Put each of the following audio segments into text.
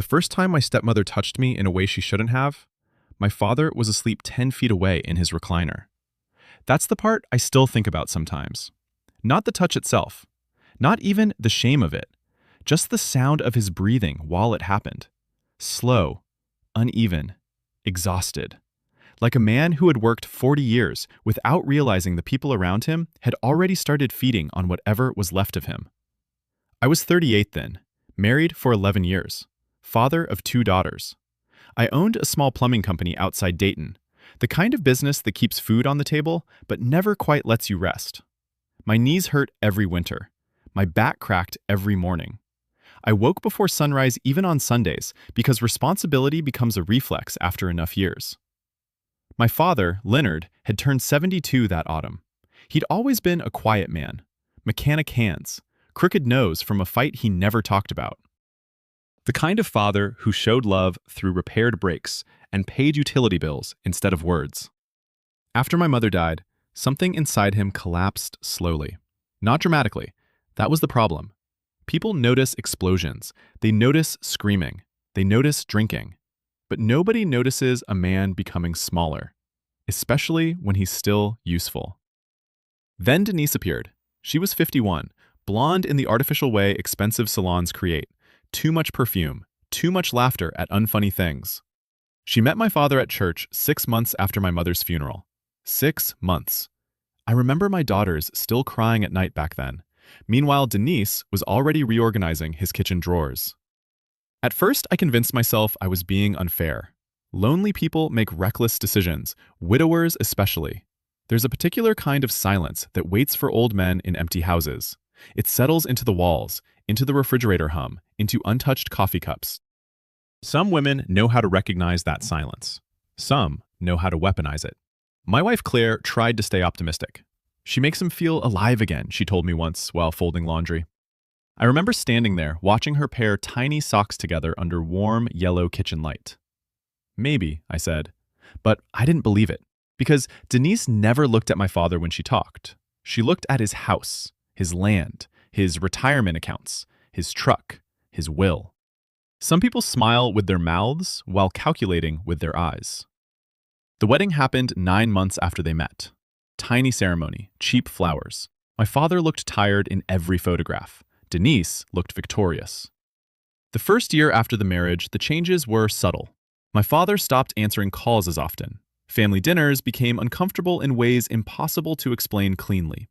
The first time my stepmother touched me in a way she shouldn't have, my father was asleep 10 feet away in his recliner. That's the part I still think about sometimes. Not the touch itself, not even the shame of it, just the sound of his breathing while it happened. Slow, uneven, exhausted. Like a man who had worked 40 years without realizing the people around him had already started feeding on whatever was left of him. I was 38 then, married for 11 years, father of 2 daughters. I owned a small plumbing company outside Dayton, the kind of business that keeps food on the table but never quite lets you rest. My knees hurt every winter. My back cracked every morning. I woke before sunrise even on Sundays because responsibility becomes a reflex after enough years. My father, Leonard, had turned 72 that autumn. He'd always been a quiet man, mechanic hands, crooked nose from a fight he never talked about. The kind of father who showed love through repaired brakes and paid utility bills instead of words. After my mother died, something inside him collapsed slowly. Not dramatically. That was the problem. People notice explosions. They notice screaming. They notice drinking. But nobody notices a man becoming smaller, especially when he's still useful. Then Denise appeared. She was 51, blonde in the artificial way expensive salons create. Too much perfume, too much laughter at unfunny things. She met my father at church 6 months after my mother's funeral. 6 months. I remember my daughters still crying at night back then. Meanwhile, Denise was already reorganizing his kitchen drawers. At first, I convinced myself I was being unfair. Lonely people make reckless decisions, widowers especially. There's a particular kind of silence that waits for old men in empty houses. It settles into the walls, into the refrigerator hum, into untouched coffee cups. Some women know how to recognize that silence. Some know how to weaponize it. My wife Claire tried to stay optimistic. She makes him feel alive again, she told me once while folding laundry. I remember standing there, watching her pair tiny socks together under warm, yellow kitchen light. Maybe, I said. But I didn't believe it, because Denise never looked at my father when she talked. She looked at his house, his land, his retirement accounts, his truck, his will. Some people smile with their mouths while calculating with their eyes. The wedding happened 9 months after they met. Tiny ceremony, cheap flowers. My father looked tired in every photograph. Denise looked victorious. The first year after the marriage, the changes were subtle. My father stopped answering calls as often. Family dinners became uncomfortable in ways impossible to explain cleanly.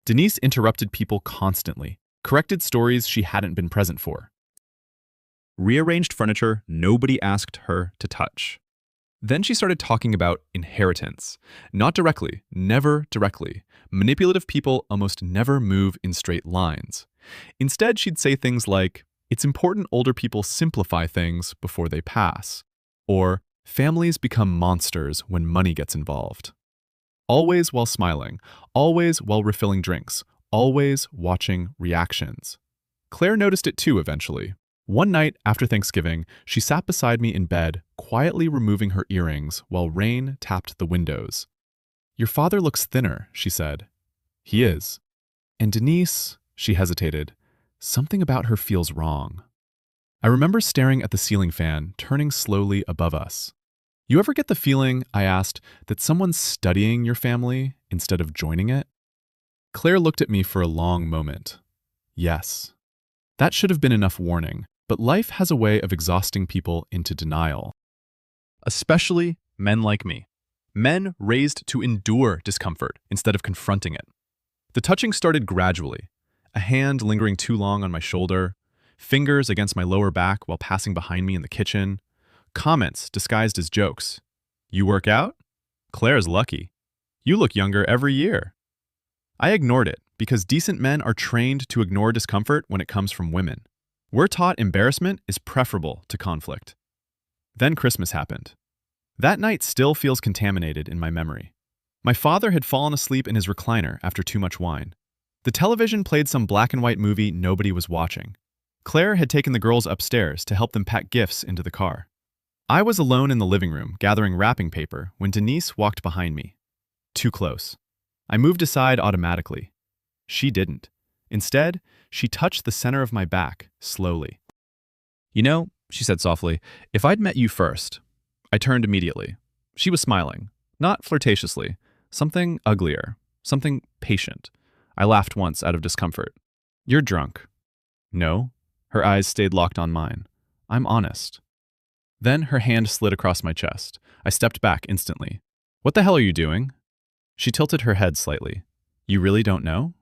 Denise interrupted people constantly, corrected stories she hadn't been present for. Rearranged furniture nobody asked her to touch. Then she started talking about inheritance. Not directly, never directly. Manipulative people almost never move in straight lines. Instead, she'd say things like, "It's important older people simplify things before they pass," or "Families become monsters when money gets involved." Always while smiling, always while refilling drinks, always watching reactions. Claire noticed it too eventually. One night after Thanksgiving, she sat beside me in bed, quietly removing her earrings while rain tapped the windows. "Your father looks thinner," she said. "He is." "And Denise," she hesitated, "something about her feels wrong." I remember staring at the ceiling fan, turning slowly above us. "You ever get the feeling," I asked, "that someone's studying your family instead of joining it?" Claire looked at me for a long moment. Yes. That should have been enough warning, but life has a way of exhausting people into denial. Especially men like me. Men raised to endure discomfort instead of confronting it. The touching started gradually. A hand lingering too long on my shoulder, fingers against my lower back while passing behind me in the kitchen, comments disguised as jokes. "You work out? Claire's lucky. You look younger every year." I ignored it because decent men are trained to ignore discomfort when it comes from women. We're taught embarrassment is preferable to conflict. Then Christmas happened. That night still feels contaminated in my memory. My father had fallen asleep in his recliner after too much wine. The television played some black and white movie nobody was watching. Claire had taken the girls upstairs to help them pack gifts into the car. I was alone in the living room, gathering wrapping paper, when Denise walked behind me. Too close. I moved aside automatically. She didn't. Instead, she touched the center of my back, slowly. "You know, she said softly. If I'd met you first. I turned immediately. She was smiling, not flirtatiously, something uglier, something patient. I laughed once out of discomfort. You're drunk. No. Her eyes stayed locked on mine. I'm honest. Then her hand slid across my chest. I stepped back instantly. What the hell are you doing? She tilted her head slightly. You really don't know?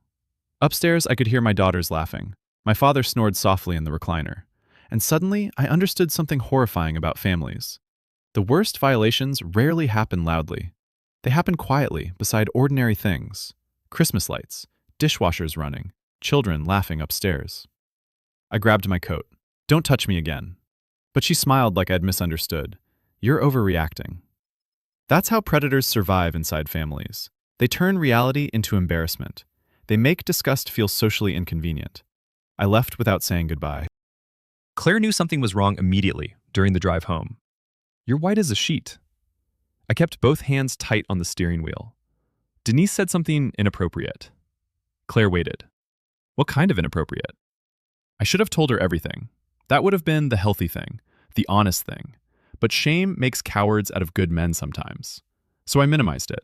Upstairs, I could hear my daughters laughing. My father snored softly in the recliner. And suddenly, I understood something horrifying about families. The worst violations rarely happen loudly. They happen quietly, beside ordinary things. Christmas lights, dishwashers running, children laughing upstairs. I grabbed my coat. Don't touch me again. But she smiled like I'd misunderstood. You're overreacting. That's how predators survive inside families. They turn reality into embarrassment. They make disgust feel socially inconvenient. I left without saying goodbye. Claire knew something was wrong immediately during the drive home. You're white as a sheet. I kept both hands tight on the steering wheel. Denise said something inappropriate. Claire waited. What kind of inappropriate? I should have told her everything. That would have been the healthy thing, the honest thing. But shame makes cowards out of good men sometimes. So I minimized it.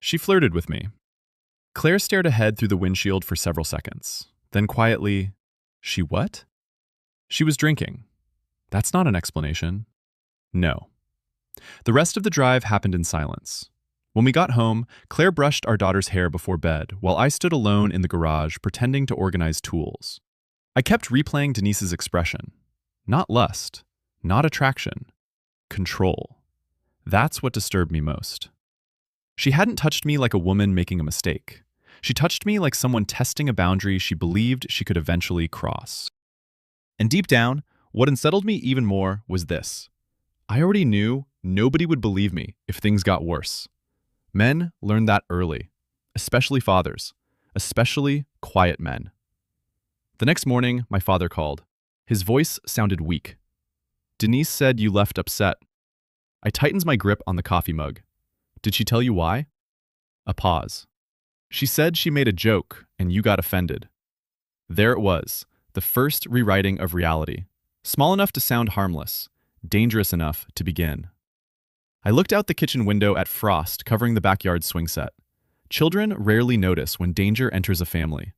She flirted with me. Claire stared ahead through the windshield for several seconds. Then quietly, she what? She was drinking. That's not an explanation. No. The rest of the drive happened in silence. When we got home, Claire brushed our daughter's hair before bed, while I stood alone in the garage pretending to organize tools. I kept replaying Denise's expression. Not lust, not attraction, control. That's what disturbed me most. She hadn't touched me like a woman making a mistake. She touched me like someone testing a boundary she believed she could eventually cross. And deep down, what unsettled me even more was this. I already knew nobody would believe me if things got worse. Men learn that early, especially fathers, especially quiet men. The next morning, my father called. His voice sounded weak. Denise said you left upset. I tightened my grip on the coffee mug. Did she tell you why? A pause. She said she made a joke and you got offended. There it was, the first rewriting of reality. Small enough to sound harmless, dangerous enough to begin. I looked out the kitchen window at frost covering the backyard swing set. Children rarely notice when danger enters a family.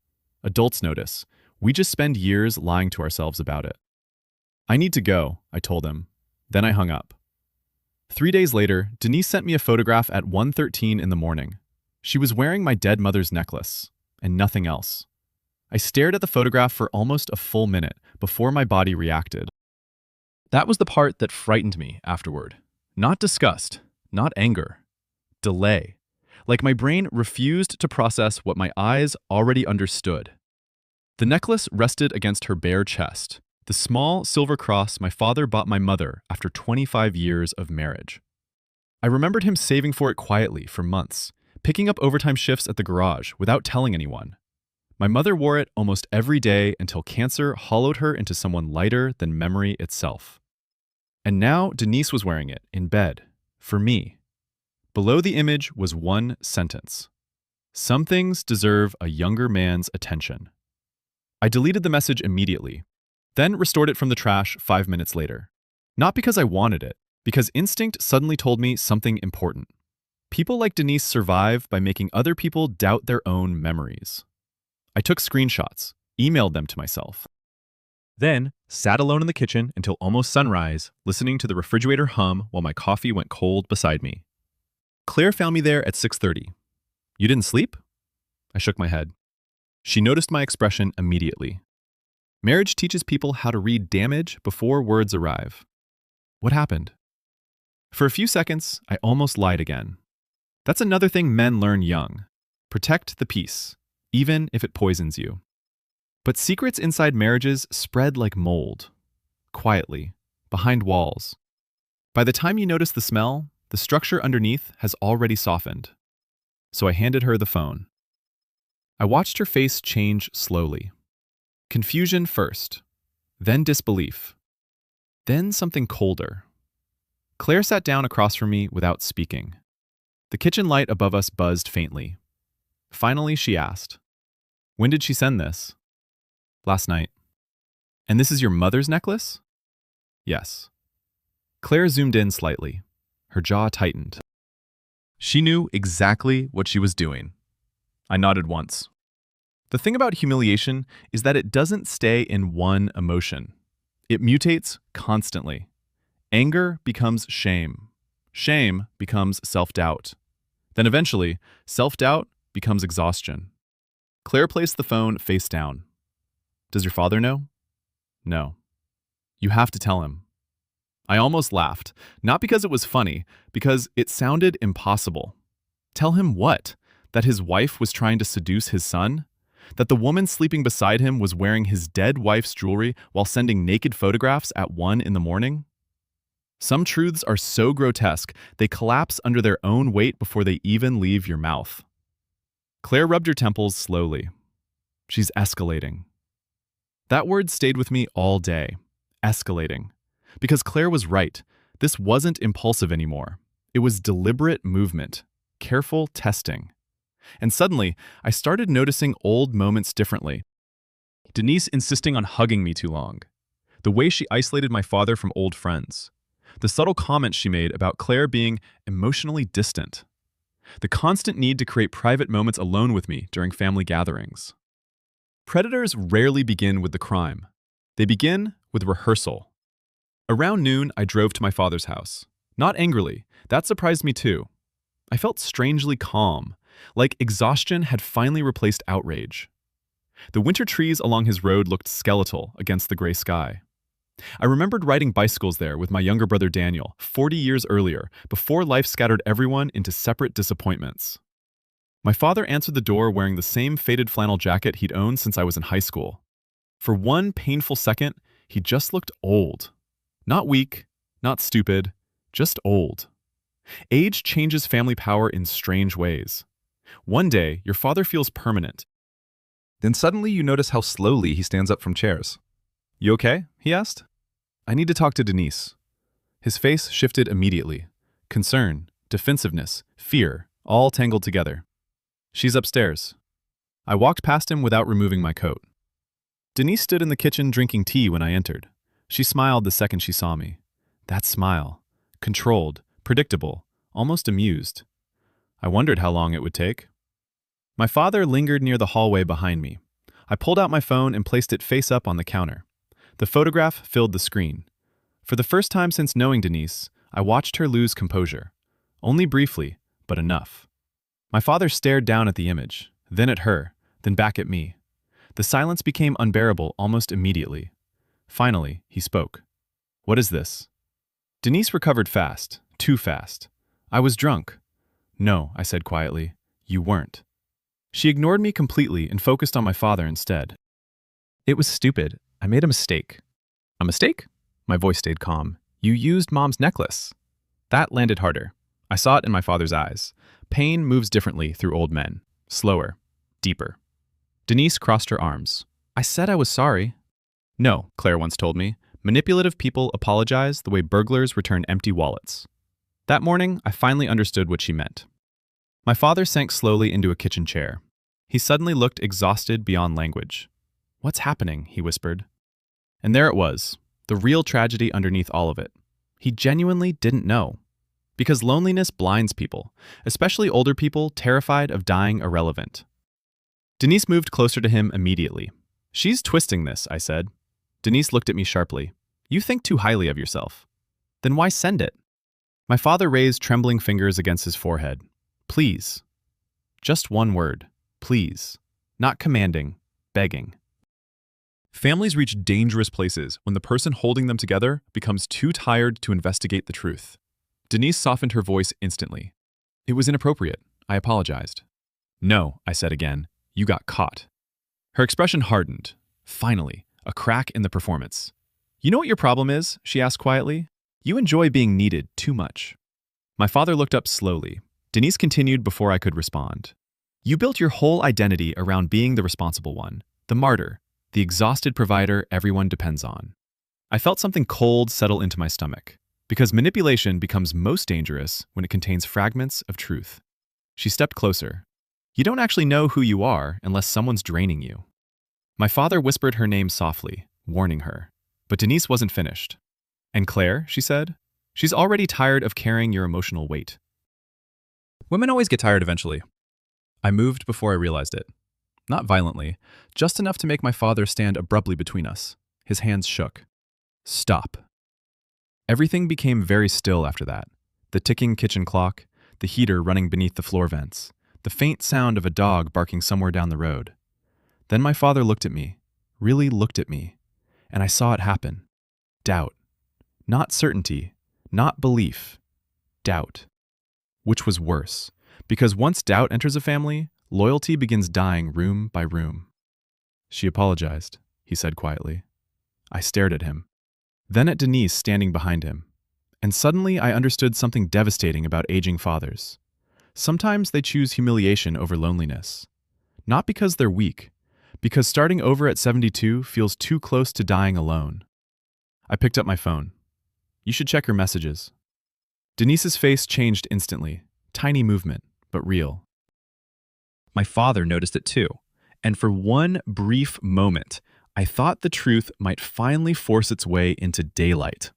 Adults notice. We just spend years lying to ourselves about it. I need to go, I told him. Then I hung up. 3 days later, Denise sent me a photograph at 1:13 in the morning. She was wearing my dead mother's necklace, and nothing else. I stared at the photograph for almost a full minute before my body reacted. That was the part that frightened me afterward. Not disgust, not anger. Delay. Like my brain refused to process what my eyes already understood. The necklace rested against her bare chest, the small silver cross my father bought my mother after 25 years of marriage. I remembered him saving for it quietly for months, picking up overtime shifts at the garage without telling anyone. My mother wore it almost every day until cancer hollowed her into someone lighter than memory itself. And now Denise was wearing it in bed, for me. Below the image was one sentence. Some things deserve a younger man's attention. I deleted the message immediately, then restored it from the trash 5 minutes later. Not because I wanted it, because instinct suddenly told me something important. People like Denise survive by making other people doubt their own memories. I took screenshots, emailed them to myself. Then, sat alone in the kitchen until almost sunrise, listening to the refrigerator hum while my coffee went cold beside me. Claire found me there at 6:30. You didn't sleep? I shook my head. She noticed my expression immediately. Marriage teaches people how to read damage before words arrive. What happened? For a few seconds, I almost lied again. That's another thing men learn young. Protect the peace, even if it poisons you. But secrets inside marriages spread like mold. Quietly, behind walls. By the time you notice the smell, the structure underneath has already softened. So I handed her the phone. I watched her face change slowly. Confusion first, then disbelief, then something colder. Claire sat down across from me without speaking. The kitchen light above us buzzed faintly. Finally, she asked, "When did she send this?" "Last night." "And this is your mother's necklace?" Yes. Claire zoomed in slightly. Her jaw tightened. She knew exactly what she was doing. I nodded once. The thing about humiliation is that it doesn't stay in one emotion. It mutates constantly. Anger becomes shame. Shame becomes self-doubt. Then eventually, self-doubt becomes exhaustion. Claire placed the phone face down. Does your father know? No. You have to tell him. I almost laughed, not because it was funny, because it sounded impossible. Tell him what? That his wife was trying to seduce his son? That the woman sleeping beside him was wearing his dead wife's jewelry while sending naked photographs at 1 in the morning? Some truths are so grotesque, they collapse under their own weight before they even leave your mouth. Claire rubbed her temples slowly. She's escalating. That word stayed with me all day. Escalating. Because Claire was right. This wasn't impulsive anymore. It was deliberate movement, careful testing. And suddenly, I started noticing old moments differently. Denise insisting on hugging me too long. The way she isolated my father from old friends. The subtle comments she made about Claire being emotionally distant. The constant need to create private moments alone with me during family gatherings. Predators rarely begin with the crime. They begin with rehearsal. Around noon, I drove to my father's house. Not angrily. That surprised me too. I felt strangely calm, like exhaustion had finally replaced outrage. The winter trees along his road looked skeletal against the gray sky. I remembered riding bicycles there with my younger brother Daniel 40 years earlier, before life scattered everyone into separate disappointments. My father answered the door wearing the same faded flannel jacket he'd owned since I was in high school. For one painful second, he just looked old. Not weak, not stupid, just old. Age changes family power in strange ways. One day, your father feels permanent. Then suddenly you notice how slowly he stands up from chairs. You okay? He asked. I need to talk to Denise. His face shifted immediately. Concern, defensiveness, fear, all tangled together. She's upstairs. I walked past him without removing my coat. Denise stood in the kitchen drinking tea when I entered. She smiled the second she saw me. That smile. Controlled, predictable, almost amused. I wondered how long it would take. My father lingered near the hallway behind me. I pulled out my phone and placed it face up on the counter. The photograph filled the screen. For the first time since knowing Denise, I watched her lose composure. Only briefly, but enough. My father stared down at the image, then at her, then back at me. The silence became unbearable almost immediately. Finally, he spoke. What is this? Denise recovered fast, too fast. I was drunk. No, I said quietly. You weren't. She ignored me completely and focused on my father instead. It was stupid. I made a mistake. A mistake? My voice stayed calm. You used Mom's necklace. That landed harder. I saw it in my father's eyes. Pain moves differently through old men. Slower. Deeper. Denise crossed her arms. I said I was sorry. No, Claire once told me. Manipulative people apologize the way burglars return empty wallets. That morning, I finally understood what she meant. My father sank slowly into a kitchen chair. He suddenly looked exhausted beyond language. What's happening? He whispered. And there it was, the real tragedy underneath all of it. He genuinely didn't know. Because loneliness blinds people, especially older people terrified of dying irrelevant. Denise moved closer to him immediately. She's twisting this, I said. Denise looked at me sharply. You think too highly of yourself. Then why send it? My father raised trembling fingers against his forehead. Please. Just one word. Please. Not commanding. Begging. Families reach dangerous places when the person holding them together becomes too tired to investigate the truth. Denise softened her voice instantly. It was inappropriate. I apologized. No, I said again. You got caught. Her expression hardened. Finally, a crack in the performance. You know what your problem is? She asked quietly. You enjoy being needed too much. My father looked up slowly. Denise continued before I could respond. You built your whole identity around being the responsible one, the martyr, the exhausted provider everyone depends on. I felt something cold settle into my stomach, because manipulation becomes most dangerous when it contains fragments of truth. She stepped closer. You don't actually know who you are unless someone's draining you. My father whispered her name softly, warning her. But Denise wasn't finished. And Claire, she said, she's already tired of carrying your emotional weight. Women always get tired eventually. I moved before I realized it. Not violently, just enough to make my father stand abruptly between us. His hands shook. Stop. Everything became very still after that. The ticking kitchen clock, the heater running beneath the floor vents, the faint sound of a dog barking somewhere down the road. Then my father looked at me, really looked at me, and I saw it happen. Doubt. Not certainty, not belief. Doubt. Which was worse, because once doubt enters a family, loyalty begins dying room by room. She apologized, he said quietly. I stared at him, then at Denise standing behind him, and suddenly I understood something devastating about aging fathers. Sometimes they choose humiliation over loneliness. Not because they're weak, because starting over at 72 feels too close to dying alone. I picked up my phone. You should check your messages. Denise's face changed instantly, tiny movement, but real. My father noticed it too, and for one brief moment, I thought the truth might finally force its way into daylight.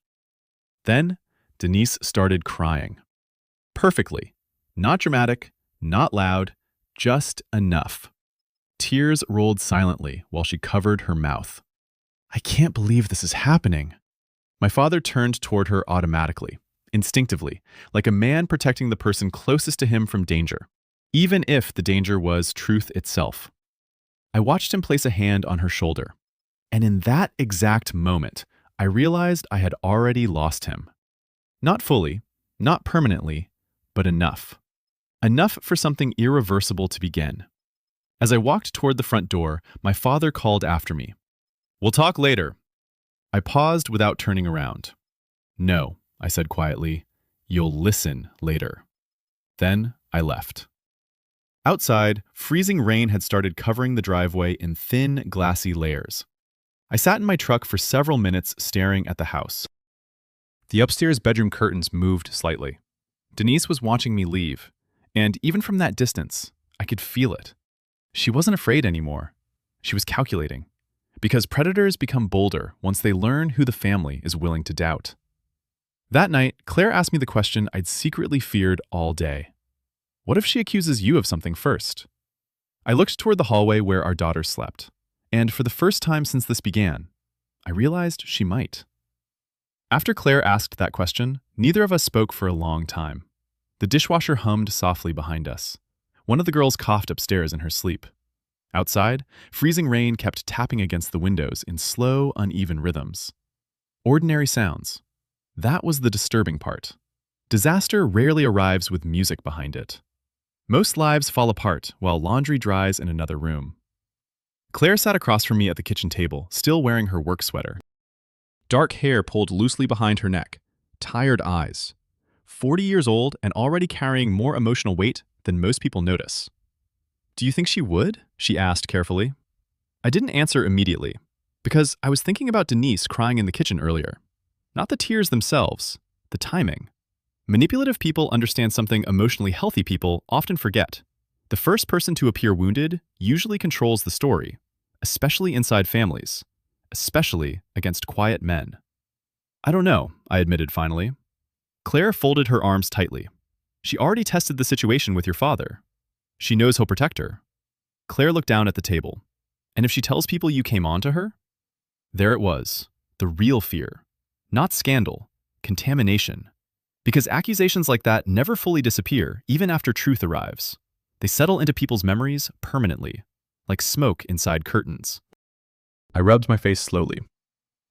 Then, Denise started crying. Perfectly. Not dramatic, not loud, just enough. Tears rolled silently while she covered her mouth. I can't believe this is happening. My father turned toward her automatically, instinctively, like a man protecting the person closest to him from danger, even if the danger was truth itself. I watched him place a hand on her shoulder, and in that exact moment, I realized I had already lost him. Not fully, not permanently, but enough. Enough for something irreversible to begin. As I walked toward the front door, my father called after me. We'll talk later. I paused without turning around. No, I said quietly. You'll listen later. Then I left. Outside, freezing rain had started covering the driveway in thin, glassy layers. I sat in my truck for several minutes staring at the house. The upstairs bedroom curtains moved slightly. Denise was watching me leave, and even from that distance, I could feel it. She wasn't afraid anymore. She was calculating. Because predators become bolder once they learn who the family is willing to doubt. That night, Claire asked me the question I'd secretly feared all day. What if she accuses you of something first? I looked toward the hallway where our daughters slept, and for the first time since this began, I realized she might. After Claire asked that question, neither of us spoke for a long time. The dishwasher hummed softly behind us. One of the girls coughed upstairs in her sleep. Outside, freezing rain kept tapping against the windows in slow, uneven rhythms. Ordinary sounds. That was the disturbing part. Disaster rarely arrives with music behind it. Most lives fall apart while laundry dries in another room. Claire sat across from me at the kitchen table, still wearing her work sweater. Dark hair pulled loosely behind her neck, tired eyes. 40 years old and already carrying more emotional weight than most people notice. Do you think she would? She asked carefully. I didn't answer immediately, because I was thinking about Denise crying in the kitchen earlier. Not the tears themselves, the timing. Manipulative people understand something emotionally healthy people often forget. The first person to appear wounded usually controls the story, especially inside families, especially against quiet men. I don't know, I admitted finally. Claire folded her arms tightly. She already tested the situation with your father. She knows he'll protect her. Claire looked down at the table. And if she tells people you came on to her? There it was, the real fear. Not scandal, contamination. Because accusations like that never fully disappear, even after truth arrives. They settle into people's memories permanently, like smoke inside curtains. I rubbed my face slowly.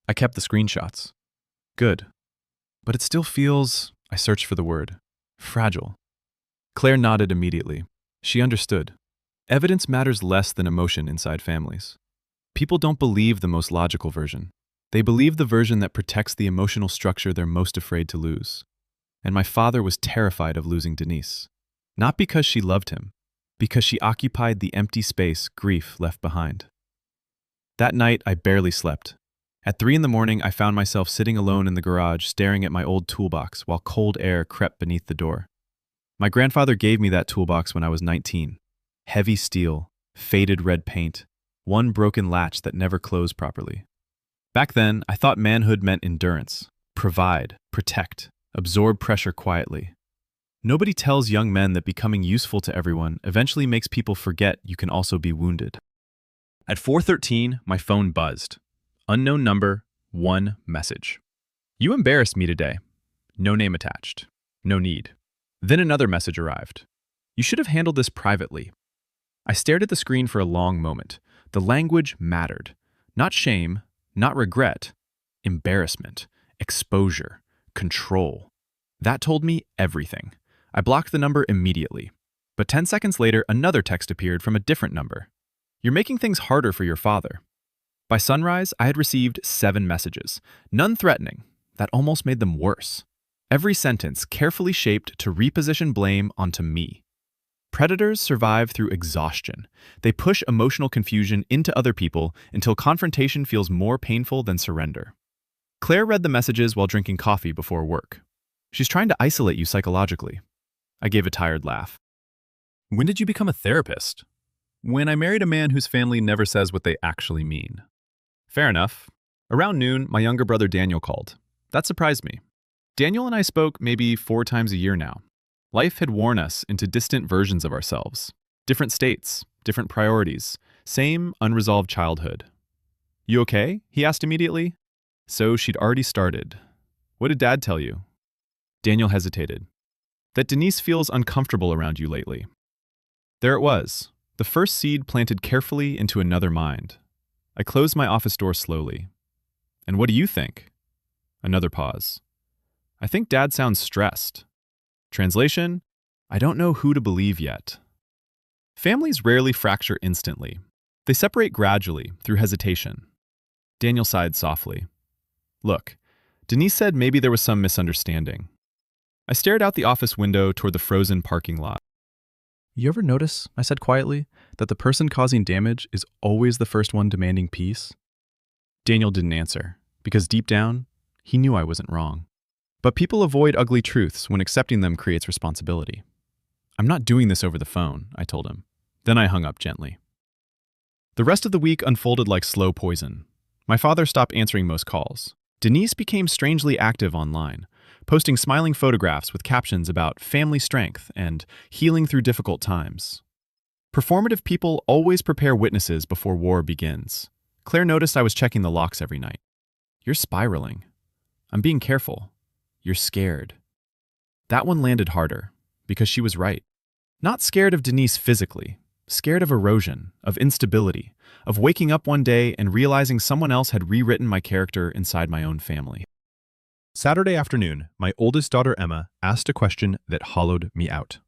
I kept the screenshots. Good. But it still feels, I searched for the word, fragile. Claire nodded immediately. She understood. Evidence matters less than emotion inside families. People don't believe the most logical version. They believe the version that protects the emotional structure they're most afraid to lose. And my father was terrified of losing Denise. Not because she loved him, because she occupied the empty space grief left behind. That night, I barely slept. At 3 a.m, I found myself sitting alone in the garage staring at my old toolbox while cold air crept beneath the door. My grandfather gave me that toolbox when I was 19. Heavy steel, faded red paint, one broken latch that never closed properly. Back then, I thought manhood meant endurance. Provide, protect, absorb pressure quietly. Nobody tells young men that becoming useful to everyone eventually makes people forget you can also be wounded. At 4:13, my phone buzzed. Unknown number, one message. You embarrassed me today. No name attached. No need. Then another message arrived. You should have handled this privately. I stared at the screen for a long moment. The language mattered. Not shame, not regret. Embarrassment, exposure, control. That told me everything. I blocked the number immediately. But 10 seconds later, another text appeared from a different number. You're making things harder for your father. By sunrise, I had received 7 messages, none threatening. That almost made them worse. Every sentence carefully shaped to reposition blame onto me. Predators survive through exhaustion. They push emotional confusion into other people until confrontation feels more painful than surrender. Claire read the messages while drinking coffee before work. She's trying to isolate you psychologically. I gave a tired laugh. When did you become a therapist? When I married a man whose family never says what they actually mean. Fair enough. Around noon, my younger brother Daniel called. That surprised me. Daniel and I spoke maybe 4 times a year now. Life had worn us into distant versions of ourselves. Different states, different priorities, same unresolved childhood. You okay? He asked immediately. So she'd already started. What did Dad tell you? Daniel hesitated. That Denise feels uncomfortable around you lately. There it was, the first seed planted carefully into another mind. I closed my office door slowly. And what do you think? Another pause. I think Dad sounds stressed. Translation, I don't know who to believe yet. Families rarely fracture instantly. They separate gradually through hesitation. Daniel sighed softly. Look, Denise said maybe there was some misunderstanding. I stared out the office window toward the frozen parking lot. You ever notice, I said quietly, that the person causing damage is always the first one demanding peace? Daniel didn't answer, because deep down, he knew I wasn't wrong. But people avoid ugly truths when accepting them creates responsibility. I'm not doing this over the phone, I told him. Then I hung up gently. The rest of the week unfolded like slow poison. My father stopped answering most calls. Denise became strangely active online, posting smiling photographs with captions about family strength and healing through difficult times. Performative people always prepare witnesses before war begins. Claire noticed I was checking the locks every night. You're spiraling. I'm being careful. You're scared. That one landed harder, because she was right. Not scared of Denise physically, scared of erosion, of instability, of waking up one day and realizing someone else had rewritten my character inside my own family. Saturday afternoon, my oldest daughter Emma asked a question that hollowed me out.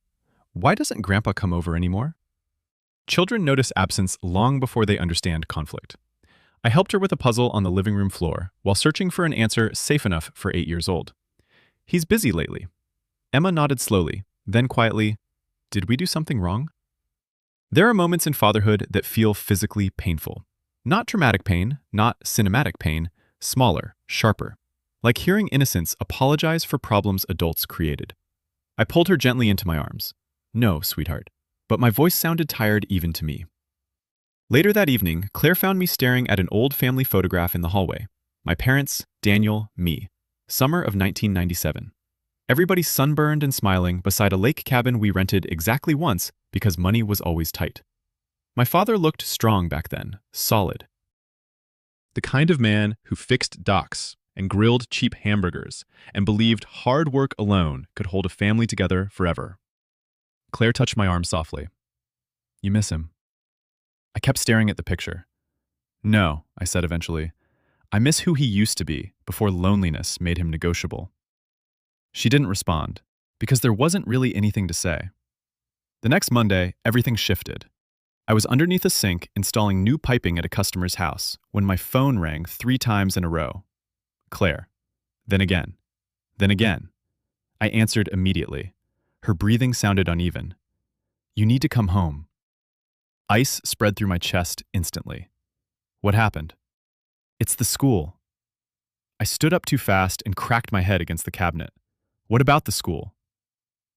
Why doesn't Grandpa come over anymore? Children notice absence long before they understand conflict. I helped her with a puzzle on the living room floor while searching for an answer safe enough for 8 years old. He's busy lately. Emma nodded slowly, then quietly, did we do something wrong? There are moments in fatherhood that feel physically painful. Not dramatic pain, not cinematic pain, smaller, sharper. Like hearing innocence apologize for problems adults created. I pulled her gently into my arms. No, sweetheart. But my voice sounded tired even to me. Later that evening, Claire found me staring at an old family photograph in the hallway. My parents, Daniel, me. Summer of 1997. Everybody sunburned and smiling beside a lake cabin we rented exactly once because money was always tight. My father looked strong back then, solid. The kind of man who fixed docks and grilled cheap hamburgers and believed hard work alone could hold a family together forever. Claire touched my arm softly. You miss him. I kept staring at the picture. No, I said eventually. I miss who he used to be before loneliness made him negotiable. She didn't respond, because there wasn't really anything to say. The next Monday, everything shifted. I was underneath a sink installing new piping at a customer's house when my phone rang 3 times in a row. Claire. Then again. Then again. I answered immediately. Her breathing sounded uneven. You need to come home. Ice spread through my chest instantly. What happened? It's the school. I stood up too fast and cracked my head against the cabinet. What about the school?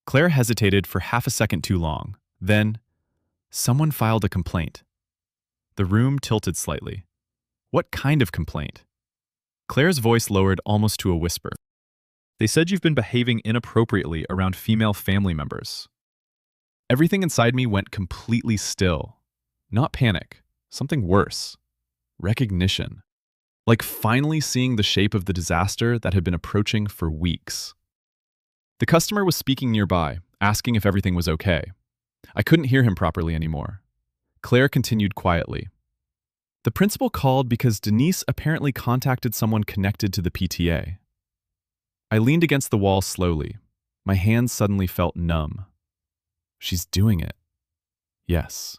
Claire hesitated for half a second too long. Then, someone filed a complaint. The room tilted slightly. What kind of complaint? Claire's voice lowered almost to a whisper. They said you've been behaving inappropriately around female family members. Everything inside me went completely still. Not panic, something worse. Recognition. Like finally seeing the shape of the disaster that had been approaching for weeks. The customer was speaking nearby, asking if everything was okay. I couldn't hear him properly anymore. Claire continued quietly. The principal called because Denise apparently contacted someone connected to the PTA. I leaned against the wall slowly. My hands suddenly felt numb. She's doing it. Yes.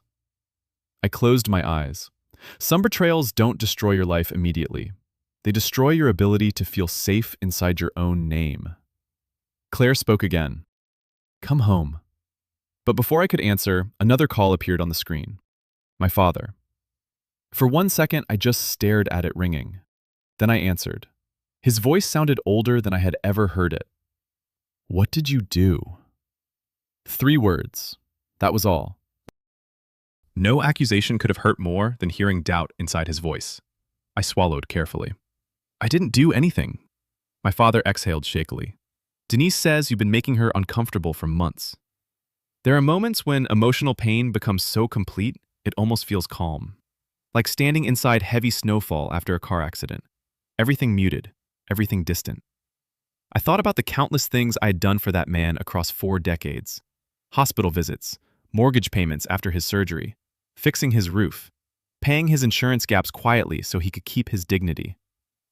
I closed my eyes. Some betrayals don't destroy your life immediately. They destroy your ability to feel safe inside your own name. Claire spoke again. Come home. But before I could answer, another call appeared on the screen. My father. For 1 second, I just stared at it ringing. Then I answered. His voice sounded older than I had ever heard it. What did you do? 3 words. That was all. No accusation could have hurt more than hearing doubt inside his voice. I swallowed carefully. I didn't do anything. My father exhaled shakily. Denise says you've been making her uncomfortable for months. There are moments when emotional pain becomes so complete, it almost feels calm. Like standing inside heavy snowfall after a car accident. Everything muted, everything distant. I thought about the countless things I had done for that man across 4 decades. Hospital visits, mortgage payments after his surgery, fixing his roof, paying his insurance gaps quietly so he could keep his dignity.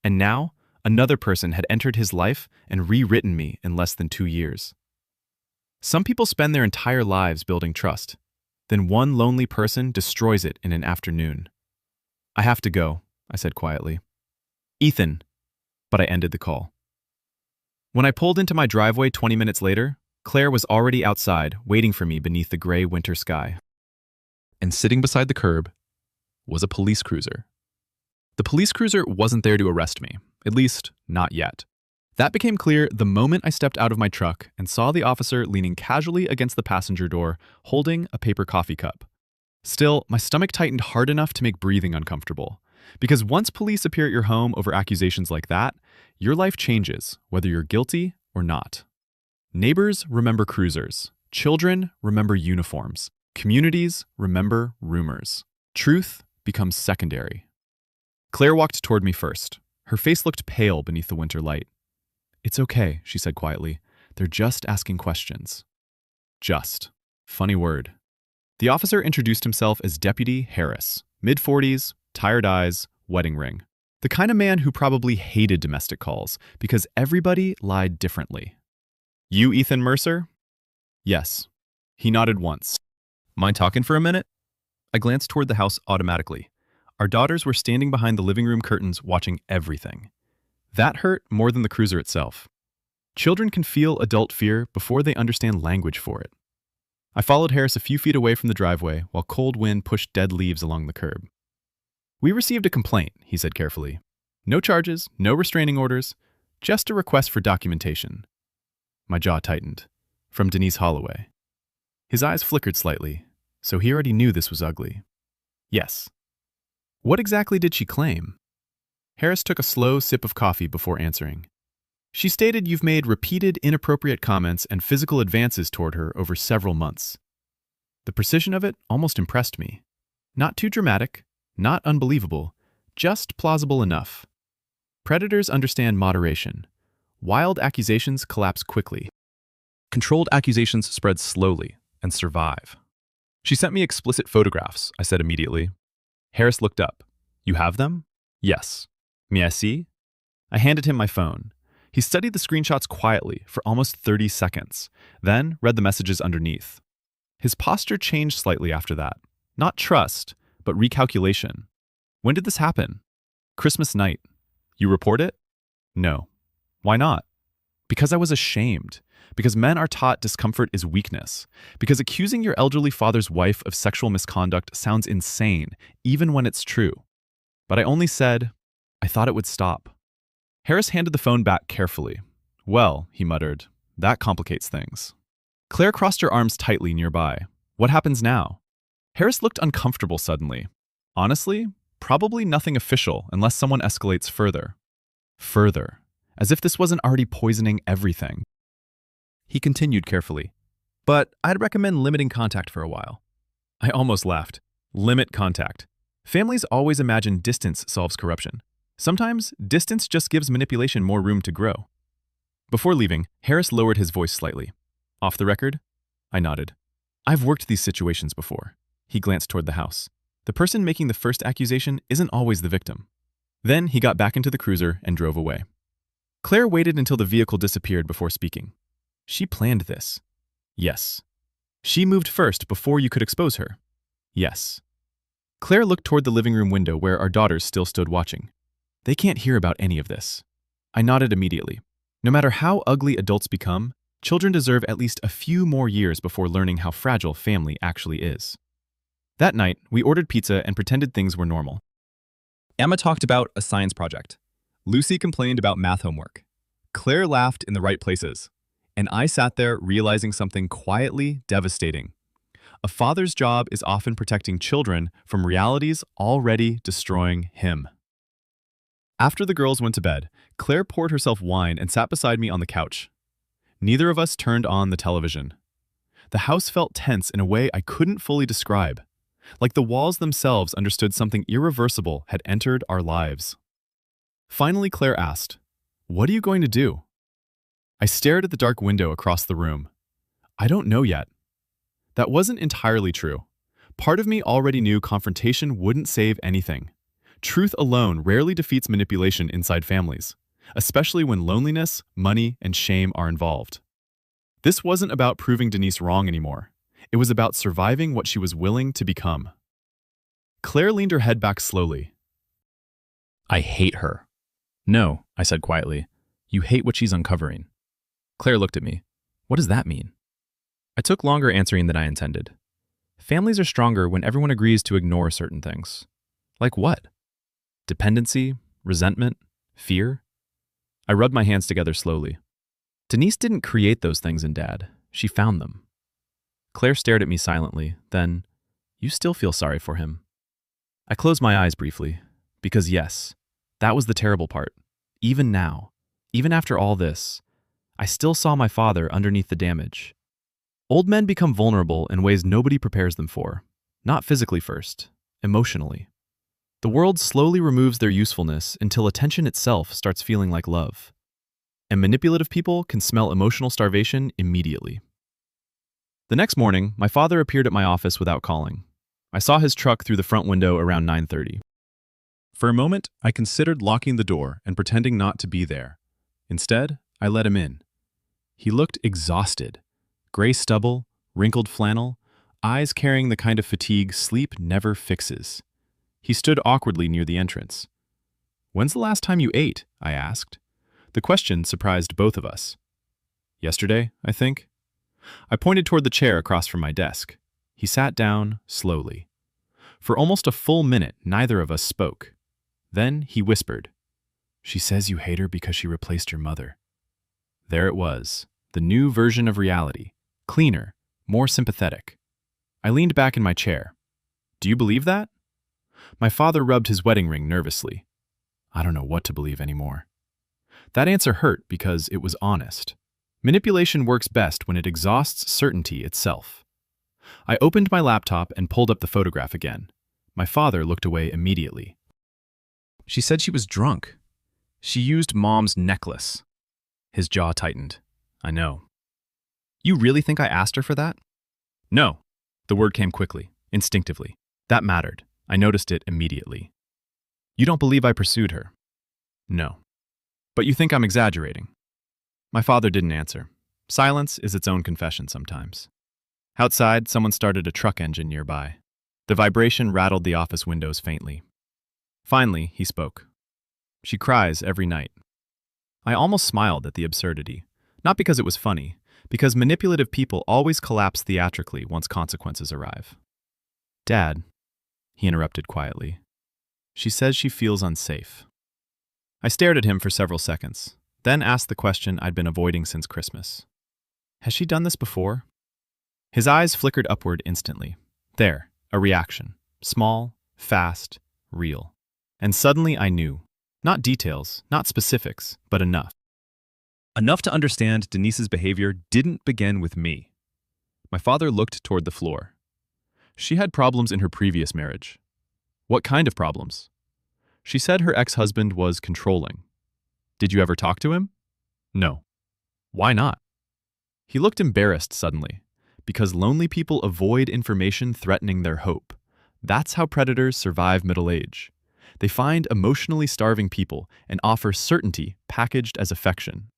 And now, another person had entered his life and rewritten me in less than 2 years. Some people spend their entire lives building trust. Then one lonely person destroys it in an afternoon. I have to go, I said quietly. Ethan. But I ended the call. When I pulled into my driveway 20 minutes later, Claire was already outside, waiting for me beneath the gray winter sky. And sitting beside the curb was a police cruiser. The police cruiser wasn't there to arrest me, at least not yet. That became clear the moment I stepped out of my truck and saw the officer leaning casually against the passenger door, holding a paper coffee cup. Still, my stomach tightened hard enough to make breathing uncomfortable. Because once police appear at your home over accusations like that, your life changes, whether you're guilty or not. Neighbors remember cruisers. Children remember uniforms. Communities remember rumors. Truth becomes secondary. Claire walked toward me first. Her face looked pale beneath the winter light. It's okay, she said quietly. They're just asking questions. Just. Funny word. The officer introduced himself as Deputy Harris, mid-40s, tired eyes, wedding ring. The kind of man who probably hated domestic calls because everybody lied differently. You Ethan Mercer? Yes. He nodded once. Mind talking for a minute? I glanced toward the house automatically. Our daughters were standing behind the living room curtains watching everything. That hurt more than the cruiser itself. Children can feel adult fear before they understand language for it. I followed Harris a few feet away from the driveway while cold wind pushed dead leaves along the curb. We received a complaint, he said carefully. No charges, no restraining orders, just a request for documentation. My jaw tightened. From Denise Holloway. His eyes flickered slightly, so he already knew this was ugly. Yes. What exactly did she claim? Harris took a slow sip of coffee before answering. She stated you've made repeated inappropriate comments and physical advances toward her over several months. The precision of it almost impressed me. Not too dramatic, not unbelievable, just plausible enough. Predators understand moderation. Wild accusations collapse quickly. Controlled accusations spread slowly and survive. She sent me explicit photographs, I said immediately. Harris looked up. You have them? Yes. May I see? I handed him my phone. He studied the screenshots quietly for almost 30 seconds, then read the messages underneath. His posture changed slightly after that. Not trust, but recalculation. When did this happen? Christmas night. You report it? No. Why not? Because I was ashamed. Because men are taught discomfort is weakness. Because accusing your elderly father's wife of sexual misconduct sounds insane, even when it's true. But I only said, I thought it would stop. Harris handed the phone back carefully. Well, he muttered, that complicates things. Claire crossed her arms tightly nearby. What happens now? Harris looked uncomfortable suddenly. Honestly, probably nothing official unless someone escalates further. Further, as if this wasn't already poisoning everything. He continued carefully, but I'd recommend limiting contact for a while. I almost laughed. Limit contact. Families always imagine distance solves corruption. Sometimes, distance just gives manipulation more room to grow. Before leaving, Harris lowered his voice slightly. Off the record? I nodded. I've worked these situations before. He glanced toward the house. The person making the first accusation isn't always the victim. Then he got back into the cruiser and drove away. Claire waited until the vehicle disappeared before speaking. She planned this. Yes. She moved first before you could expose her. Yes. Claire looked toward the living room window where our daughters still stood watching. They can't hear about any of this. I nodded immediately. No matter how ugly adults become, children deserve at least a few more years before learning how fragile family actually is. That night, we ordered pizza and pretended things were normal. Emma talked about a science project. Lucy complained about math homework. Claire laughed in the right places. And I sat there realizing something quietly devastating. A father's job is often protecting children from realities already destroying him. After the girls went to bed, Claire poured herself wine and sat beside me on the couch. Neither of us turned on the television. The house felt tense in a way I couldn't fully describe, like the walls themselves understood something irreversible had entered our lives. Finally, Claire asked, "What are you going to do?" I stared at the dark window across the room. I don't know yet. That wasn't entirely true. Part of me already knew confrontation wouldn't save anything. Truth alone rarely defeats manipulation inside families, especially when loneliness, money, and shame are involved. This wasn't about proving Denise wrong anymore. It was about surviving what she was willing to become. Claire leaned her head back slowly. I hate her. No, I said quietly. You hate what she's uncovering. Claire looked at me. What does that mean? I took longer answering than I intended. Families are stronger when everyone agrees to ignore certain things. Like what? Dependency, resentment, fear? I rubbed my hands together slowly. Denise didn't create those things in Dad. She found them. Claire stared at me silently, then, you still feel sorry for him. I closed my eyes briefly, because yes, that was the terrible part. Even now, even after all this, I still saw my father underneath the damage. Old men become vulnerable in ways nobody prepares them for. Not physically first, emotionally. The world slowly removes their usefulness until attention itself starts feeling like love. And manipulative people can smell emotional starvation immediately. The next morning, my father appeared at my office without calling. I saw his truck through the front window around 9:30. For a moment, I considered locking the door and pretending not to be there. Instead, I let him in. He looked exhausted. Gray stubble, wrinkled flannel, eyes carrying the kind of fatigue sleep never fixes. He stood awkwardly near the entrance. When's the last time you ate? I asked. The question surprised both of us. Yesterday, I think. I pointed toward the chair across from my desk. He sat down slowly. For almost a full minute, neither of us spoke. Then he whispered, "She says you hate her because she replaced your mother." There it was, the new version of reality, cleaner, more sympathetic. I leaned back in my chair. Do you believe that? My father rubbed his wedding ring nervously. I don't know what to believe anymore. That answer hurt because it was honest. Manipulation works best when it exhausts certainty itself. I opened my laptop and pulled up the photograph again. My father looked away immediately. She said she was drunk. She used Mom's necklace. His jaw tightened. I know. You really think I asked her for that? No. The word came quickly, instinctively. That mattered. I noticed it immediately. You don't believe I pursued her? No. But you think I'm exaggerating? My father didn't answer. Silence is its own confession sometimes. Outside, someone started a truck engine nearby. The vibration rattled the office windows faintly. Finally, he spoke. She cries every night. I almost smiled at the absurdity. Not because it was funny, because manipulative people always collapse theatrically once consequences arrive. Dad, he interrupted quietly. She says she feels unsafe. I stared at him for several seconds, then asked the question I'd been avoiding since Christmas. Has she done this before? His eyes flickered upward instantly. There, a reaction. Small, fast, real. And suddenly I knew. Not details, not specifics, but enough. Enough to understand Denise's behavior didn't begin with me. My father looked toward the floor. She had problems in her previous marriage. What kind of problems? She said her ex-husband was controlling. Did you ever talk to him? No. Why not? He looked embarrassed suddenly, because lonely people avoid information threatening their hope. That's how predators survive middle age. They find emotionally starving people and offer certainty packaged as affection.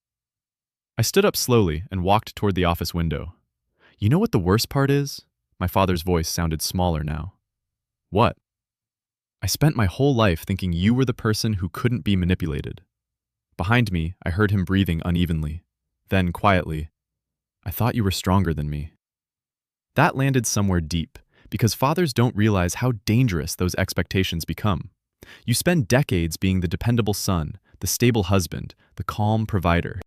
I stood up slowly and walked toward the office window. You know what the worst part is? My father's voice sounded smaller now. What? I spent my whole life thinking you were the person who couldn't be manipulated. Behind me, I heard him breathing unevenly. Then, quietly, I thought you were stronger than me. That landed somewhere deep, because fathers don't realize how dangerous those expectations become. You spend decades being the dependable son, the stable husband, the calm provider.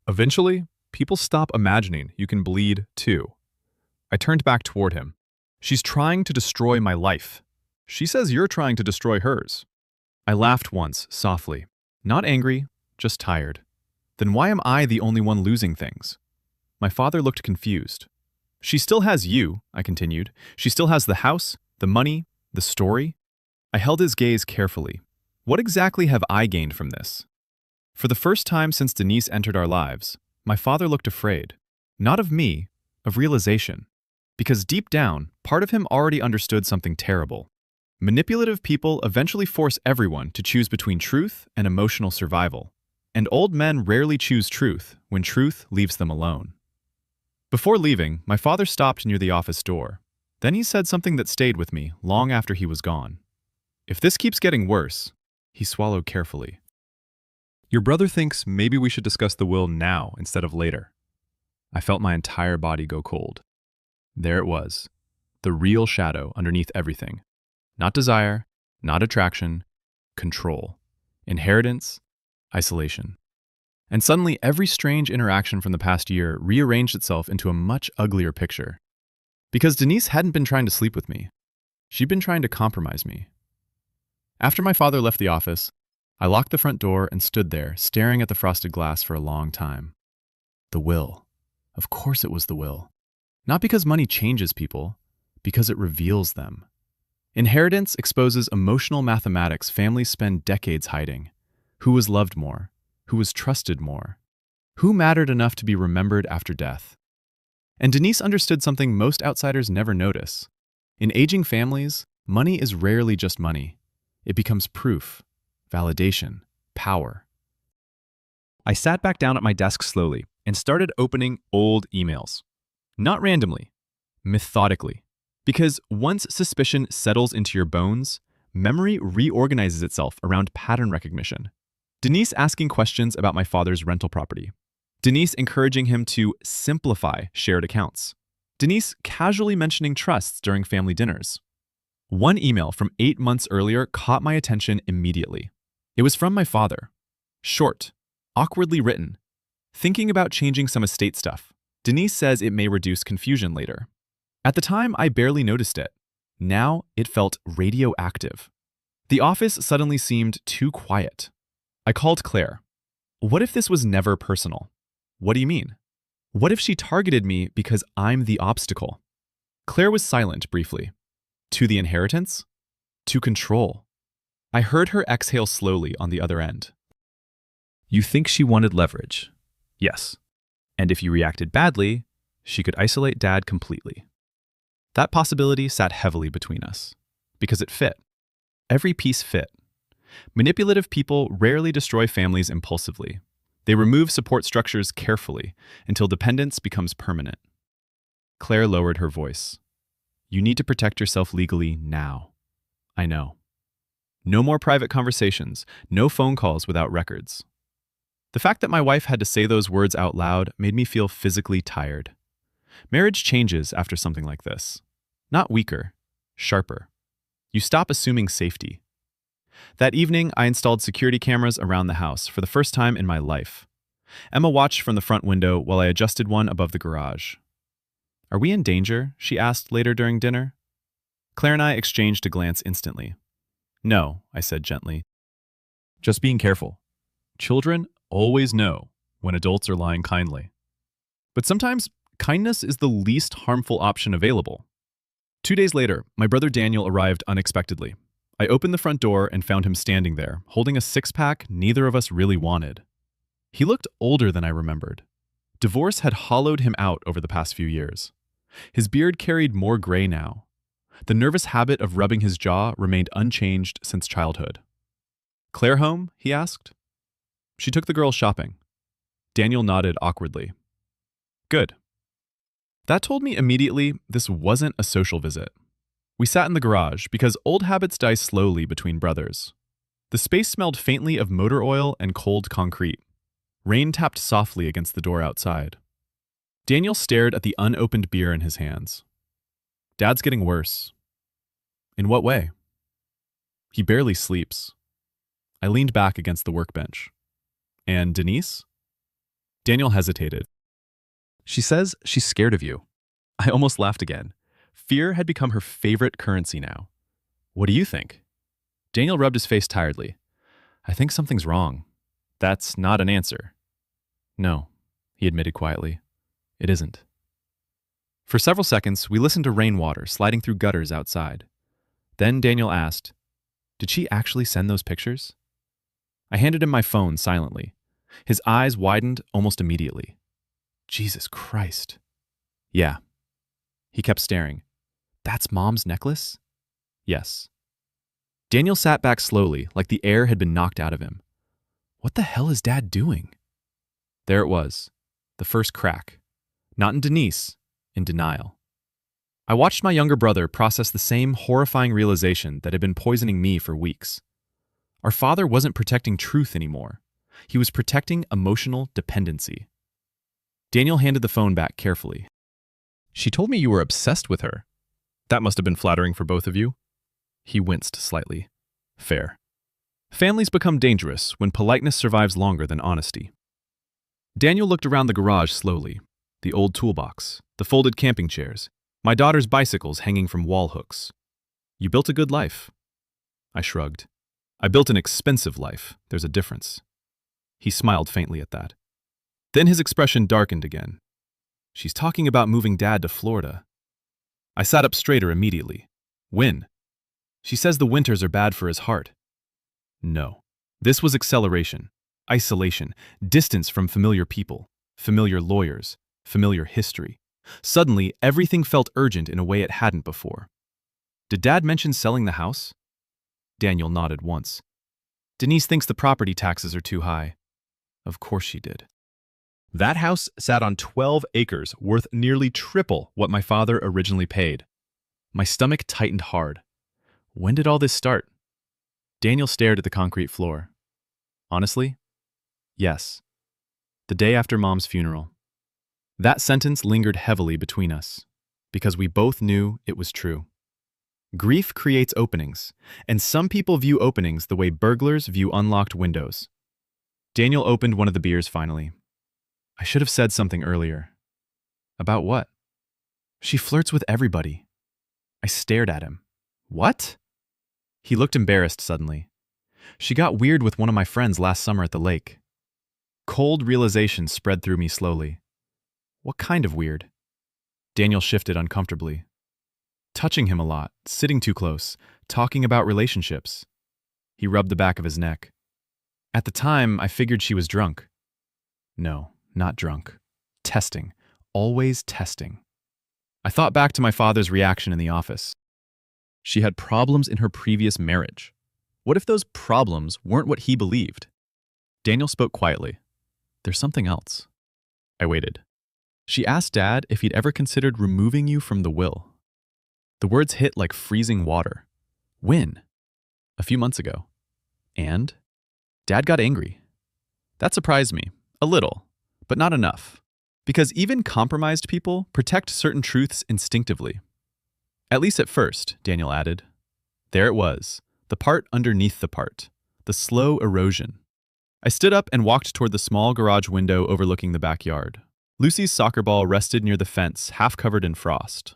Eventually, people stop imagining you can bleed too. I turned back toward him. She's trying to destroy my life. She says you're trying to destroy hers. I laughed once, softly. Not angry, just tired. Then why am I the only one losing things? My father looked confused. She still has you, I continued. She still has the house, the money, the story. I held his gaze carefully. What exactly have I gained from this? For the first time since Denise entered our lives, my father looked afraid. Not of me, of realization. Because deep down, part of him already understood something terrible. Manipulative people eventually force everyone to choose between truth and emotional survival. And old men rarely choose truth when truth leaves them alone. Before leaving, my father stopped near the office door. Then he said something that stayed with me long after he was gone. If this keeps getting worse, he swallowed carefully. Your brother thinks maybe we should discuss the will now instead of later. I felt my entire body go cold. There it was, the real shadow underneath everything. Not desire, not attraction, control, inheritance, isolation. And suddenly every strange interaction from the past year rearranged itself into a much uglier picture. Because Denise hadn't been trying to sleep with me. She'd been trying to compromise me. After my father left the office, I locked the front door and stood there, staring at the frosted glass for a long time. The will. Of course it was the will. Not because money changes people, because it reveals them. Inheritance exposes emotional mathematics families spend decades hiding. Who was loved more? Who was trusted more? Who mattered enough to be remembered after death? And Denise understood something most outsiders never notice. In aging families, money is rarely just money. It becomes proof, validation, power. I sat back down at my desk slowly and started opening old emails. Not randomly, methodically. Because once suspicion settles into your bones, memory reorganizes itself around pattern recognition. Denise asking questions about my father's rental property. Denise encouraging him to simplify shared accounts. Denise casually mentioning trusts during family dinners. One email from 8 months earlier caught my attention immediately. It was from my father. Short, awkwardly written. Thinking about changing some estate stuff. Denise says it may reduce confusion later. At the time, I barely noticed it. Now, it felt radioactive. The office suddenly seemed too quiet. I called Claire. What if this was never personal? What do you mean? What if she targeted me because I'm the obstacle? Claire was silent briefly. To the inheritance? To control. I heard her exhale slowly on the other end. You think she wanted leverage? Yes. And if you reacted badly, she could isolate Dad completely. That possibility sat heavily between us, because it fit. Every piece fit. Manipulative people rarely destroy families impulsively. They remove support structures carefully until dependence becomes permanent. Claire lowered her voice. You need to protect yourself legally now. I know. No more private conversations, no phone calls without records. The fact that my wife had to say those words out loud made me feel physically tired. Marriage changes after something like this. Not weaker, sharper. You stop assuming safety. That evening, I installed security cameras around the house for the first time in my life. Emma watched from the front window while I adjusted one above the garage. Are we in danger? She asked later during dinner. Claire and I exchanged a glance instantly. No, I said gently. Just being careful. Children always know when adults are lying kindly. But sometimes, kindness is the least harmful option available. 2 days later, my brother Daniel arrived unexpectedly. I opened the front door and found him standing there, holding a six-pack neither of us really wanted. He looked older than I remembered. Divorce had hollowed him out over the past few years. His beard carried more gray now. The nervous habit of rubbing his jaw remained unchanged since childhood. "Claire home?" he asked. "She took the girls shopping." Daniel nodded awkwardly. "Good." That told me immediately this wasn't a social visit. We sat in the garage because old habits die slowly between brothers. The space smelled faintly of motor oil and cold concrete. Rain tapped softly against the door outside. Daniel stared at the unopened beer in his hands. "Dad's getting worse." "In what way?" "He barely sleeps." I leaned back against the workbench. "And Denise?" Daniel hesitated. "She says she's scared of you." I almost laughed again. Fear had become her favorite currency now. "What do you think?" Daniel rubbed his face tiredly. "I think something's wrong." "That's not an answer." "No," he admitted quietly. "It isn't." For several seconds, we listened to rainwater sliding through gutters outside. Then Daniel asked, "Did she actually send those pictures?" I handed him my phone silently. His eyes widened almost immediately. "Jesus Christ." "Yeah." He kept staring. "That's Mom's necklace?" "Yes." Daniel sat back slowly, like the air had been knocked out of him. What the hell is Dad doing? There it was, the first crack. Not in Denise, in denial. I watched my younger brother process the same horrifying realization that had been poisoning me for weeks. Our father wasn't protecting truth anymore. He was protecting emotional dependency. Daniel handed the phone back carefully. "She told me you were obsessed with her. That must have been flattering for both of you." He winced slightly. "Fair. Families become dangerous when politeness survives longer than honesty." Daniel looked around the garage slowly. The old toolbox, the folded camping chairs, my daughter's bicycles hanging from wall hooks. "You built a good life." I shrugged. "I built an expensive life. There's a difference." He smiled faintly at that. Then his expression darkened again. "She's talking about moving Dad to Florida." I sat up straighter immediately. "When?" "She says the winters are bad for his heart." No. This was acceleration, isolation, distance from familiar people, familiar lawyers, familiar history. Suddenly, everything felt urgent in a way it hadn't before. "Did Dad mention selling the house?" Daniel nodded once. "Denise thinks the property taxes are too high." Of course she did. That house sat on 12 acres, worth nearly triple what my father originally paid. My stomach tightened hard. When did all this start? Daniel stared at the concrete floor. Honestly? Yes. The day after Mom's funeral. That sentence lingered heavily between us, because we both knew it was true. Grief creates openings, and some people view openings the way burglars view unlocked windows. Daniel opened one of the beers finally. "I should have said something earlier." "About what?" "She flirts with everybody." I stared at him. "What?" He looked embarrassed suddenly. "She got weird with one of my friends last summer at the lake." Cold realization spread through me slowly. "What kind of weird?" Daniel shifted uncomfortably. "Touching him a lot, sitting too close, talking about relationships." He rubbed the back of his neck. "At the time, I figured she was drunk." "No, not drunk. Testing. Always testing." I thought back to my father's reaction in the office. She had problems in her previous marriage. What if those problems weren't what he believed? Daniel spoke quietly. "There's something else." I waited. "She asked Dad if he'd ever considered removing you from the will." The words hit like freezing water. "When?" "A few months ago." "And?" "Dad got angry." That surprised me. A little. But not enough. Because even compromised people protect certain truths instinctively. "At least at first," Daniel added. There it was, the part underneath the part, the slow erosion. I stood up and walked toward the small garage window overlooking the backyard. Lucy's soccer ball rested near the fence, half covered in frost.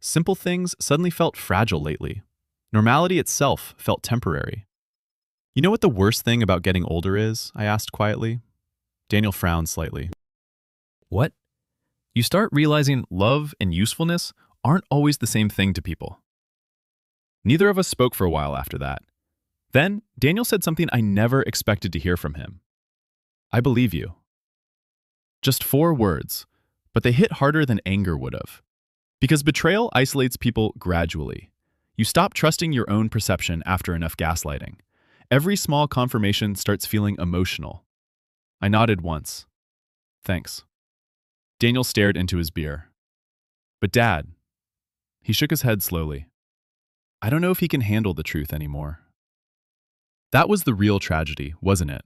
Simple things suddenly felt fragile lately. Normality itself felt temporary. You know what the worst thing about getting older is? I asked quietly. Daniel frowned slightly. What? You start realizing love and usefulness aren't always the same thing to people. Neither of us spoke for a while after that. Then, Daniel said something I never expected to hear from him. I believe you. Just 4 words, but they hit harder than anger would have. Because betrayal isolates people gradually. You stop trusting your own perception after enough gaslighting. Every small confirmation starts feeling emotional. I nodded once. Thanks. Daniel stared into his beer. But Dad, he shook his head slowly. I don't know if he can handle the truth anymore. That was the real tragedy, wasn't it?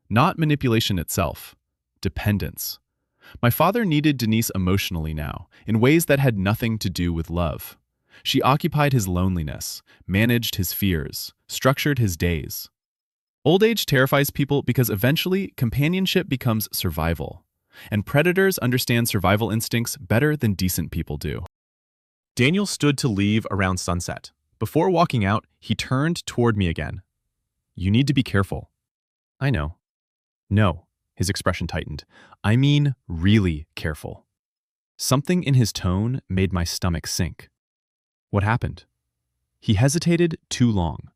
Not manipulation itself. Dependence. My father needed Denise emotionally now, in ways that had nothing to do with love. She occupied his loneliness, managed his fears, structured his days. Old age terrifies people because eventually companionship becomes survival, and predators understand survival instincts better than decent people do. Daniel stood to leave around sunset. Before walking out, he turned toward me again. You need to be careful. I know. No, his expression tightened. I mean really careful. Something in his tone made my stomach sink. What happened? He hesitated too long.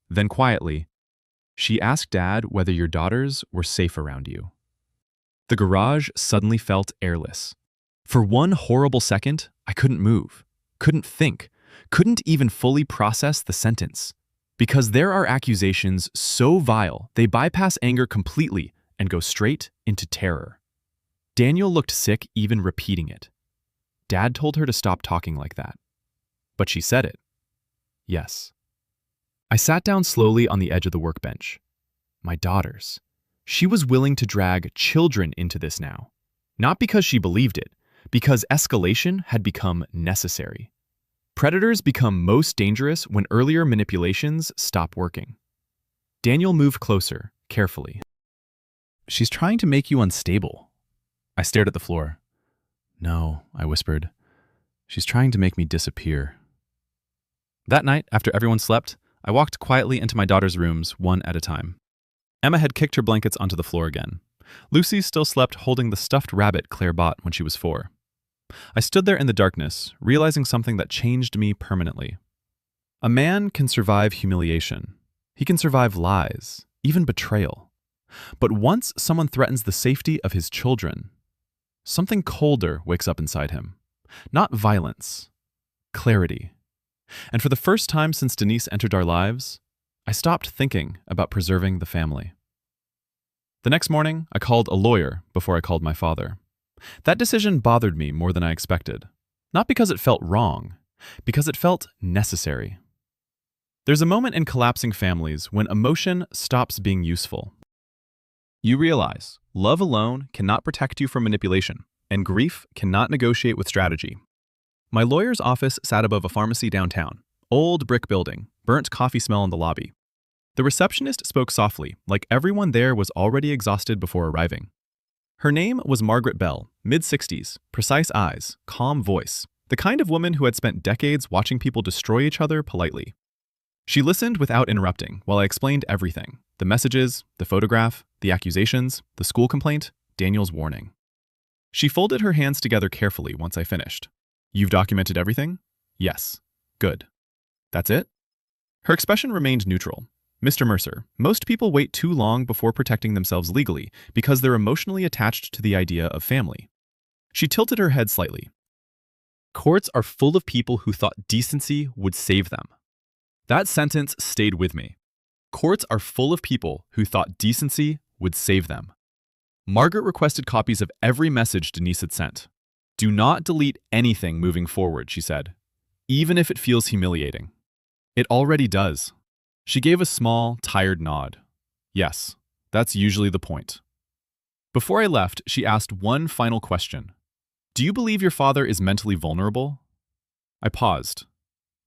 Then quietly, she asked Dad whether your daughters were safe around you. The garage suddenly felt airless. For one horrible second, I couldn't move, couldn't think, couldn't even fully process the sentence. Because there are accusations so vile, they bypass anger completely and go straight into terror. Daniel looked sick even repeating it. Dad told her to stop talking like that. But she said it. Yes. I sat down slowly on the edge of the workbench. My daughters. She was willing to drag children into this now. Not because she believed it, because escalation had become necessary. Predators become most dangerous when earlier manipulations stop working. Daniel moved closer, carefully. She's trying to make you unstable. I stared at the floor. No, I whispered. She's trying to make me disappear. That night, after everyone slept, I walked quietly into my daughter's rooms, one at a time. Emma had kicked her blankets onto the floor again. Lucy still slept holding the stuffed rabbit Claire bought when she was 4. I stood there in the darkness, realizing something that changed me permanently. A man can survive humiliation. He can survive lies, even betrayal. But once someone threatens the safety of his children, something colder wakes up inside him. Not violence, clarity. And for the first time since Denise entered our lives, I stopped thinking about preserving the family. The next morning, I called a lawyer before I called my father. That decision bothered me more than I expected. Not because it felt wrong, because it felt necessary. There's a moment in collapsing families when emotion stops being useful. You realize love alone cannot protect you from manipulation, and grief cannot negotiate with strategy. My lawyer's office sat above a pharmacy downtown. Old brick building, burnt coffee smell in the lobby. The receptionist spoke softly, like everyone there was already exhausted before arriving. Her name was Margaret Bell, mid-60s, precise eyes, calm voice, the kind of woman who had spent decades watching people destroy each other politely. She listened without interrupting while I explained everything: the messages, the photograph, the accusations, the school complaint, Daniel's warning. She folded her hands together carefully once I finished. You've documented everything? Yes. Good. That's it? Her expression remained neutral. Mr. Mercer, most people wait too long before protecting themselves legally because they're emotionally attached to the idea of family. She tilted her head slightly. Courts are full of people who thought decency would save them. That sentence stayed with me. Courts are full of people who thought decency would save them. Margaret requested copies of every message Denise had sent. Do not delete anything moving forward, she said, even if it feels humiliating. It already does. She gave a small, tired nod. Yes, that's usually the point. Before I left, she asked one final question. Do you believe your father is mentally vulnerable? I paused.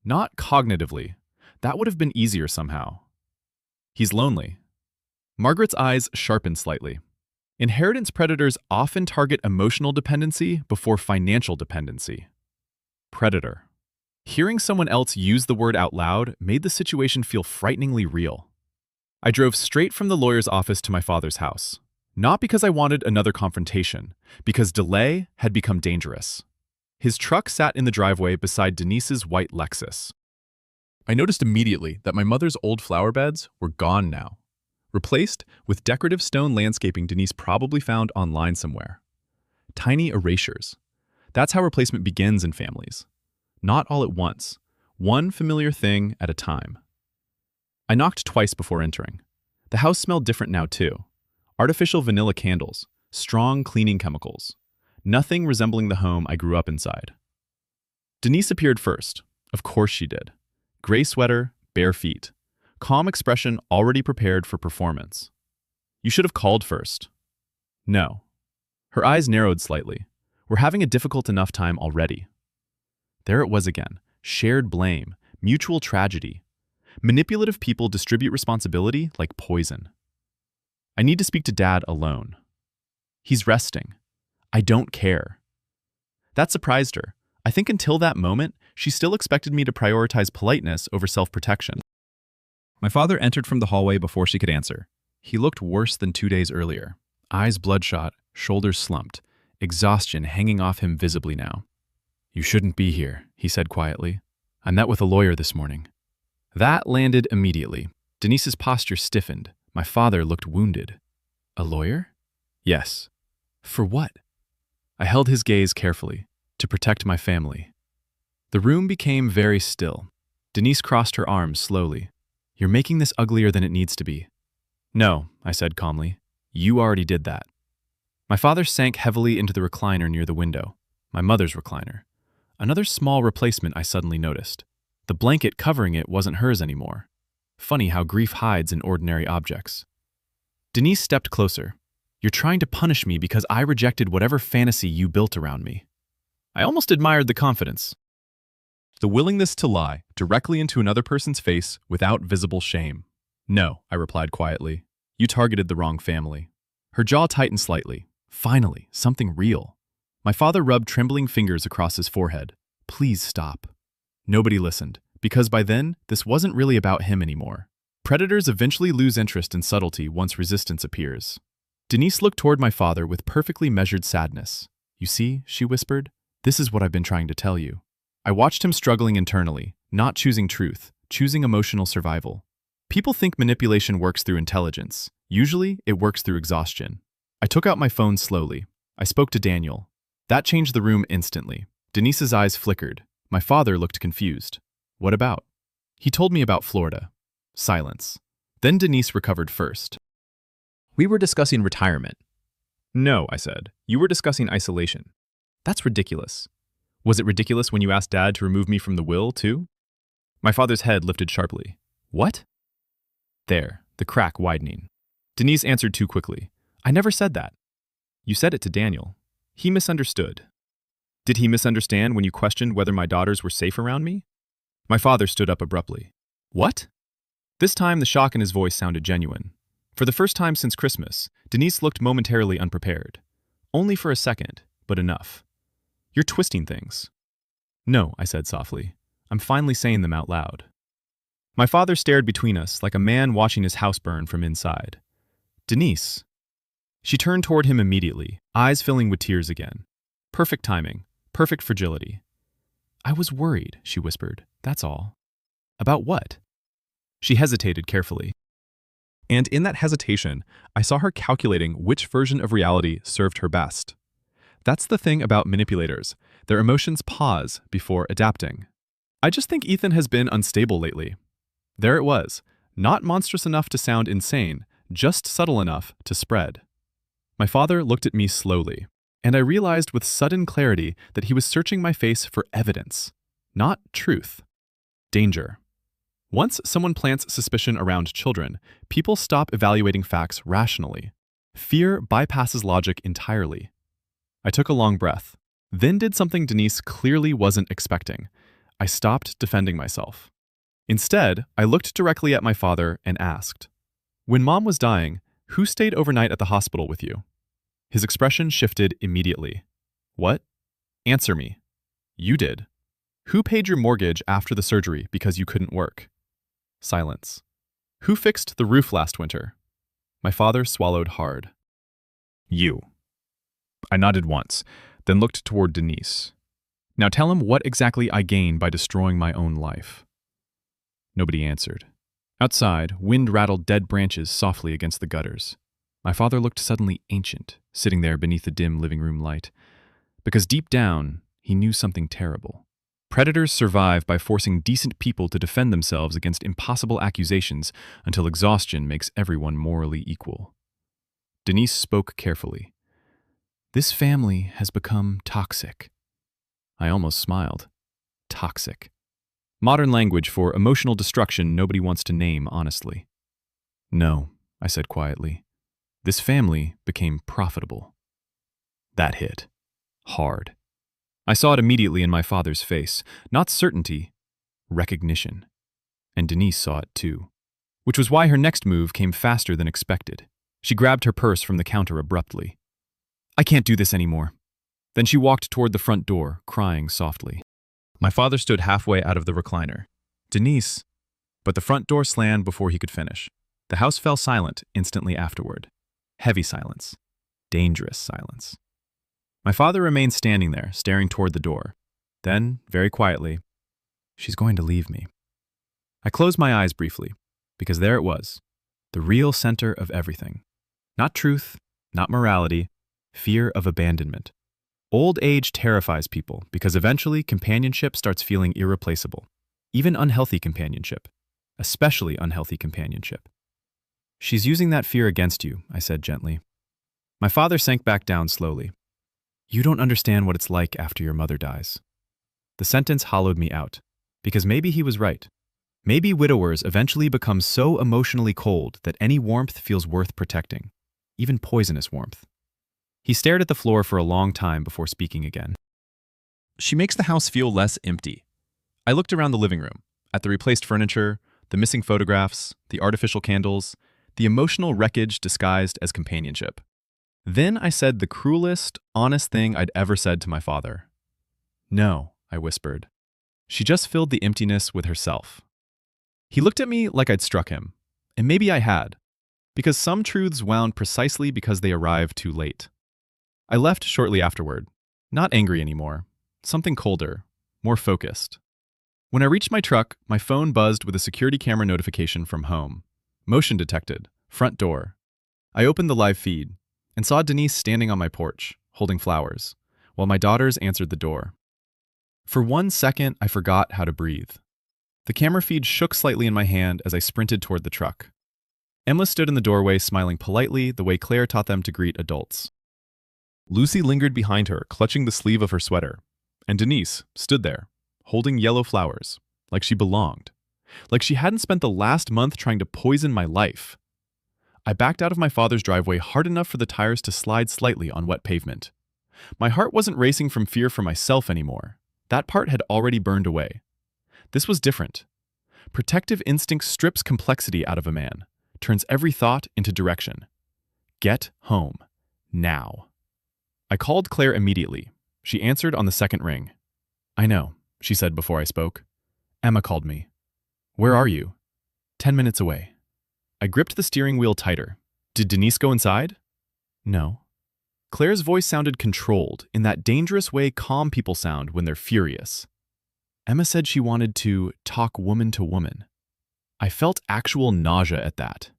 Not cognitively. That would have been easier somehow. He's lonely. Margaret's eyes sharpened slightly. Inheritance predators often target emotional dependency before financial dependency. Predator. Hearing someone else use the word out loud made the situation feel frighteningly real. I drove straight from the lawyer's office to my father's house. Not because I wanted another confrontation, because delay had become dangerous. His truck sat in the driveway beside Denise's white Lexus. I noticed immediately that my mother's old flower beds were gone now, replaced with decorative stone landscaping Denise probably found online somewhere. Tiny erasures. That's how replacement begins in families. Not all at once, one familiar thing at a time. I knocked twice before entering. The house smelled different now too. Artificial vanilla candles, strong cleaning chemicals. Nothing resembling the home I grew up inside. Denise appeared first. Of course she did. Gray sweater, bare feet. Calm expression already prepared for performance. You should have called first. No. Her eyes narrowed slightly. We're having a difficult enough time already. There it was again. Shared blame, mutual tragedy. Manipulative people distribute responsibility like poison. I need to speak to Dad alone. He's resting. I don't care. That surprised her. I think until that moment, she still expected me to prioritize politeness over self-protection. My father entered from the hallway before she could answer. He looked worse than 2 days earlier. Eyes bloodshot, shoulders slumped, exhaustion hanging off him visibly now. "You shouldn't be here," he said quietly. "I met with a lawyer this morning." That landed immediately. Denise's posture stiffened. My father looked wounded. "A lawyer?" "Yes." "For what?" I held his gaze carefully. "To protect my family." The room became very still. Denise crossed her arms slowly. "You're making this uglier than it needs to be." "No," I said calmly. "You already did that." My father sank heavily into the recliner near the window. My mother's recliner. Another small replacement I suddenly noticed. The blanket covering it wasn't hers anymore. Funny how grief hides in ordinary objects. Denise stepped closer. "You're trying to punish me because I rejected whatever fantasy you built around me." I almost admired the confidence. The willingness to lie directly into another person's face without visible shame. "No," I replied quietly. "You targeted the wrong family." Her jaw tightened slightly. Finally, something real. My father rubbed trembling fingers across his forehead. "Please stop." Nobody listened, because by then, this wasn't really about him anymore. Predators eventually lose interest in subtlety once resistance appears. Denise looked toward my father with perfectly measured sadness. "You see," she whispered, "this is what I've been trying to tell you." I watched him struggling internally, not choosing truth, choosing emotional survival. People think manipulation works through intelligence. Usually, it works through exhaustion. I took out my phone slowly. I spoke to Daniel. That changed the room instantly. Denise's eyes flickered. My father looked confused. "What about?" He told me about Florida. Silence. Then Denise recovered first. "We were discussing retirement." "No," I said. "You were discussing isolation." "That's ridiculous." "Was it ridiculous when you asked Dad to remove me from the will, too?" My father's head lifted sharply. "What?" There, the crack widening. Denise answered too quickly. "I never said that." "You said it to Daniel. He misunderstood." "Did he misunderstand when you questioned whether my daughters were safe around me?" My father stood up abruptly. "What?" This time the shock in his voice sounded genuine. For the first time since Christmas, Denise looked momentarily unprepared. Only for a second, but enough. "You're twisting things." "No," I said softly. "I'm finally saying them out loud." My father stared between us like a man watching his house burn from inside. "Denise." She turned toward him immediately, eyes filling with tears again. Perfect timing, perfect fragility. "I was worried," she whispered. "That's all." "About what?" She hesitated carefully. And in that hesitation, I saw her calculating which version of reality served her best. That's the thing about manipulators. Their emotions pause before adapting. "I just think Ethan has been unstable lately." There it was, not monstrous enough to sound insane, just subtle enough to spread. My father looked at me slowly, and I realized with sudden clarity that he was searching my face for evidence, not truth. Danger. Once someone plants suspicion around children, people stop evaluating facts rationally. Fear bypasses logic entirely. I took a long breath, then did something Denise clearly wasn't expecting. I stopped defending myself. Instead, I looked directly at my father and asked, "When Mom was dying, who stayed overnight at the hospital with you?" His expression shifted immediately. "What?" "Answer me." "You did." "Who paid your mortgage after the surgery because you couldn't work?" Silence. Who fixed the roof last winter? My father swallowed hard. You. I nodded once, then looked toward Denise. Now tell him what exactly I gain by destroying my own life. Nobody answered. Outside, wind rattled dead branches softly against the gutters. My father looked suddenly ancient, sitting there beneath the dim living room light. Because deep down, he knew something terrible. Predators survive by forcing decent people to defend themselves against impossible accusations until exhaustion makes everyone morally equal. Denise spoke carefully. This family has become toxic. I almost smiled. Toxic. Modern language for emotional destruction nobody wants to name honestly. No, I said quietly. This family became profitable. That hit. Hard. I saw it immediately in my father's face. Not certainty, recognition. And Denise saw it too. Which was why her next move came faster than expected. She grabbed her purse from the counter abruptly. I can't do this anymore. Then she walked toward the front door, crying softly. My father stood halfway out of the recliner. Denise. But the front door slammed before he could finish. The house fell silent instantly afterward. Heavy silence. Dangerous silence. My father remained standing there, staring toward the door. Then, very quietly, she's going to leave me. I closed my eyes briefly, because there it was, the real center of everything. Not truth, not morality, fear of abandonment. Old age terrifies people because eventually companionship starts feeling irreplaceable. Even unhealthy companionship. Especially unhealthy companionship. She's using that fear against you, I said gently. My father sank back down slowly. You don't understand what it's like after your mother dies. The sentence hollowed me out, because maybe he was right. Maybe widowers eventually become so emotionally cold that any warmth feels worth protecting, even poisonous warmth. He stared at the floor for a long time before speaking again. She makes the house feel less empty. I looked around the living room, at the replaced furniture, the missing photographs, the artificial candles, the emotional wreckage disguised as companionship. Then I said the cruelest, honest thing I'd ever said to my father. No, I whispered. She just filled the emptiness with herself. He looked at me like I'd struck him, and maybe I had, because some truths wound precisely because they arrived too late. I left shortly afterward, not angry anymore, something colder, more focused. When I reached my truck, my phone buzzed with a security camera notification from home. Motion detected, front door. I opened the live feed and saw Denise standing on my porch, holding flowers, while my daughters answered the door. For 1 second, I forgot how to breathe. The camera feed shook slightly in my hand as I sprinted toward the truck. Emma stood in the doorway smiling politely the way Claire taught them to greet adults. Lucy lingered behind her, clutching the sleeve of her sweater, and Denise stood there, holding yellow flowers, like she belonged, like she hadn't spent the last month trying to poison my life. I backed out of my father's driveway hard enough for the tires to slide slightly on wet pavement. My heart wasn't racing from fear for myself anymore. That part had already burned away. This was different. Protective instinct strips complexity out of a man, turns every thought into direction. Get home. Now. I called Claire immediately. She answered on the second ring. I know, she said before I spoke. Emma called me. Where are you? 10 minutes away. I gripped the steering wheel tighter. Did Denise go inside? No. Claire's voice sounded controlled, in that dangerous way calm people sound when they're furious. Emma said she wanted to talk woman to woman. I felt actual nausea at that.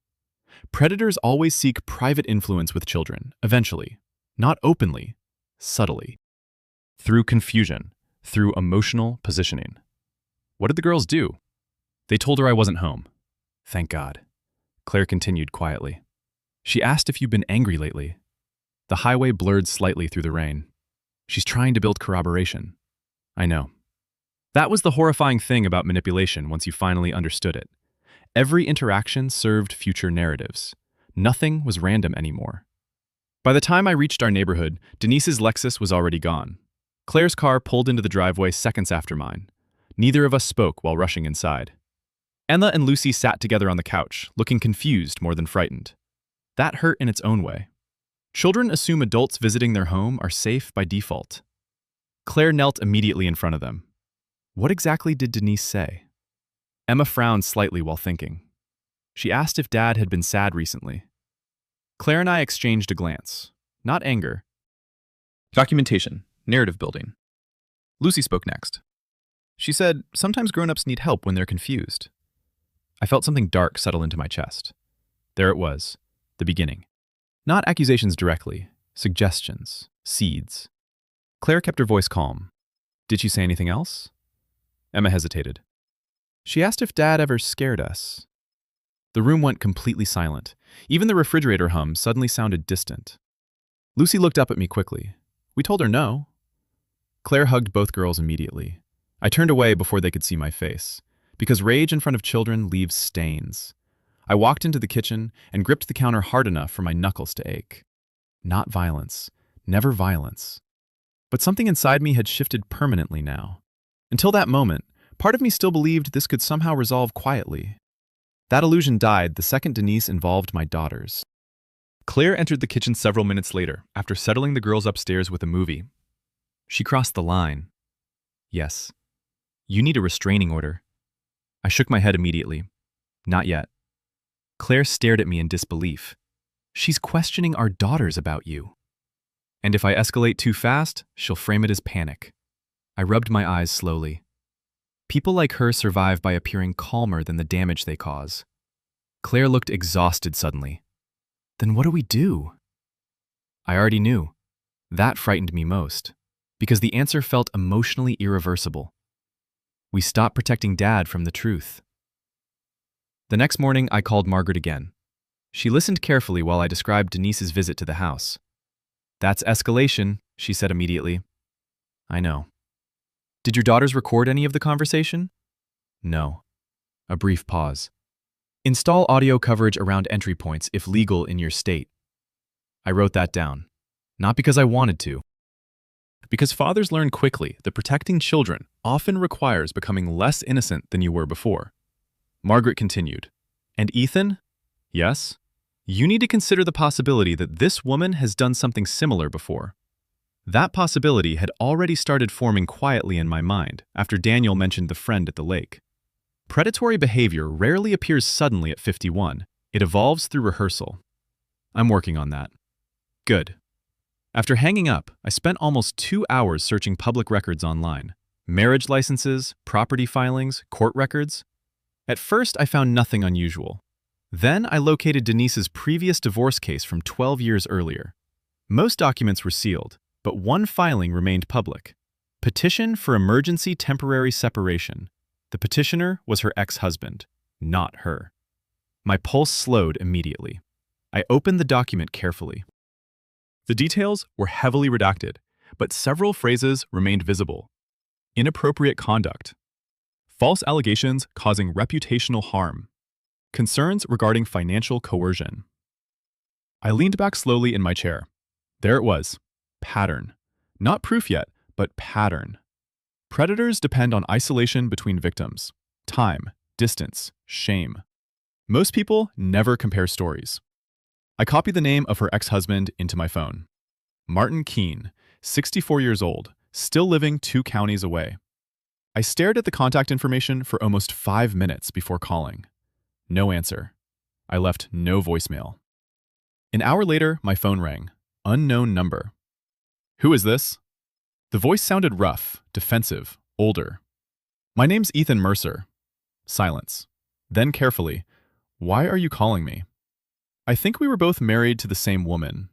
Predators always seek private influence with children, eventually. Not openly, subtly. Through confusion, through emotional positioning. What did the girls do? They told her I wasn't home. Thank God. Claire continued quietly. She asked if you've been angry lately. The highway blurred slightly through the rain. She's trying to build corroboration. I know. That was the horrifying thing about manipulation once you finally understood it. Every interaction served future narratives. Nothing was random anymore. By the time I reached our neighborhood, Denise's Lexus was already gone. Claire's car pulled into the driveway seconds after mine. Neither of us spoke while rushing inside. Emma and Lucy sat together on the couch, looking confused more than frightened. That hurt in its own way. Children assume adults visiting their home are safe by default. Claire knelt immediately in front of them. What exactly did Denise say? Emma frowned slightly while thinking. She asked if Dad had been sad recently. Claire and I exchanged a glance. Not anger. Documentation. Narrative building. Lucy spoke next. She said, sometimes grown-ups need help when they're confused. I felt something dark settle into my chest. There it was, the beginning. Not accusations directly, suggestions, seeds. Claire kept her voice calm. Did she say anything else? Emma hesitated. She asked if Dad ever scared us. The room went completely silent. Even the refrigerator hum suddenly sounded distant. Lucy looked up at me quickly. We told her no. Claire hugged both girls immediately. I turned away before they could see my face, because rage in front of children leaves stains. I walked into the kitchen and gripped the counter hard enough for my knuckles to ache. Not violence. Never violence. But something inside me had shifted permanently now. Until that moment, part of me still believed this could somehow resolve quietly. That illusion died the second Denise involved my daughters. Claire entered the kitchen several minutes later, after settling the girls upstairs with a movie. She crossed the line. Yes. You need a restraining order. I shook my head immediately. Not yet. Claire stared at me in disbelief. She's questioning our daughters about you. And if I escalate too fast, she'll frame it as panic. I rubbed my eyes slowly. People like her survive by appearing calmer than the damage they cause. Claire looked exhausted suddenly. Then what do we do? I already knew. That frightened me most, because the answer felt emotionally irreversible. We stopped protecting Dad from the truth. The next morning, I called Margaret again. She listened carefully while I described Denise's visit to the house. That's escalation, she said immediately. I know. Did your daughters record any of the conversation? No. A brief pause. Install audio coverage around entry points if legal in your state. I wrote that down. Not because I wanted to. Because fathers learn quickly that protecting children often requires becoming less innocent than you were before. Margaret continued. And Ethan? Yes? You need to consider the possibility that this woman has done something similar before. That possibility had already started forming quietly in my mind after Daniel mentioned the friend at the lake. Predatory behavior rarely appears suddenly at 51. It evolves through rehearsal. I'm working on that. Good. After hanging up, I spent almost 2 hours searching public records online. Marriage licenses, property filings, court records. At first, I found nothing unusual. Then I located Denise's previous divorce case from 12 years earlier. Most documents were sealed, but one filing remained public. Petition for emergency temporary separation. The petitioner was her ex-husband, not her. My pulse slowed immediately. I opened the document carefully. The details were heavily redacted, but several phrases remained visible. Inappropriate conduct. False allegations causing reputational harm. Concerns regarding financial coercion. I leaned back slowly in my chair. There it was. Pattern. Not proof yet, but pattern. Predators depend on isolation between victims. Time, distance, shame. Most people never compare stories. I copied the name of her ex-husband into my phone. Martin Keene, 64 years old, still living 2 counties away. I stared at the contact information for almost 5 minutes before calling. No answer. I left no voicemail. An hour later, my phone rang. Unknown number. Who is this? The voice sounded rough, defensive, older. My name's Ethan Mercer. Silence. Then carefully, why are you calling me? I think we were both married to the same woman.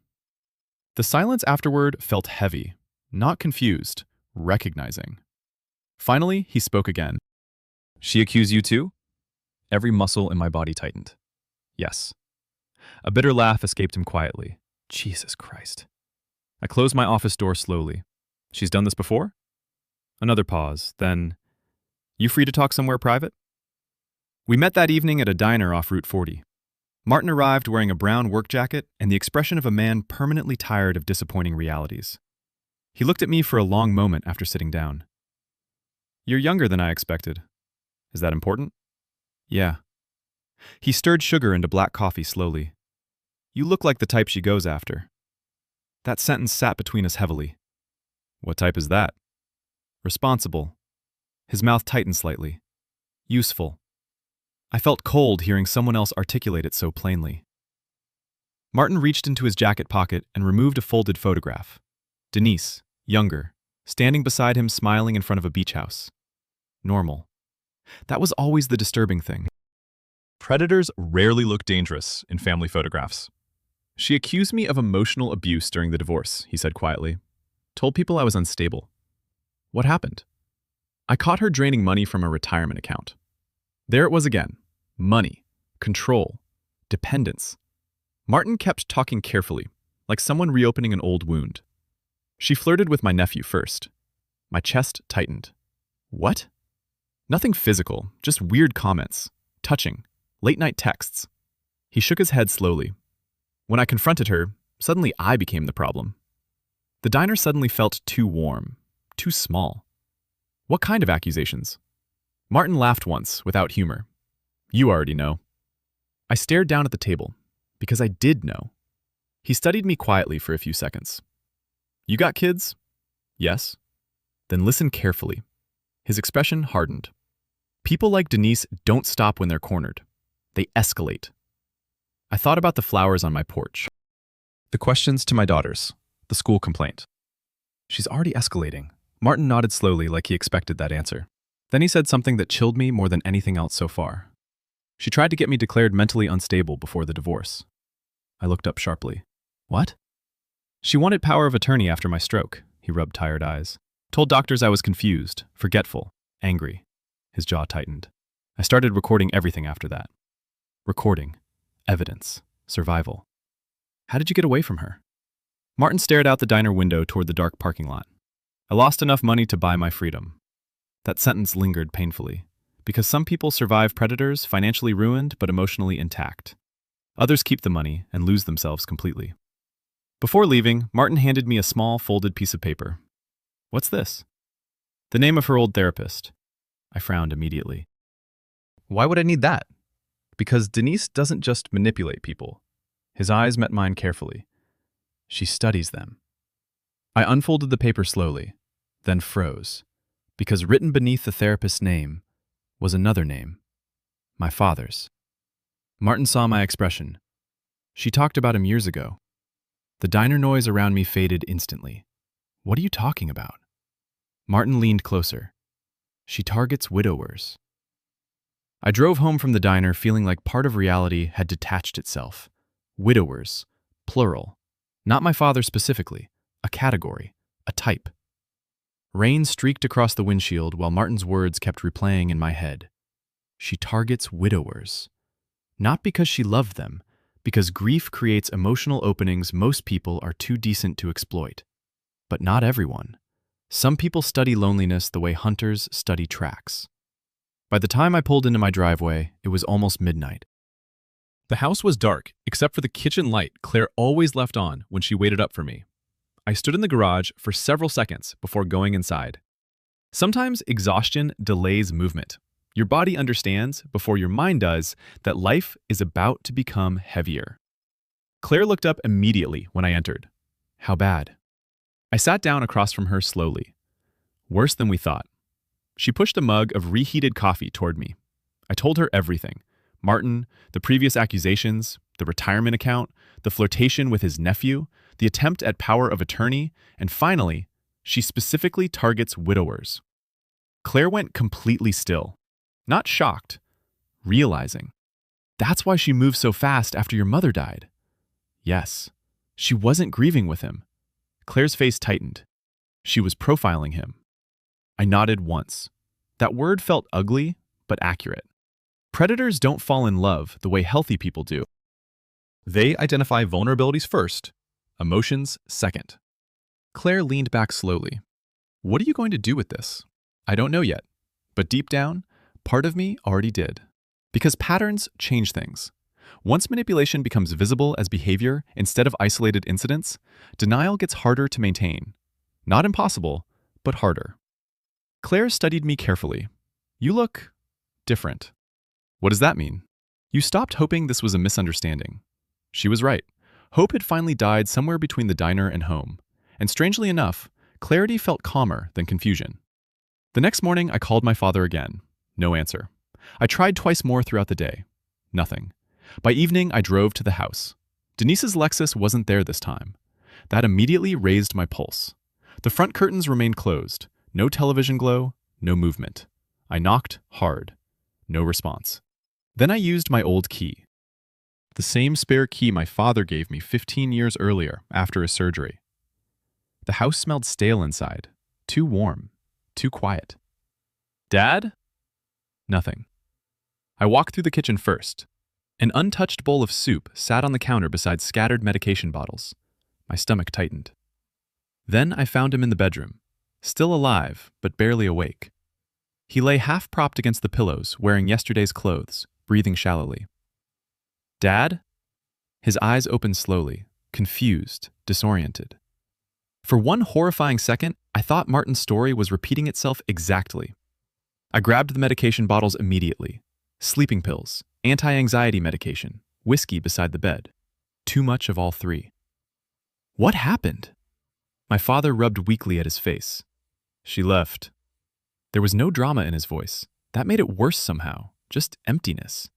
The silence afterward felt heavy, not confused, recognizing. Finally, he spoke again. She accused you too? Every muscle in my body tightened. Yes. A bitter laugh escaped him quietly. Jesus Christ. I closed my office door slowly. She's done this before? Another pause, then, you free to talk somewhere private? We met that evening at a diner off Route 40. Martin arrived wearing a brown work jacket and the expression of a man permanently tired of disappointing realities. He looked at me for a long moment after sitting down. You're younger than I expected. Is that important? Yeah. He stirred sugar into black coffee slowly. You look like the type she goes after. That sentence sat between us heavily. What type is that? Responsible. His mouth tightened slightly. Useful. I felt cold hearing someone else articulate it so plainly. Martin reached into his jacket pocket and removed a folded photograph. Denise, younger, standing beside him smiling in front of a beach house. Normal. That was always the disturbing thing. Predators rarely look dangerous in family photographs. She accused me of emotional abuse during the divorce, he said quietly. Told people I was unstable. What happened? I caught her draining money from a retirement account. There it was again. Money, control, dependence. Martin kept talking carefully, like someone reopening an old wound. She flirted with my nephew first. My chest tightened. What? Nothing physical, just weird comments, touching, late-night texts. He shook his head slowly. When I confronted her, suddenly I became the problem. The diner suddenly felt too warm, too small. What kind of accusations? Martin laughed once, without humor. You already know. I stared down at the table, because I did know. He studied me quietly for a few seconds. You got kids? Yes. Then listen carefully. His expression hardened. People like Denise don't stop when they're cornered. They escalate. I thought about the flowers on my porch. The questions to my daughters. The school complaint. She's already escalating. Martin nodded slowly like he expected that answer. Then he said something that chilled me more than anything else so far. She tried to get me declared mentally unstable before the divorce. I looked up sharply. What? She wanted power of attorney after my stroke, he rubbed tired eyes. Told doctors I was confused, forgetful, angry. His jaw tightened. I started recording everything after that. Recording. Evidence. Survival. How did you get away from her? Martin stared out the diner window toward the dark parking lot. I lost enough money to buy my freedom. That sentence lingered painfully, because some people survive predators, financially ruined but emotionally intact. Others keep the money and lose themselves completely. Before leaving, Martin handed me a small folded piece of paper. What's this? The name of her old therapist. I frowned immediately. Why would I need that? Because Denise doesn't just manipulate people. His eyes met mine carefully. She studies them. I unfolded the paper slowly, then froze, because written beneath the therapist's name was another name, my father's. Martin saw my expression. She talked about him years ago. The diner noise around me faded instantly. What are you talking about? Martin leaned closer. She targets widowers. I drove home from the diner feeling like part of reality had detached itself. Widowers, plural. Not my father specifically, a category, a type. Rain streaked across the windshield while Martin's words kept replaying in my head. She targets widowers. Not because she loved them, because grief creates emotional openings most people are too decent to exploit. But not everyone. Some people study loneliness the way hunters study tracks. By the time I pulled into my driveway, it was almost midnight. The house was dark, except for the kitchen light Claire always left on when she waited up for me. I stood in the garage for several seconds before going inside. Sometimes exhaustion delays movement. Your body understands, before your mind does, that life is about to become heavier. Claire looked up immediately when I entered. How bad? I sat down across from her slowly. Worse than we thought. She pushed a mug of reheated coffee toward me. I told her everything. Martin, the previous accusations, the retirement account, the flirtation with his nephew, the attempt at power of attorney, and finally, she specifically targets widowers. Claire went completely still. Not shocked, realizing. That's why she moved so fast after your mother died. Yes, she wasn't grieving with him. Claire's face tightened. She was profiling him. I nodded once. That word felt ugly, but accurate. Predators don't fall in love the way healthy people do. They identify vulnerabilities first, emotions second. Claire leaned back slowly. What are you going to do with this? I don't know yet, but deep down, part of me already did. Because patterns change things. Once manipulation becomes visible as behavior instead of isolated incidents, denial gets harder to maintain. Not impossible, but harder. Claire studied me carefully. You look different. What does that mean? You stopped hoping this was a misunderstanding. She was right. Hope had finally died somewhere between the diner and home. And strangely enough, clarity felt calmer than confusion. The next morning, I called my father again. No answer. I tried twice more throughout the day. Nothing. By evening, I drove to the house. Denise's Lexus wasn't there this time. That immediately raised my pulse. The front curtains remained closed. No television glow, no movement. I knocked hard. No response. Then I used my old key. The same spare key my father gave me 15 years earlier after his surgery. The house smelled stale inside. Too warm. Too quiet. Dad? Nothing. I walked through the kitchen first. An untouched bowl of soup sat on the counter beside scattered medication bottles. My stomach tightened. Then I found him in the bedroom, still alive, but barely awake. He lay half-propped against the pillows, wearing yesterday's clothes, breathing shallowly. Dad? His eyes opened slowly, confused, disoriented. For one horrifying second, I thought Martin's story was repeating itself exactly. I grabbed the medication bottles immediately. Sleeping pills, anti-anxiety medication, whiskey beside the bed. Too much of all three. What happened? My father rubbed weakly at his face. She left. There was no drama in his voice. That made it worse somehow. Just emptiness.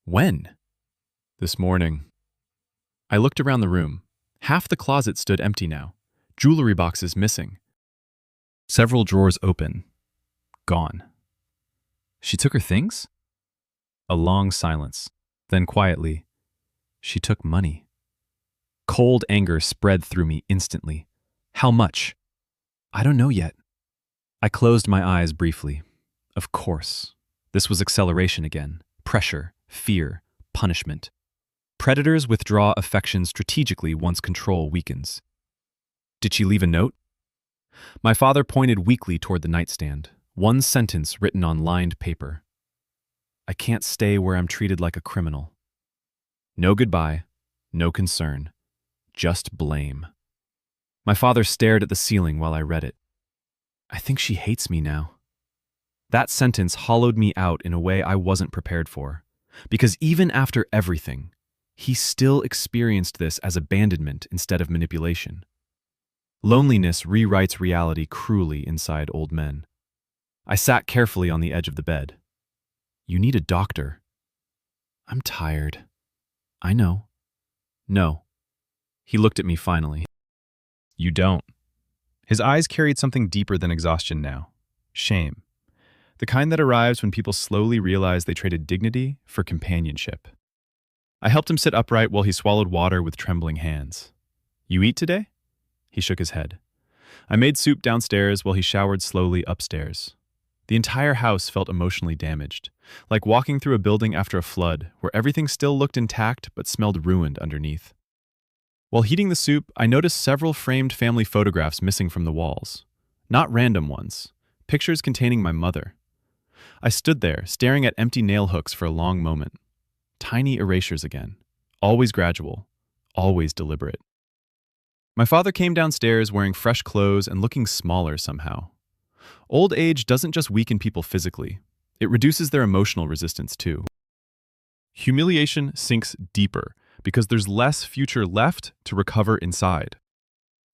When? This morning. I looked around the room. Half the closet stood empty now. Jewelry boxes missing. Several drawers open. Gone. She took her things? A long silence. Then quietly, she took money. Cold anger spread through me instantly. How much? I don't know yet. I closed my eyes briefly. Of course. This was acceleration again. Pressure, fear, punishment. Predators withdraw affection strategically once control weakens. Did she leave a note? My father pointed weakly toward the nightstand. One sentence written on lined paper. I can't stay where I'm treated like a criminal. No goodbye, no concern, just blame. My father stared at the ceiling while I read it. I think she hates me now. That sentence hollowed me out in a way I wasn't prepared for, because even after everything, he still experienced this as abandonment instead of manipulation. Loneliness rewrites reality cruelly inside old men. I sat carefully on the edge of the bed. You need a doctor. I'm tired. I know. No. He looked at me finally. You don't. His eyes carried something deeper than exhaustion now. Shame. The kind that arrives when people slowly realize they traded dignity for companionship. I helped him sit upright while he swallowed water with trembling hands. You eat today? He shook his head. I made soup downstairs while he showered slowly upstairs. The entire house felt emotionally damaged, like walking through a building after a flood where everything still looked intact but smelled ruined underneath. While heating the soup, I noticed several framed family photographs missing from the walls. Not random ones, pictures containing my mother. I stood there, staring at empty nail hooks for a long moment. Tiny erasures again, always gradual, always deliberate. My father came downstairs wearing fresh clothes and looking smaller somehow. Old age doesn't just weaken people physically, it reduces their emotional resistance too. Humiliation sinks deeper because there's less future left to recover inside.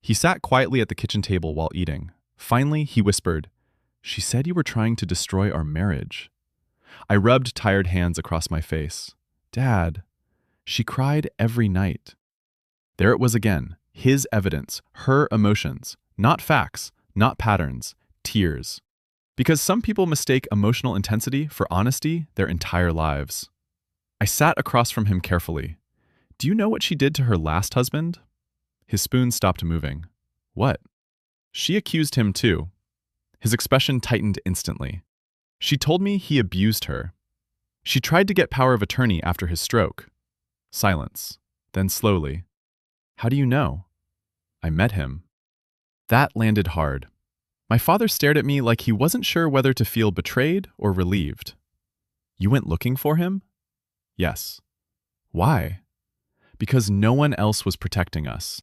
He sat quietly at the kitchen table while eating. Finally, he whispered, "She said you were trying to destroy our marriage." I rubbed tired hands across my face. Dad, she cried every night. There it was again, his evidence, her emotions, not facts, not patterns, tears. Because some people mistake emotional intensity for honesty their entire lives. I sat across from him carefully. Do you know what she did to her last husband? His spoon stopped moving. What? She accused him too. His expression tightened instantly. She told me he abused her. She tried to get power of attorney after his stroke. Silence. Then slowly. How do you know? I met him. That landed hard. My father stared at me like he wasn't sure whether to feel betrayed or relieved. You went looking for him? Yes. Why? Because no one else was protecting us.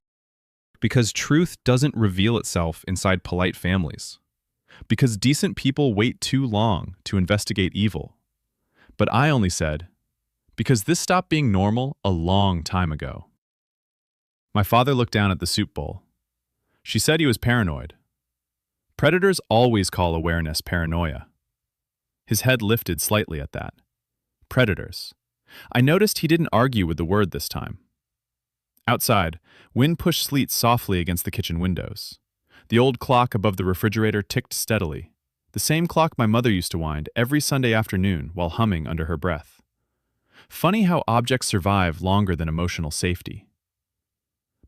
Because truth doesn't reveal itself inside polite families. Because decent people wait too long to investigate evil. But I only said, because this stopped being normal a long time ago. My father looked down at the soup bowl. She said he was paranoid. Predators always call awareness paranoia. His head lifted slightly at that. Predators. I noticed he didn't argue with the word this time. Outside, wind pushed sleet softly against the kitchen windows. The old clock above the refrigerator ticked steadily, the same clock my mother used to wind every Sunday afternoon while humming under her breath. Funny how objects survive longer than emotional safety.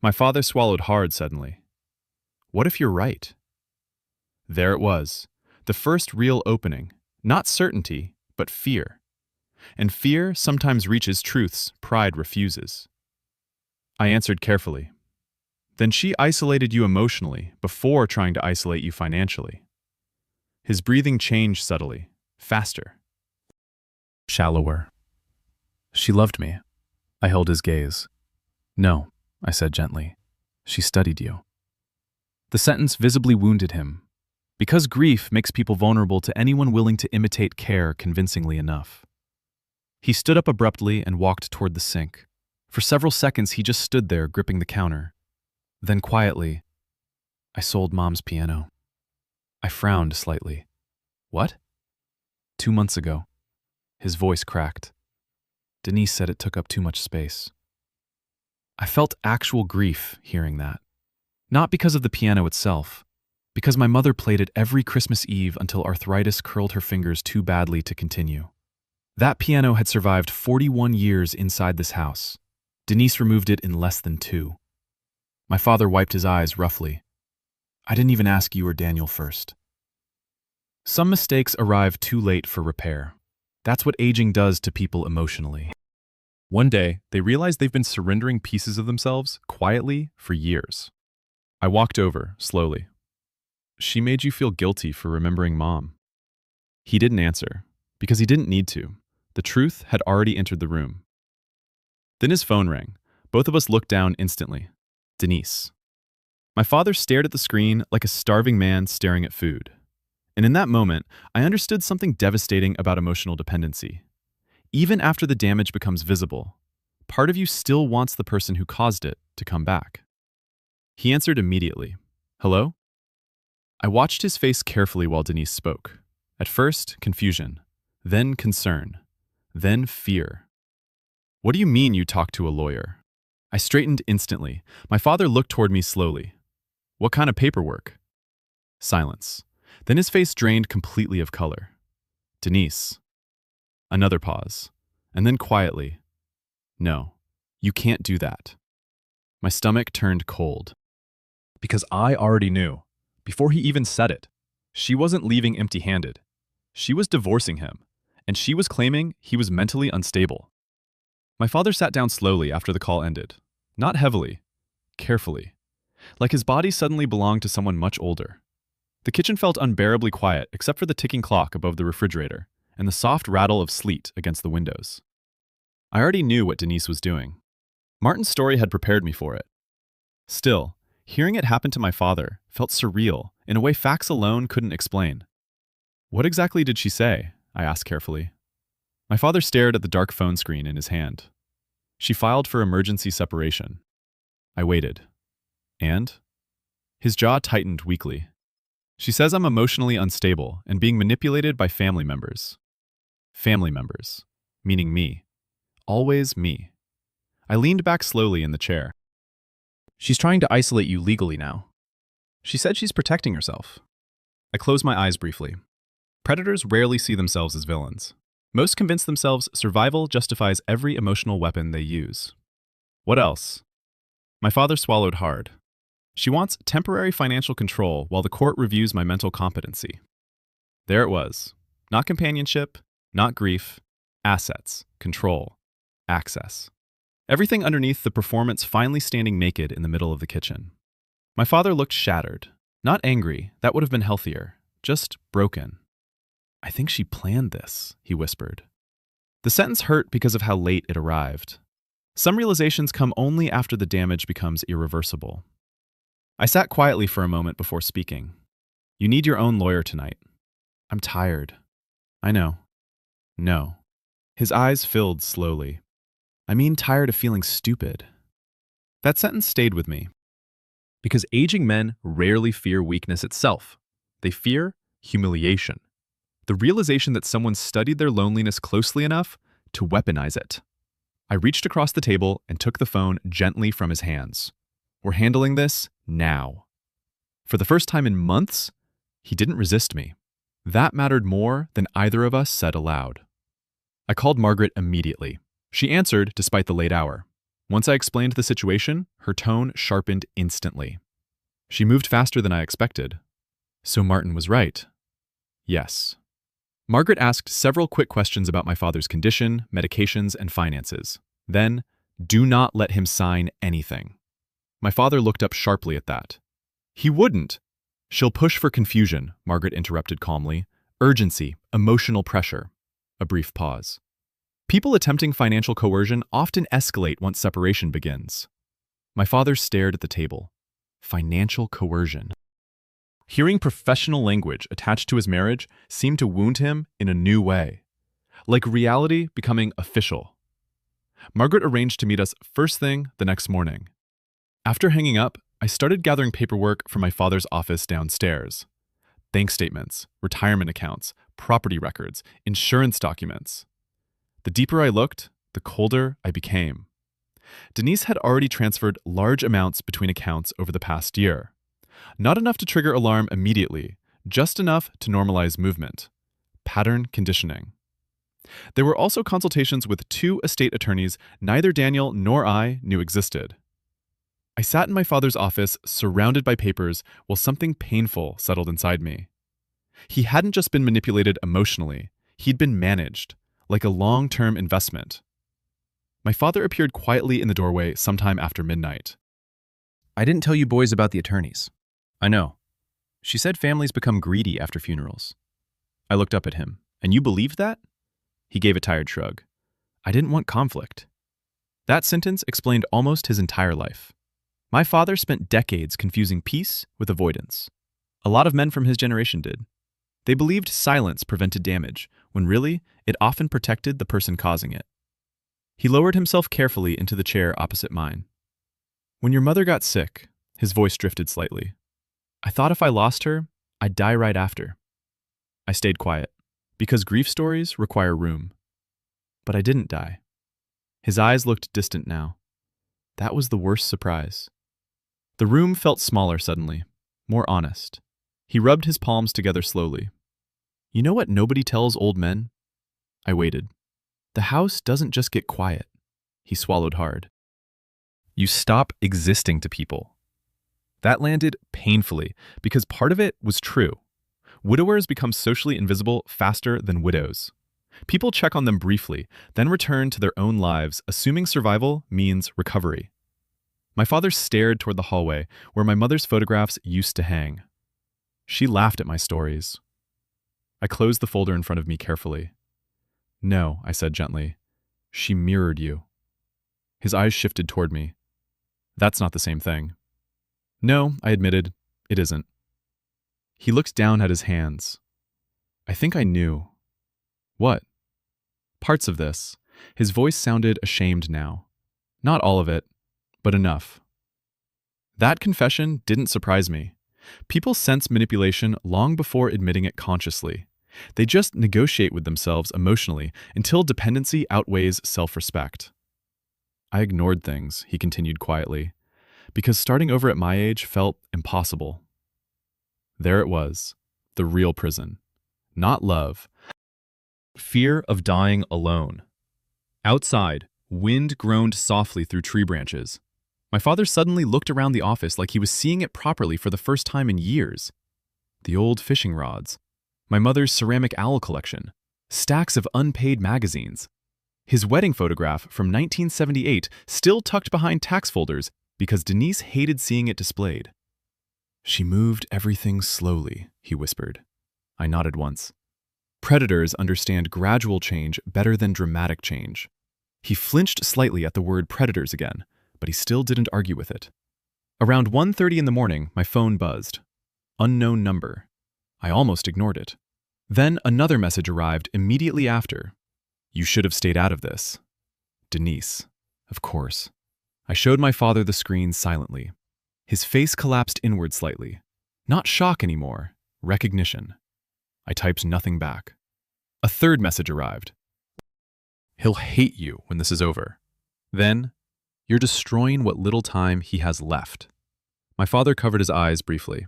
My father swallowed hard suddenly. What if you're right? There it was, the first real opening, not certainty, but fear. And fear sometimes reaches truths pride refuses. I answered carefully. Then she isolated you emotionally before trying to isolate you financially. His breathing changed subtly, faster, shallower. She loved me. I held his gaze. No, I said gently. She studied you. The sentence visibly wounded him, because grief makes people vulnerable to anyone willing to imitate care convincingly enough. He stood up abruptly and walked toward the sink. For several seconds, he just stood there, gripping the counter. Then quietly, I sold Mom's piano. I frowned slightly. What? 2 months ago. His voice cracked. Denise said it took up too much space. I felt actual grief hearing that. Not because of the piano itself, because my mother played it every Christmas Eve until arthritis curled her fingers too badly to continue. That piano had survived 41 years inside this house. Denise removed it in less than 2. My father wiped his eyes roughly. I didn't even ask you or Daniel first. Some mistakes arrive too late for repair. That's what aging does to people emotionally. One day, they realize they've been surrendering pieces of themselves quietly for years. I walked over, slowly. She made you feel guilty for remembering Mom. He didn't answer, because he didn't need to. The truth had already entered the room. Then his phone rang. Both of us looked down instantly. Denise. My father stared at the screen like a starving man staring at food. And in that moment, I understood something devastating about emotional dependency. Even after the damage becomes visible, part of you still wants the person who caused it to come back. He answered immediately. Hello? I watched his face carefully while Denise spoke. At first, confusion, then concern, then fear. What do you mean you talked to a lawyer? I straightened instantly. My father looked toward me slowly. What kind of paperwork? Silence. Then his face drained completely of color. Denise. Another pause. And then quietly. No, you can't do that. My stomach turned cold. Because I already knew, before he even said it, she wasn't leaving empty-handed. She was divorcing him, and she was claiming he was mentally unstable. My father sat down slowly after the call ended. Not heavily, carefully. Like his body suddenly belonged to someone much older. The kitchen felt unbearably quiet except for the ticking clock above the refrigerator and the soft rattle of sleet against the windows. I already knew what Denise was doing. Martin's story had prepared me for it. Still, hearing it happen to my father felt surreal in a way facts alone couldn't explain. What exactly did she say? I asked carefully. My father stared at the dark phone screen in his hand. She filed for emergency separation. I waited. And? His jaw tightened weakly. She says I'm emotionally unstable and being manipulated by family members. Family members, meaning me. Always me. I leaned back slowly in the chair. She's trying to isolate you legally now. She said she's protecting herself. I closed my eyes briefly. Predators rarely see themselves as villains. Most convince themselves survival justifies every emotional weapon they use. What else? My father swallowed hard. She wants temporary financial control while the court reviews my mental competency. There it was. Not companionship, not grief, assets, control, access. Everything underneath the performance finally standing naked in the middle of the kitchen. My father looked shattered. Not angry, that would have been healthier. Just broken. I think she planned this, he whispered. The sentence hurt because of how late it arrived. Some realizations come only after the damage becomes irreversible. I sat quietly for a moment before speaking. You need your own lawyer tonight. I'm tired. I know. No. His eyes filled slowly. I mean tired of feeling stupid. That sentence stayed with me. Because aging men rarely fear weakness itself. They fear humiliation. The realization that someone studied their loneliness closely enough to weaponize it. I reached across the table and took the phone gently from his hands. We're handling this now. For the first time in months, he didn't resist me. That mattered more than either of us said aloud. I called Margaret immediately. She answered despite the late hour. Once I explained the situation, her tone sharpened instantly. She moved faster than I expected. So Martin was right. Yes. Margaret asked several quick questions about my father's condition, medications, and finances. Then, do not let him sign anything. My father looked up sharply at that. He wouldn't. She'll push for confusion, Margaret interrupted calmly. Urgency, emotional pressure. A brief pause. People attempting financial coercion often escalate once separation begins. My father stared at the table. Financial coercion. Hearing professional language attached to his marriage seemed to wound him in a new way, like reality becoming official. Margaret arranged to meet us first thing the next morning. After hanging up, I started gathering paperwork from my father's office downstairs. Bank statements, retirement accounts, property records, insurance documents. The deeper I looked, the colder I became. Denise had already transferred large amounts between accounts over the past year. Not enough to trigger alarm immediately, just enough to normalize movement. Pattern conditioning. There were also consultations with 2 estate attorneys neither Daniel nor I knew existed. I sat in my father's office, surrounded by papers, while something painful settled inside me. He hadn't just been manipulated emotionally, he'd been managed, like a long-term investment. My father appeared quietly in the doorway sometime after midnight. I didn't tell you boys about the attorneys. I know. She said families become greedy after funerals. I looked up at him. And you believed that? He gave a tired shrug. I didn't want conflict. That sentence explained almost his entire life. My father spent decades confusing peace with avoidance. A lot of men from his generation did. They believed silence prevented damage, when really, it often protected the person causing it. He lowered himself carefully into the chair opposite mine. When your mother got sick, his voice drifted slightly. I thought if I lost her, I'd die right after. I stayed quiet, because grief stories require room. But I didn't die. His eyes looked distant now. That was the worst surprise. The room felt smaller suddenly, more honest. He rubbed his palms together slowly. You know what nobody tells old men? I waited. The house doesn't just get quiet. He swallowed hard. You stop existing to people. That landed painfully, because part of it was true. Widowers become socially invisible faster than widows. People check on them briefly, then return to their own lives, assuming survival means recovery. My father stared toward the hallway, where my mother's photographs used to hang. She laughed at my stories. I closed the folder in front of me carefully. No, I said gently. She mirrored you. His eyes shifted toward me. That's not the same thing. No, I admitted, it isn't. He looked down at his hands. I think I knew. What? Parts of this. His voice sounded ashamed now. Not all of it, but enough. That confession didn't surprise me. People sense manipulation long before admitting it consciously. They just negotiate with themselves emotionally until dependency outweighs self-respect. I ignored things, he continued quietly, because starting over at my age felt impossible. There it was, the real prison. Not love. Fear of dying alone. Outside, wind groaned softly through tree branches. My father suddenly looked around the office like he was seeing it properly for the first time in years. The old fishing rods, my mother's ceramic owl collection, stacks of unpaid magazines. His wedding photograph from 1978 still tucked behind tax folders because Denise hated seeing it displayed. She moved everything slowly, he whispered. I nodded once. Predators understand gradual change better than dramatic change. He flinched slightly at the word predators again, but he still didn't argue with it. Around 1:30 in the morning, my phone buzzed. Unknown number. I almost ignored it. Then another message arrived immediately after. You should have stayed out of this. Denise. Of course. I showed my father the screen silently. His face collapsed inward slightly. Not shock anymore, recognition. I typed nothing back. A third message arrived. He'll hate you when this is over. Then, you're destroying what little time he has left. My father covered his eyes briefly,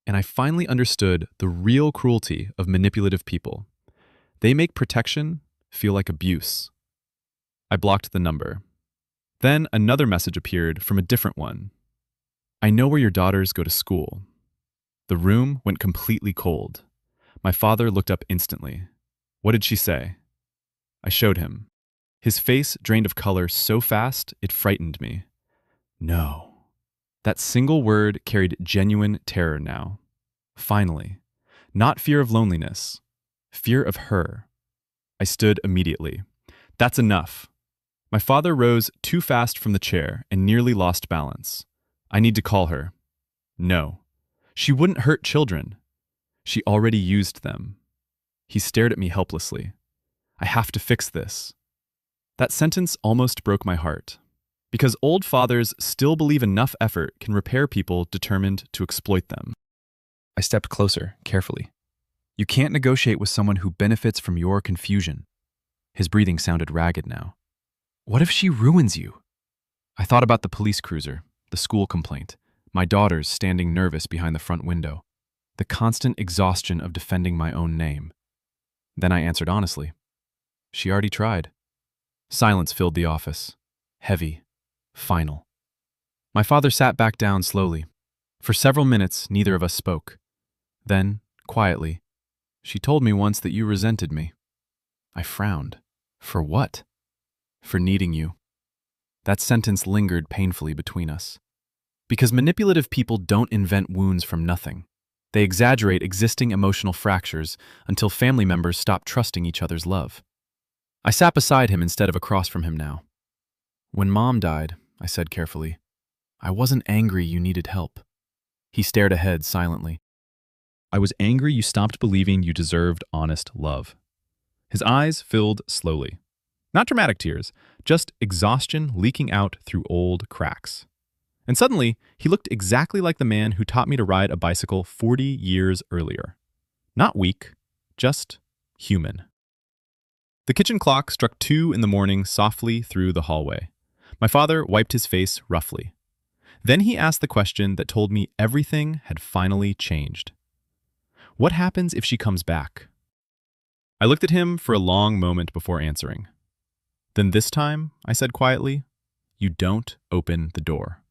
and I finally understood the real cruelty of manipulative people. They make protection feel like abuse. I blocked the number. Then another message appeared from a different one. I know where your daughters go to school. The room went completely cold. My father looked up instantly. What did she say? I showed him. His face drained of color so fast it frightened me. No. That single word carried genuine terror now. Finally. Not fear of loneliness. Fear of her. I stood immediately. That's enough. My father rose too fast from the chair and nearly lost balance. I need to call her. No. She wouldn't hurt children. She already used them. He stared at me helplessly. I have to fix this. That sentence almost broke my heart. Because old fathers still believe enough effort can repair people determined to exploit them. I stepped closer, carefully. You can't negotiate with someone who benefits from your confusion. His breathing sounded ragged now. What if she ruins you? I thought about the police cruiser, the school complaint, my daughters standing nervous behind the front window, the constant exhaustion of defending my own name. Then I answered honestly. She already tried. Silence filled the office. Heavy. Final. My father sat back down slowly. For several minutes, neither of us spoke. Then, quietly, she told me once that you resented me. I frowned. For what? For needing you. That sentence lingered painfully between us. Because manipulative people don't invent wounds from nothing. They exaggerate existing emotional fractures until family members stop trusting each other's love. I sat beside him instead of across from him now. When Mom died, I said carefully, I wasn't angry you needed help. He stared ahead silently. I was angry you stopped believing you deserved honest love. His eyes filled slowly. Not dramatic tears, just exhaustion leaking out through old cracks. And suddenly, he looked exactly like the man who taught me to ride a bicycle 40 years earlier. Not weak, just human. The kitchen clock struck 2 in the morning softly through the hallway. My father wiped his face roughly. Then he asked the question that told me everything had finally changed. What happens if she comes back? I looked at him for a long moment before answering. Then this time, I said quietly, you don't open the door.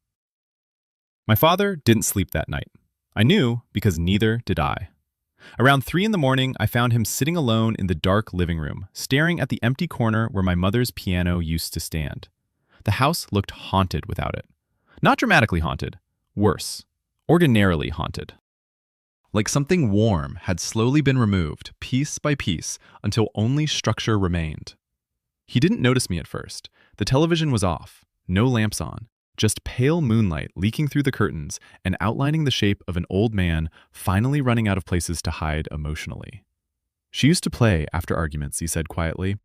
My father didn't sleep that night. I knew because neither did I. Around 3 in the morning, I found him sitting alone in the dark living room, staring at the empty corner where my mother's piano used to stand. The house looked haunted without it. Not dramatically haunted. Worse. Ordinarily haunted. Like something warm had slowly been removed, piece by piece, until only structure remained. He didn't notice me at first. The television was off, no lamps on, just pale moonlight leaking through the curtains and outlining the shape of an old man finally running out of places to hide emotionally. She used to play after arguments, he said quietly.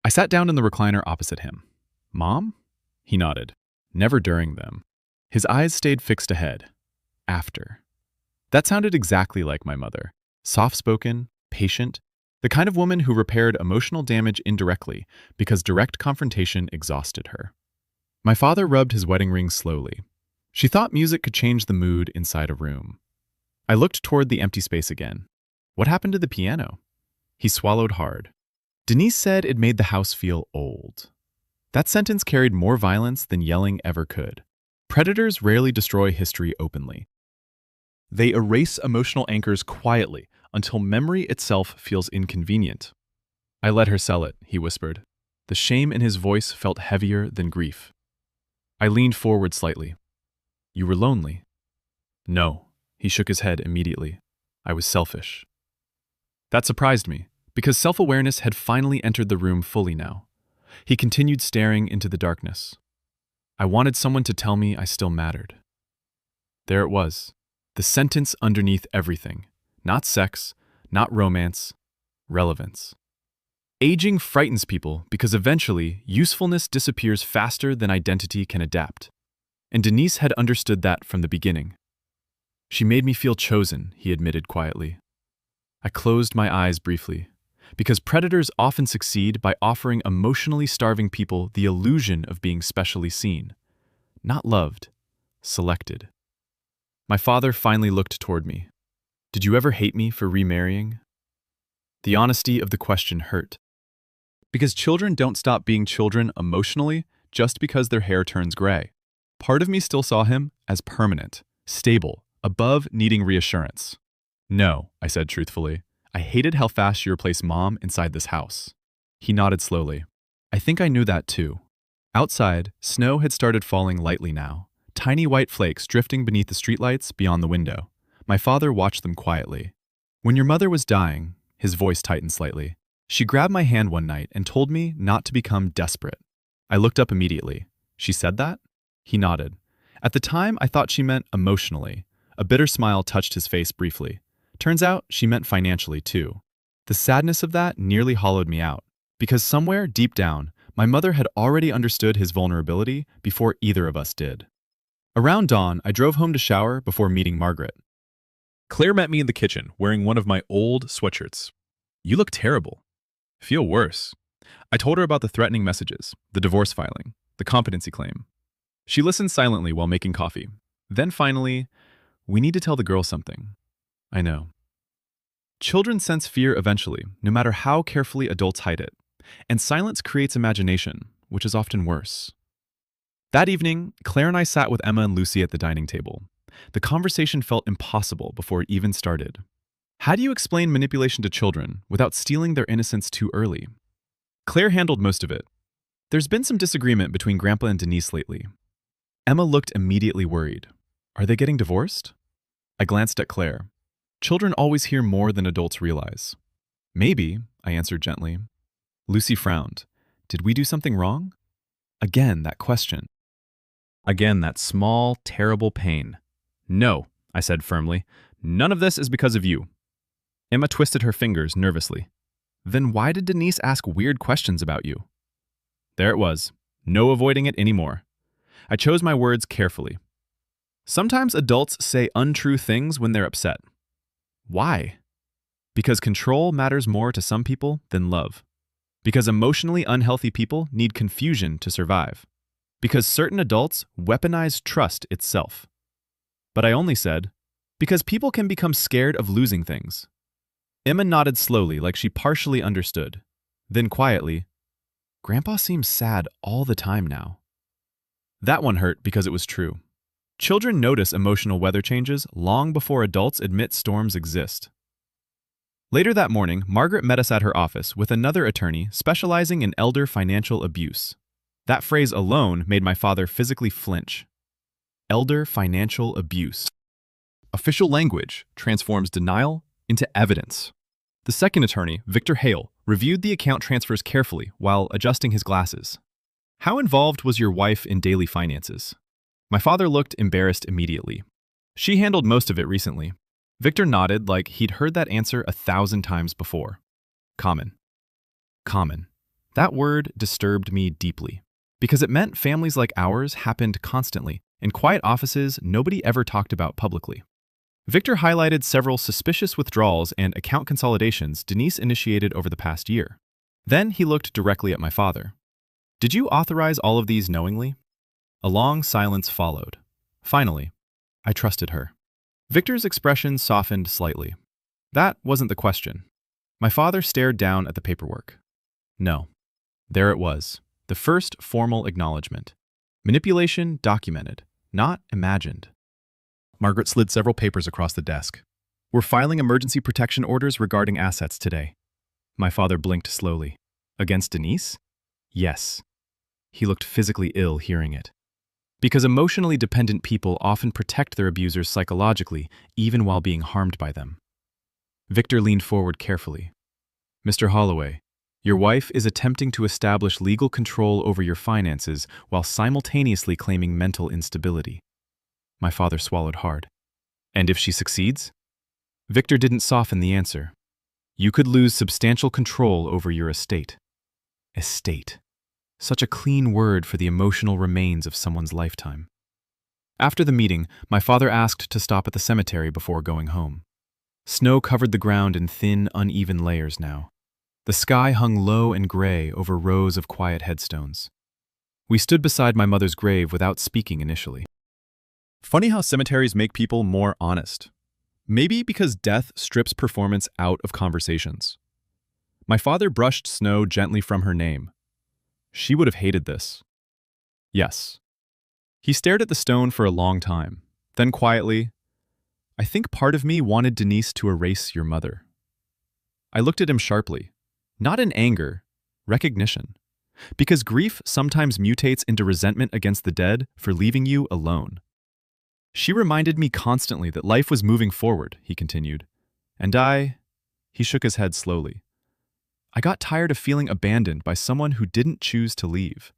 I sat down in the recliner opposite him. Mom? He nodded. Never during them. His eyes stayed fixed ahead. After. That sounded exactly like my mother. Soft-spoken, patient, the kind of woman who repaired emotional damage indirectly because direct confrontation exhausted her. My father rubbed his wedding ring slowly. She thought music could change the mood inside a room. I looked toward the empty space again. What happened to the piano? He swallowed hard. Denise said it made the house feel old. That sentence carried more violence than yelling ever could. Predators rarely destroy history openly. They erase emotional anchors quietly until memory itself feels inconvenient. I let her sell it, he whispered. The shame in his voice felt heavier than grief. I leaned forward slightly. You were lonely. No, he shook his head immediately. I was selfish. That surprised me, because self-awareness had finally entered the room fully now. He continued staring into the darkness. I wanted someone to tell me I still mattered. There it was, the sentence underneath everything. Not sex, not romance, relevance. Aging frightens people because eventually usefulness disappears faster than identity can adapt. And Denise had understood that from the beginning. She made me feel chosen, he admitted quietly. I closed my eyes briefly, because predators often succeed by offering emotionally starving people the illusion of being specially seen, not loved, selected. My father finally looked toward me. Did you ever hate me for remarrying? The honesty of the question hurt. Because children don't stop being children emotionally just because their hair turns gray. Part of me still saw him as permanent, stable, above needing reassurance. No, I said truthfully. I hated how fast you replaced Mom inside this house. He nodded slowly. I think I knew that too. Outside, snow had started falling lightly now, tiny white flakes drifting beneath the streetlights beyond the window. My father watched them quietly. When your mother was dying, his voice tightened slightly. She grabbed my hand one night and told me not to become desperate. I looked up immediately. She said that? He nodded. At the time, I thought she meant emotionally. A bitter smile touched his face briefly. Turns out, she meant financially too. The sadness of that nearly hollowed me out, because somewhere deep down, my mother had already understood his vulnerability before either of us did. Around dawn, I drove home to shower before meeting Margaret. Claire met me in the kitchen, wearing one of my old sweatshirts. You look terrible. Feel worse. I told her about the threatening messages, the divorce filing, the competency claim. She listened silently while making coffee. Then finally, we need to tell the girls something. I know. Children sense fear eventually, no matter how carefully adults hide it. And silence creates imagination, which is often worse. That evening, Claire and I sat with Emma and Lucy at the dining table. The conversation felt impossible before it even started. How do you explain manipulation to children without stealing their innocence too early? Claire handled most of it. There's been some disagreement between Grandpa and Denise lately. Emma looked immediately worried. Are they getting divorced? I glanced at Claire. Children always hear more than adults realize. Maybe, I answered gently. Lucy frowned. Did we do something wrong? Again, that question. Again, that small, terrible pain. No, I said firmly. None of this is because of you. Emma twisted her fingers nervously. Then why did Denise ask weird questions about you? There it was. No avoiding it anymore. I chose my words carefully. Sometimes adults say untrue things when they're upset. Why? Because control matters more to some people than love. Because emotionally unhealthy people need confusion to survive. Because certain adults weaponize trust itself. But I only said, because people can become scared of losing things. Emma nodded slowly, like she partially understood. Then quietly, Grandpa seems sad all the time now. That one hurt because it was true. Children notice emotional weather changes long before adults admit storms exist. Later that morning, Margaret met us at her office with another attorney specializing in elder financial abuse. That phrase alone made my father physically flinch. Elder financial abuse. Official language transforms denial into evidence. The second attorney, Victor Hale, reviewed the account transfers carefully while adjusting his glasses. How involved was your wife in daily finances? My father looked embarrassed immediately. She handled most of it recently. Victor nodded like he'd heard that answer 1,000 times before. Common. Common. That word disturbed me deeply, because it meant families like ours happened constantly, in quiet offices nobody ever talked about publicly. Victor highlighted several suspicious withdrawals and account consolidations Denise initiated over the past year. Then he looked directly at my father. Did you authorize all of these knowingly? A long silence followed. Finally, I trusted her. Victor's expression softened slightly. That wasn't the question. My father stared down at the paperwork. No. There it was, the first formal acknowledgement. Manipulation documented, not imagined. Margaret slid several papers across the desk. We're filing emergency protection orders regarding assets today. My father blinked slowly. Against Denise? Yes. He looked physically ill hearing it. Because emotionally dependent people often protect their abusers psychologically, even while being harmed by them. Victor leaned forward carefully. Mr. Holloway, your wife is attempting to establish legal control over your finances while simultaneously claiming mental instability. My father swallowed hard. And if she succeeds? Victor didn't soften the answer. You could lose substantial control over your estate. Estate. Such a clean word for the emotional remains of someone's lifetime. After the meeting, my father asked to stop at the cemetery before going home. Snow covered the ground in thin, uneven layers now. The sky hung low and gray over rows of quiet headstones. We stood beside my mother's grave without speaking initially. Funny how cemeteries make people more honest. Maybe because death strips performance out of conversations. My father brushed Snow gently from her name. She would have hated this. Yes. He stared at the stone for a long time. Then quietly, I think part of me wanted Denise to erase your mother. I looked at him sharply. Not in anger, recognition. Because grief sometimes mutates into resentment against the dead for leaving you alone. She reminded me constantly that life was moving forward, he continued. And he shook his head slowly. I got tired of feeling abandoned by someone who didn't choose to leave.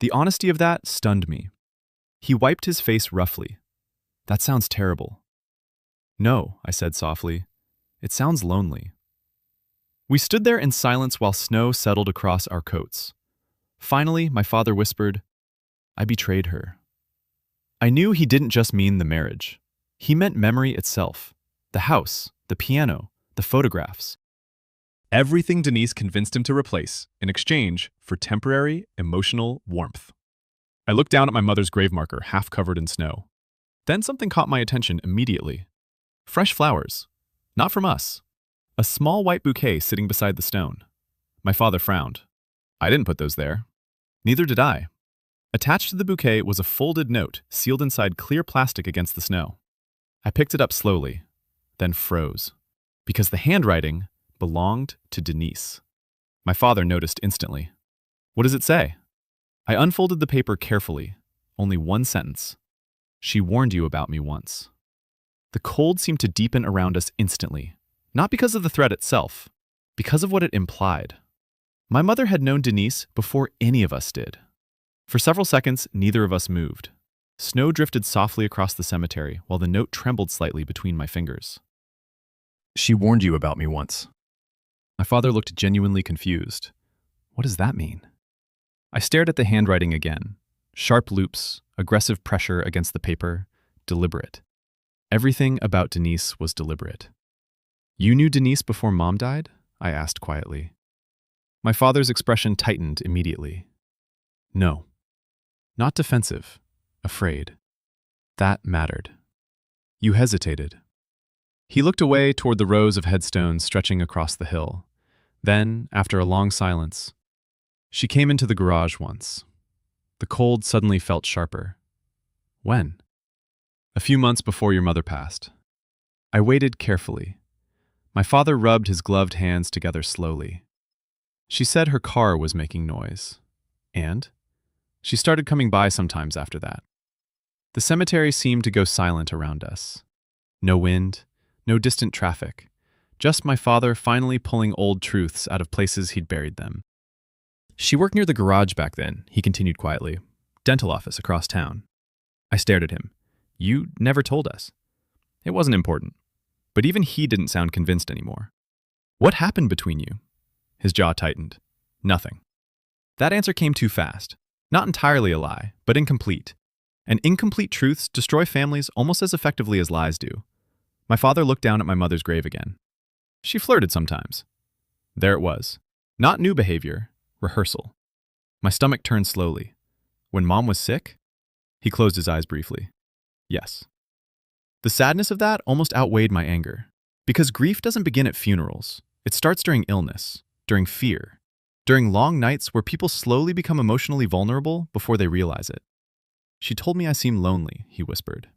The honesty of that stunned me. He wiped his face roughly. That sounds terrible. No, I said softly. It sounds lonely. We stood there in silence while snow settled across our coats. Finally, my father whispered, I betrayed her. I knew he didn't just mean the marriage. He meant memory itself. The house, the piano, the photographs. Everything Denise convinced him to replace in exchange for temporary, emotional warmth. I looked down at my mother's grave marker, half covered in snow. Then something caught my attention immediately. Fresh flowers. Not from us. A small white bouquet sitting beside the stone. My father frowned. I didn't put those there. Neither did I. Attached to the bouquet was a folded note sealed inside clear plastic against the snow. I picked it up slowly, then froze, because the handwriting belonged to Denise. My father noticed instantly. What does it say? I unfolded the paper carefully, only one sentence. She warned you about me once. The cold seemed to deepen around us instantly, not because of the threat itself, because of what it implied. My mother had known Denise before any of us did. For several seconds, neither of us moved. Snow drifted softly across the cemetery while the note trembled slightly between my fingers. She warned you about me once. My father looked genuinely confused. What does that mean? I stared at the handwriting again. Sharp loops, aggressive pressure against the paper, deliberate. Everything about Denise was deliberate. You knew Denise before Mom died? I asked quietly. My father's expression tightened immediately. No. Not defensive, afraid. That mattered. You hesitated. He looked away toward the rows of headstones stretching across the hill. Then, after a long silence, she came into the garage once. The cold suddenly felt sharper. When? A few months before your mother passed. I waited carefully. My father rubbed his gloved hands together slowly. She said her car was making noise. And? She started coming by sometimes after that. The cemetery seemed to go silent around us. No wind, no distant traffic. Just my father finally pulling old truths out of places he'd buried them. She worked near the garage back then, he continued quietly. Dental office across town. I stared at him. You never told us. It wasn't important. But even he didn't sound convinced anymore. What happened between you? His jaw tightened. Nothing. That answer came too fast. Not entirely a lie, but incomplete. And incomplete truths destroy families almost as effectively as lies do. My father looked down at my mother's grave again. She flirted sometimes. There it was. Not new behavior, rehearsal. My stomach turned slowly. When Mom was sick? He closed his eyes briefly. Yes. The sadness of that almost outweighed my anger. Because grief doesn't begin at funerals. It starts during illness, during fear, during long nights where people slowly become emotionally vulnerable before they realize it. She told me I seem lonely, he whispered.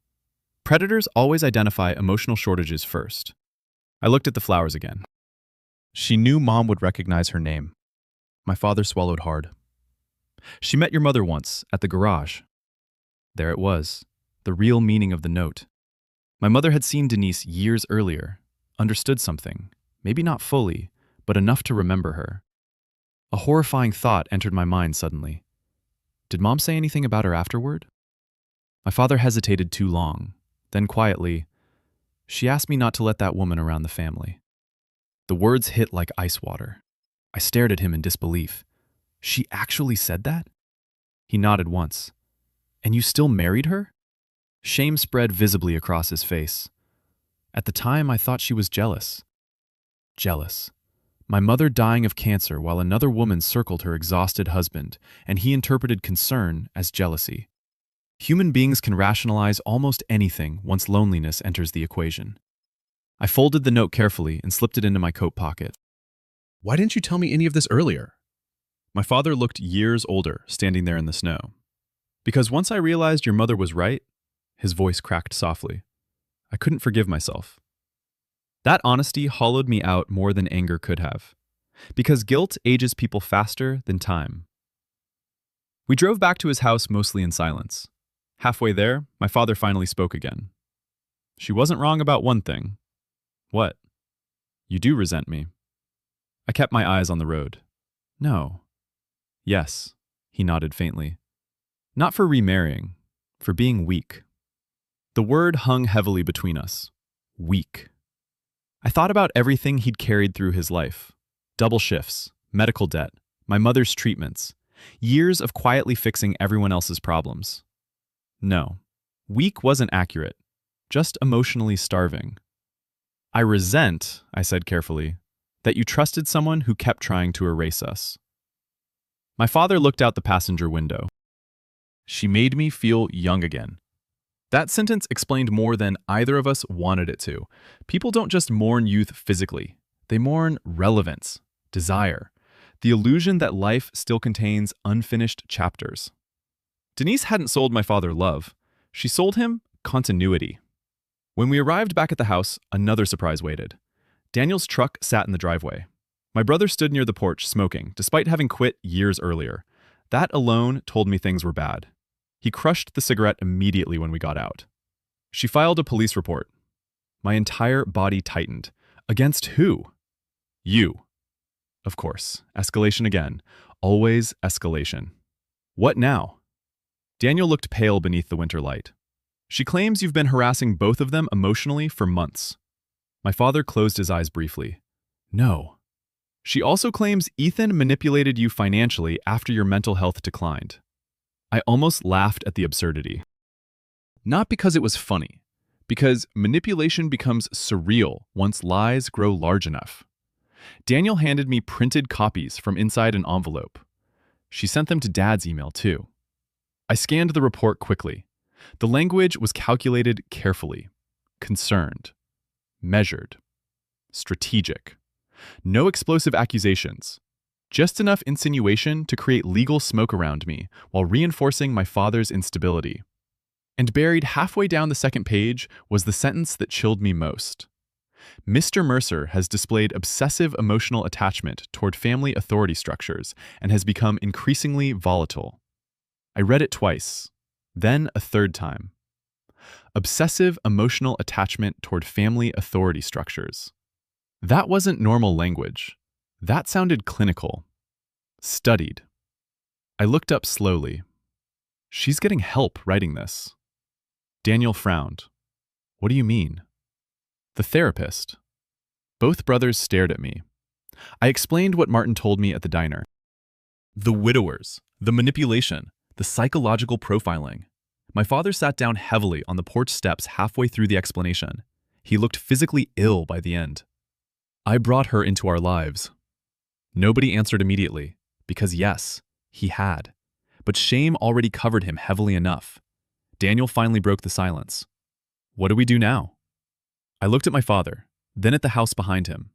Predators always identify emotional shortages first. I looked at the flowers again. She knew Mom would recognize her name. My father swallowed hard. She met your mother once, at the garage. There it was, the real meaning of the note. My mother had seen Denise years earlier, understood something, maybe not fully, but enough to remember her. A horrifying thought entered my mind suddenly. Did Mom say anything about her afterward? My father hesitated too long. Then quietly, she asked me not to let that woman around the family. The words hit like ice water. I stared at him in disbelief. She actually said that? He nodded once. And you still married her? Shame spread visibly across his face. At the time, I thought she was jealous. Jealous. My mother dying of cancer while another woman circled her exhausted husband, and he interpreted concern as jealousy. Human beings can rationalize almost anything once loneliness enters the equation. I folded the note carefully and slipped it into my coat pocket. Why didn't you tell me any of this earlier? My father looked years older, standing there in the snow. Because once I realized your mother was right, his voice cracked softly. I couldn't forgive myself. That honesty hollowed me out more than anger could have. Because guilt ages people faster than time. We drove back to his house mostly in silence. Halfway there, my father finally spoke again. She wasn't wrong about one thing. What? You do resent me. I kept my eyes on the road. No. Yes, he nodded faintly. Not for remarrying, for being weak. The word hung heavily between us. Weak. I thought about everything he'd carried through his life. Double shifts, medical debt, my mother's treatments, years of quietly fixing everyone else's problems. No, weak wasn't accurate, just emotionally starving. I resent, I said carefully, that you trusted someone who kept trying to erase us. My father looked out the passenger window. She made me feel young again. That sentence explained more than either of us wanted it to. People don't just mourn youth physically. They mourn relevance, desire, the illusion that life still contains unfinished chapters. Denise hadn't sold my father love. She sold him continuity. When we arrived back at the house, another surprise waited. Daniel's truck sat in the driveway. My brother stood near the porch smoking, despite having quit years earlier. That alone told me things were bad. He crushed the cigarette immediately when we got out. She filed a police report. My entire body tightened. Against who? You. Of course. Escalation again. Always escalation. What now? Daniel looked pale beneath the winter light. She claims you've been harassing both of them emotionally for months. My father closed his eyes briefly. No. She also claims Ethan manipulated you financially after your mental health declined. I almost laughed at the absurdity. Not because it was funny, because manipulation becomes surreal once lies grow large enough. Daniel handed me printed copies from inside an envelope. She sent them to Dad's email, too. I scanned the report quickly. The language was calculated carefully, concerned, measured, strategic. No explosive accusations. Just enough insinuation to create legal smoke around me while reinforcing my father's instability. And buried halfway down the second page was the sentence that chilled me most. Mr. Mercer has displayed obsessive emotional attachment toward family authority structures and has become increasingly volatile. I read it twice, then a third time. Obsessive emotional attachment toward family authority structures. That wasn't normal language. That sounded clinical. Studied. I looked up slowly. She's getting help writing this. Daniel frowned. What do you mean? The therapist. Both brothers stared at me. I explained what Martin told me at the diner. The widowers, the manipulation, the psychological profiling. My father sat down heavily on the porch steps halfway through the explanation. He looked physically ill by the end. I brought her into our lives. Nobody answered immediately, because yes, he had. But shame already covered him heavily enough. Daniel finally broke the silence. What do we do now? I looked at my father, then at the house behind him.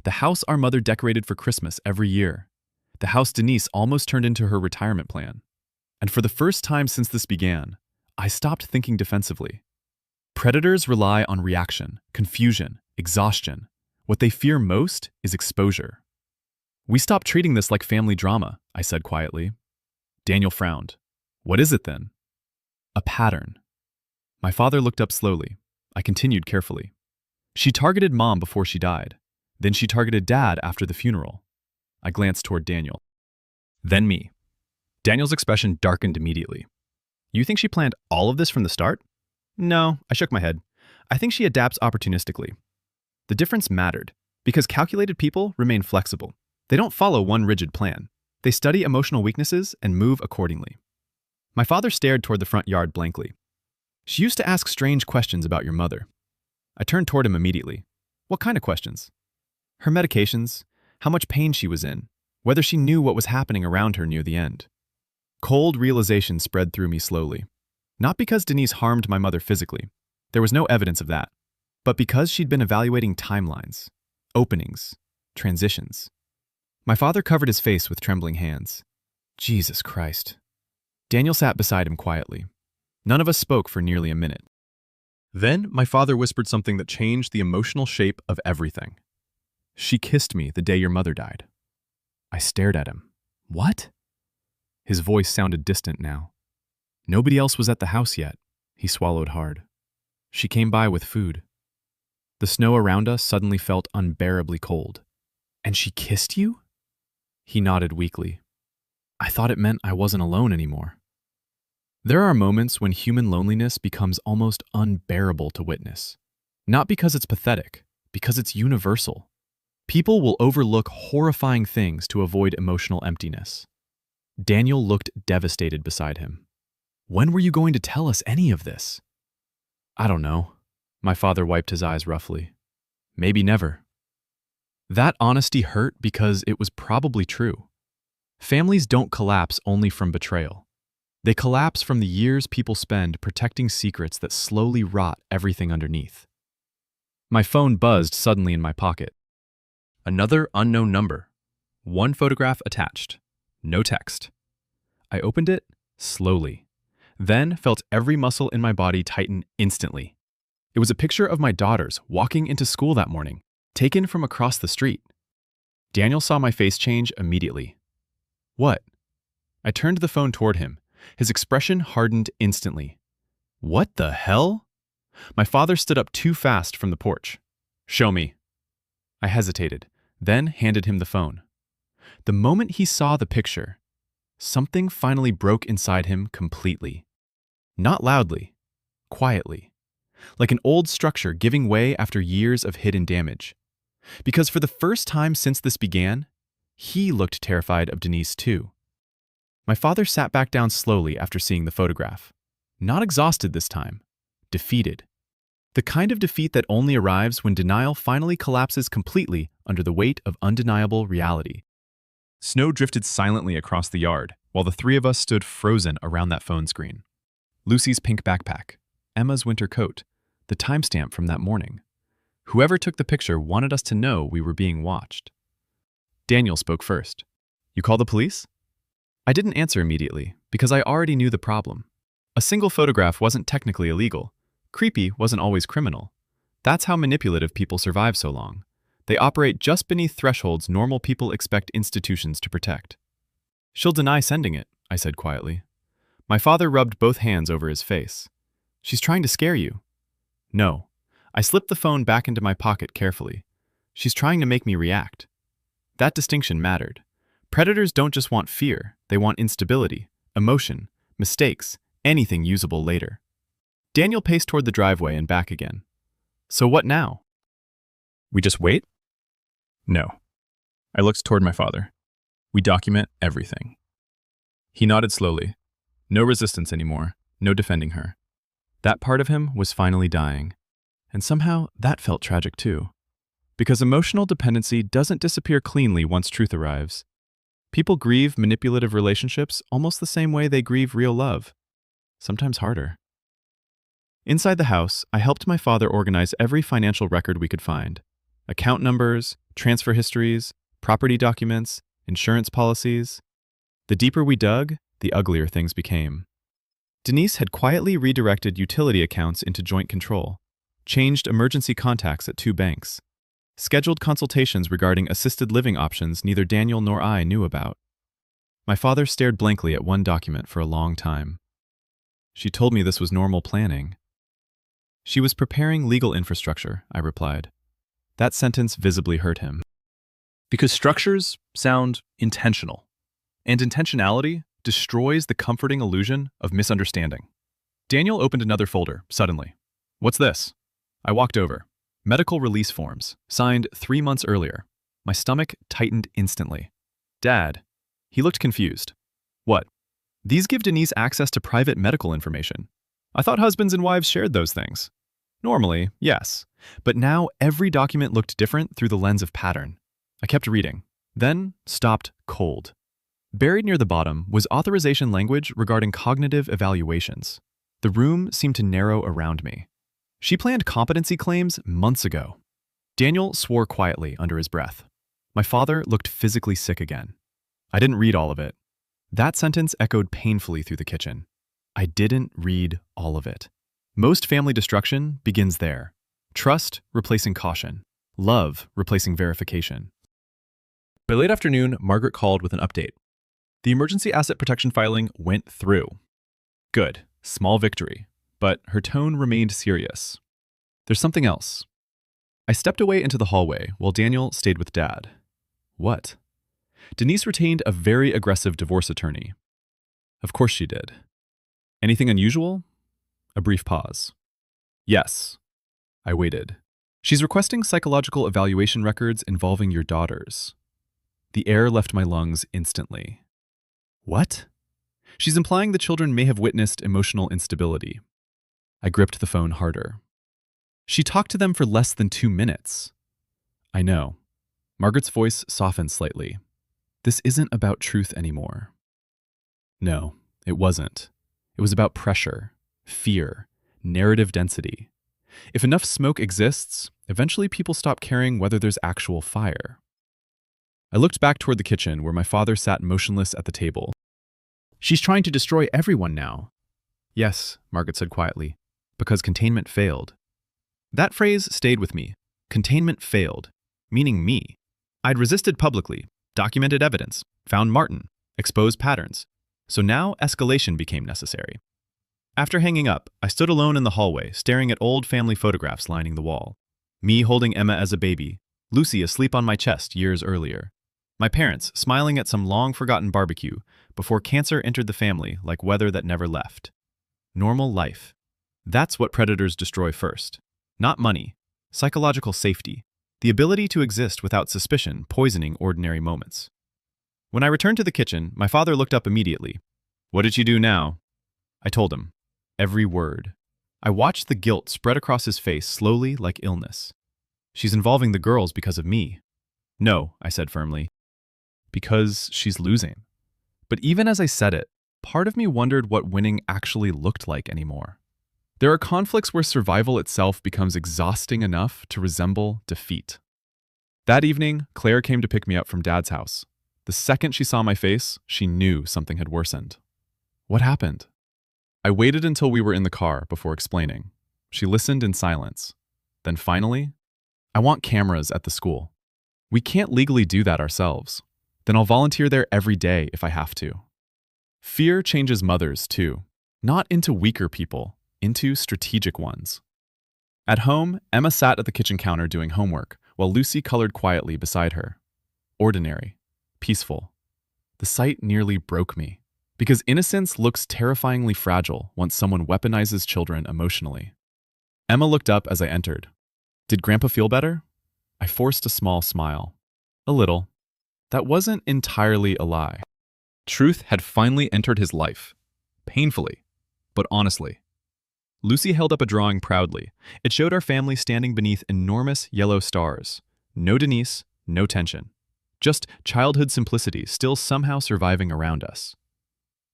The house our mother decorated for Christmas every year. The house Denise almost turned into her retirement plan. And for the first time since this began, I stopped thinking defensively. Predators rely on reaction, confusion, exhaustion. What they fear most is exposure. We stopped treating this like family drama, I said quietly. Daniel frowned. What is it then? A pattern. My father looked up slowly. I continued carefully. She targeted Mom before she died. Then she targeted Dad after the funeral. I glanced toward Daniel. Then me. Daniel's expression darkened immediately. You think she planned all of this from the start? No, I shook my head. I think she adapts opportunistically. The difference mattered, because calculated people remain flexible. They don't follow one rigid plan. They study emotional weaknesses and move accordingly. My father stared toward the front yard blankly. She used to ask strange questions about your mother. I turned toward him immediately. What kind of questions? Her medications, how much pain she was in, whether she knew what was happening around her near the end. Cold realization spread through me slowly. Not because Denise harmed my mother physically. There was no evidence of that. But because she'd been evaluating timelines, openings, transitions. My father covered his face with trembling hands. Jesus Christ. Daniel sat beside him quietly. None of us spoke for nearly a minute. Then my father whispered something that changed the emotional shape of everything. "She kissed me the day your mother died." I stared at him. What? His voice sounded distant now. Nobody else was at the house yet. He swallowed hard. She came by with food. The snow around us suddenly felt unbearably cold. And she kissed you? He nodded weakly. I thought it meant I wasn't alone anymore. There are moments when human loneliness becomes almost unbearable to witness. Not because it's pathetic, because it's universal. People will overlook horrifying things to avoid emotional emptiness. Daniel looked devastated beside him. When were you going to tell us any of this? I don't know. My father wiped his eyes roughly. Maybe never. That honesty hurt because it was probably true. Families don't collapse only from betrayal. They collapse from the years people spend protecting secrets that slowly rot everything underneath. My phone buzzed suddenly in my pocket. Another unknown number. One photograph attached. No text. I opened it slowly, then felt every muscle in my body tighten instantly. It was a picture of my daughters walking into school that morning, taken from across the street. Daniel saw my face change immediately. What? I turned the phone toward him. His expression hardened instantly. What the hell? My father stood up too fast from the porch. Show me. I hesitated, then handed him the phone. The moment he saw the picture, something finally broke inside him completely. Not loudly, quietly, like an old structure giving way after years of hidden damage. Because for the first time since this began, he looked terrified of Denise too. My father sat back down slowly after seeing the photograph. Not exhausted this time, defeated. The kind of defeat that only arrives when denial finally collapses completely under the weight of undeniable reality. Snow drifted silently across the yard, while the three of us stood frozen around that phone screen. Lucy's pink backpack, Emma's winter coat, the timestamp from that morning. Whoever took the picture wanted us to know we were being watched. Daniel spoke first. You call the police? I didn't answer immediately, because I already knew the problem. A single photograph wasn't technically illegal. Creepy wasn't always criminal. That's how manipulative people survive so long. They operate just beneath thresholds normal people expect institutions to protect. She'll deny sending it, I said quietly. My father rubbed both hands over his face. She's trying to scare you. No. I slipped the phone back into my pocket carefully. She's trying to make me react. That distinction mattered. Predators don't just want fear, they want instability, emotion, mistakes, anything usable later. Daniel paced toward the driveway and back again. So what now? We just wait? No. I looked toward my father. We document everything. He nodded slowly. No resistance anymore, no defending her. That part of him was finally dying. And somehow that felt tragic too. Because emotional dependency doesn't disappear cleanly once truth arrives. People grieve manipulative relationships almost the same way they grieve real love. Sometimes harder. Inside the house, I helped my father organize every financial record we could find. Account numbers, transfer histories, property documents, insurance policies. The deeper we dug, the uglier things became. Denise had quietly redirected utility accounts into joint control, changed emergency contacts at 2 banks, scheduled consultations regarding assisted living options neither Daniel nor I knew about. My father stared blankly at one document for a long time. She told me this was normal planning. She was preparing legal infrastructure, I replied. That sentence visibly hurt him. Because structures sound intentional, and intentionality destroys the comforting illusion of misunderstanding. Daniel opened another folder, suddenly. What's this? I walked over. Medical release forms, signed 3 months earlier. My stomach tightened instantly. Dad. He looked confused. What? These give Denise access to private medical information. I thought husbands and wives shared those things. Normally, yes. But now every document looked different through the lens of pattern. I kept reading, then stopped cold. Buried near the bottom was authorization language regarding cognitive evaluations. The room seemed to narrow around me. She planned competency claims months ago. Daniel swore quietly under his breath. My father looked physically sick again. I didn't read all of it. That sentence echoed painfully through the kitchen. I didn't read all of it. Most family destruction begins there. Trust replacing caution. Love replacing verification. By late afternoon, Margaret called with an update. The emergency asset protection filing went through. Good, small victory, but her tone remained serious. There's something else. I stepped away into the hallway while Daniel stayed with Dad. What? Denise retained a very aggressive divorce attorney. Of course she did. Anything unusual? A brief pause. Yes. I waited. She's requesting psychological evaluation records involving your daughters. The air left my lungs instantly. What? She's implying the children may have witnessed emotional instability. I gripped the phone harder. She talked to them for less than 2 minutes. I know. Margaret's voice softened slightly. This isn't about truth anymore. No, it wasn't. It was about pressure, fear, narrative density. If enough smoke exists, eventually people stop caring whether there's actual fire. I looked back toward the kitchen where my father sat motionless at the table. She's trying to destroy everyone now. Yes, Margaret said quietly, because containment failed. That phrase stayed with me. Containment failed, meaning me. I'd resisted publicly, documented evidence, found Martin, exposed patterns. So now escalation became necessary. After hanging up, I stood alone in the hallway, staring at old family photographs lining the wall. Me holding Emma as a baby, Lucy asleep on my chest years earlier. My parents smiling at some long-forgotten barbecue before cancer entered the family like weather that never left. Normal life. That's what predators destroy first. Not money, psychological safety, the ability to exist without suspicion poisoning ordinary moments. When I returned to the kitchen, my father looked up immediately. What did she do now? I told him. Every word. I watched the guilt spread across his face slowly like illness. She's involving the girls because of me. No, I said firmly. Because she's losing. But even as I said it, part of me wondered what winning actually looked like anymore. There are conflicts where survival itself becomes exhausting enough to resemble defeat. That evening, Claire came to pick me up from Dad's house. The second she saw my face, she knew something had worsened. What happened? I waited until we were in the car before explaining. She listened in silence. Then finally, I want cameras at the school. We can't legally do that ourselves. Then I'll volunteer there every day if I have to. Fear changes mothers, too. Not into weaker people, into strategic ones. At home, Emma sat at the kitchen counter doing homework, while Lucy colored quietly beside her. Ordinary. Peaceful. The sight nearly broke me, because innocence looks terrifyingly fragile once someone weaponizes children emotionally. Emma looked up as I entered. Did Grandpa feel better? I forced a small smile. A little. That wasn't entirely a lie. Truth had finally entered his life. Painfully, but honestly. Lucy held up a drawing proudly. It showed our family standing beneath enormous yellow stars. No Denise, no tension. Just childhood simplicity still somehow surviving around us.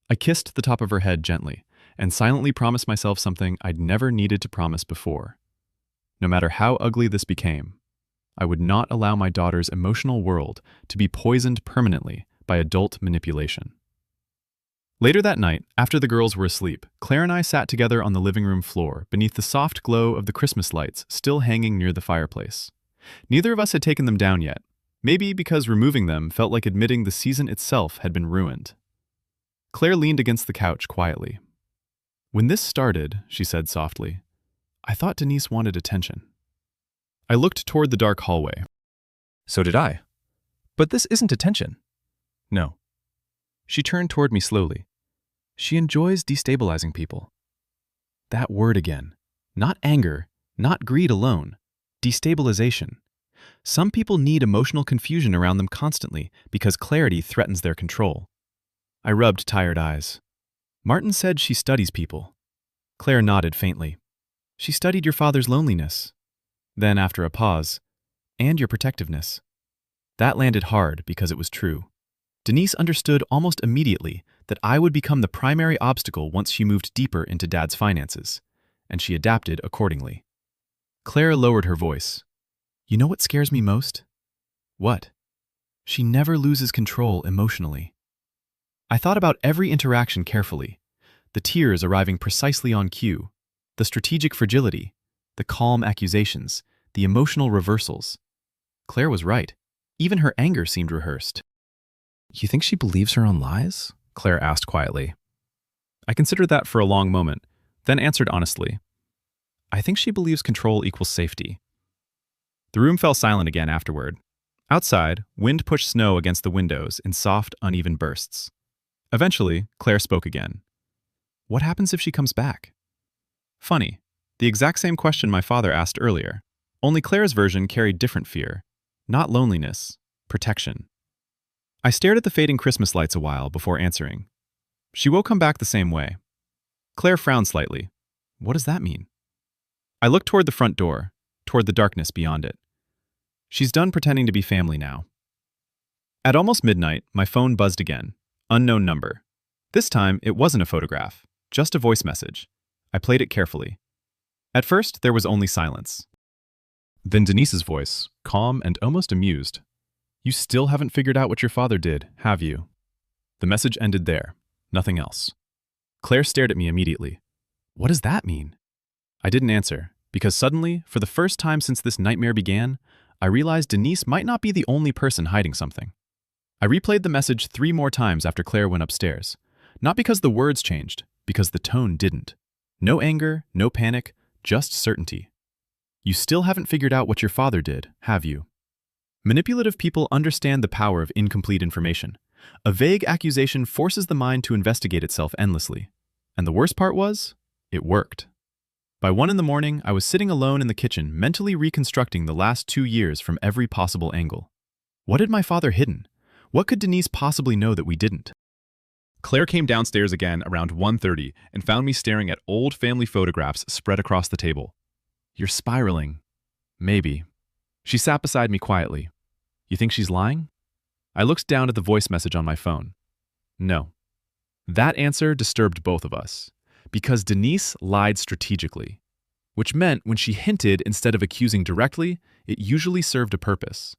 I kissed the top of her head gently and silently promised myself something I'd never needed to promise before. No matter how ugly this became, I would not allow my daughter's emotional world to be poisoned permanently by adult manipulation. Later that night, after the girls were asleep, Claire and I sat together on the living room floor beneath the soft glow of the Christmas lights still hanging near the fireplace. Neither of us had taken them down yet, maybe because removing them felt like admitting the season itself had been ruined. Claire leaned against the couch quietly. When this started, she said softly, I thought Denise wanted attention. I looked toward the dark hallway. So did I. But this isn't attention. No. She turned toward me slowly. She enjoys destabilizing people. That word again. Not anger, not greed alone. Destabilization. Some people need emotional confusion around them constantly because clarity threatens their control. I rubbed tired eyes. Martin said she studies people. Claire nodded faintly. She studied your father's loneliness. Then, after a pause, "And your protectiveness." That landed hard because it was true. Denise understood almost immediately that I would become the primary obstacle once she moved deeper into Dad's finances, and she adapted accordingly. Claire lowered her voice. "You know what scares me most?" "What?" "She never loses control emotionally." I thought about every interaction carefully, the tears arriving precisely on cue, the strategic fragility, the calm accusations, the emotional reversals. Claire was right. Even her anger seemed rehearsed. "You think she believes her own lies?" Claire asked quietly. I considered that for a long moment, then answered honestly. "I think she believes control equals safety." The room fell silent again afterward. Outside, wind pushed snow against the windows in soft, uneven bursts. Eventually, Claire spoke again. "What happens if she comes back?" Funny, the exact same question my father asked earlier. Only Claire's version carried different fear. Not loneliness, protection. I stared at the fading Christmas lights a while before answering. "She will come back the same way." Claire frowned slightly. "What does that mean?" I looked toward the front door, toward the darkness beyond it. "She's done pretending to be family now." At almost midnight, my phone buzzed again. Unknown number. This time, it wasn't a photograph, just a voice message. I played it carefully. At first, there was only silence. Then Denise's voice, calm and almost amused. "You still haven't figured out what your father did, have you?" The message ended there, nothing else. Claire stared at me immediately. "What does that mean?" I didn't answer, because suddenly, for the first time since this nightmare began, I realized Denise might not be the only person hiding something. I replayed the message 3 more times after Claire went upstairs. Not because the words changed, because the tone didn't. No anger, no panic, just certainty. "You still haven't figured out what your father did, have you?" Manipulative people understand the power of incomplete information. A vague accusation forces the mind to investigate itself endlessly. And the worst part was, it worked. By 1 in the morning, I was sitting alone in the kitchen, mentally reconstructing the last 2 years from every possible angle. What had my father hidden? What could Denise possibly know that we didn't? Claire came downstairs again around 1:30 and found me staring at old family photographs spread across the table. "You're spiraling." "Maybe." She sat beside me quietly. "You think she's lying?" I looked down at the voice message on my phone. No. That answer disturbed both of us, because Denise lied strategically, which meant when she hinted instead of accusing directly, it usually served a purpose.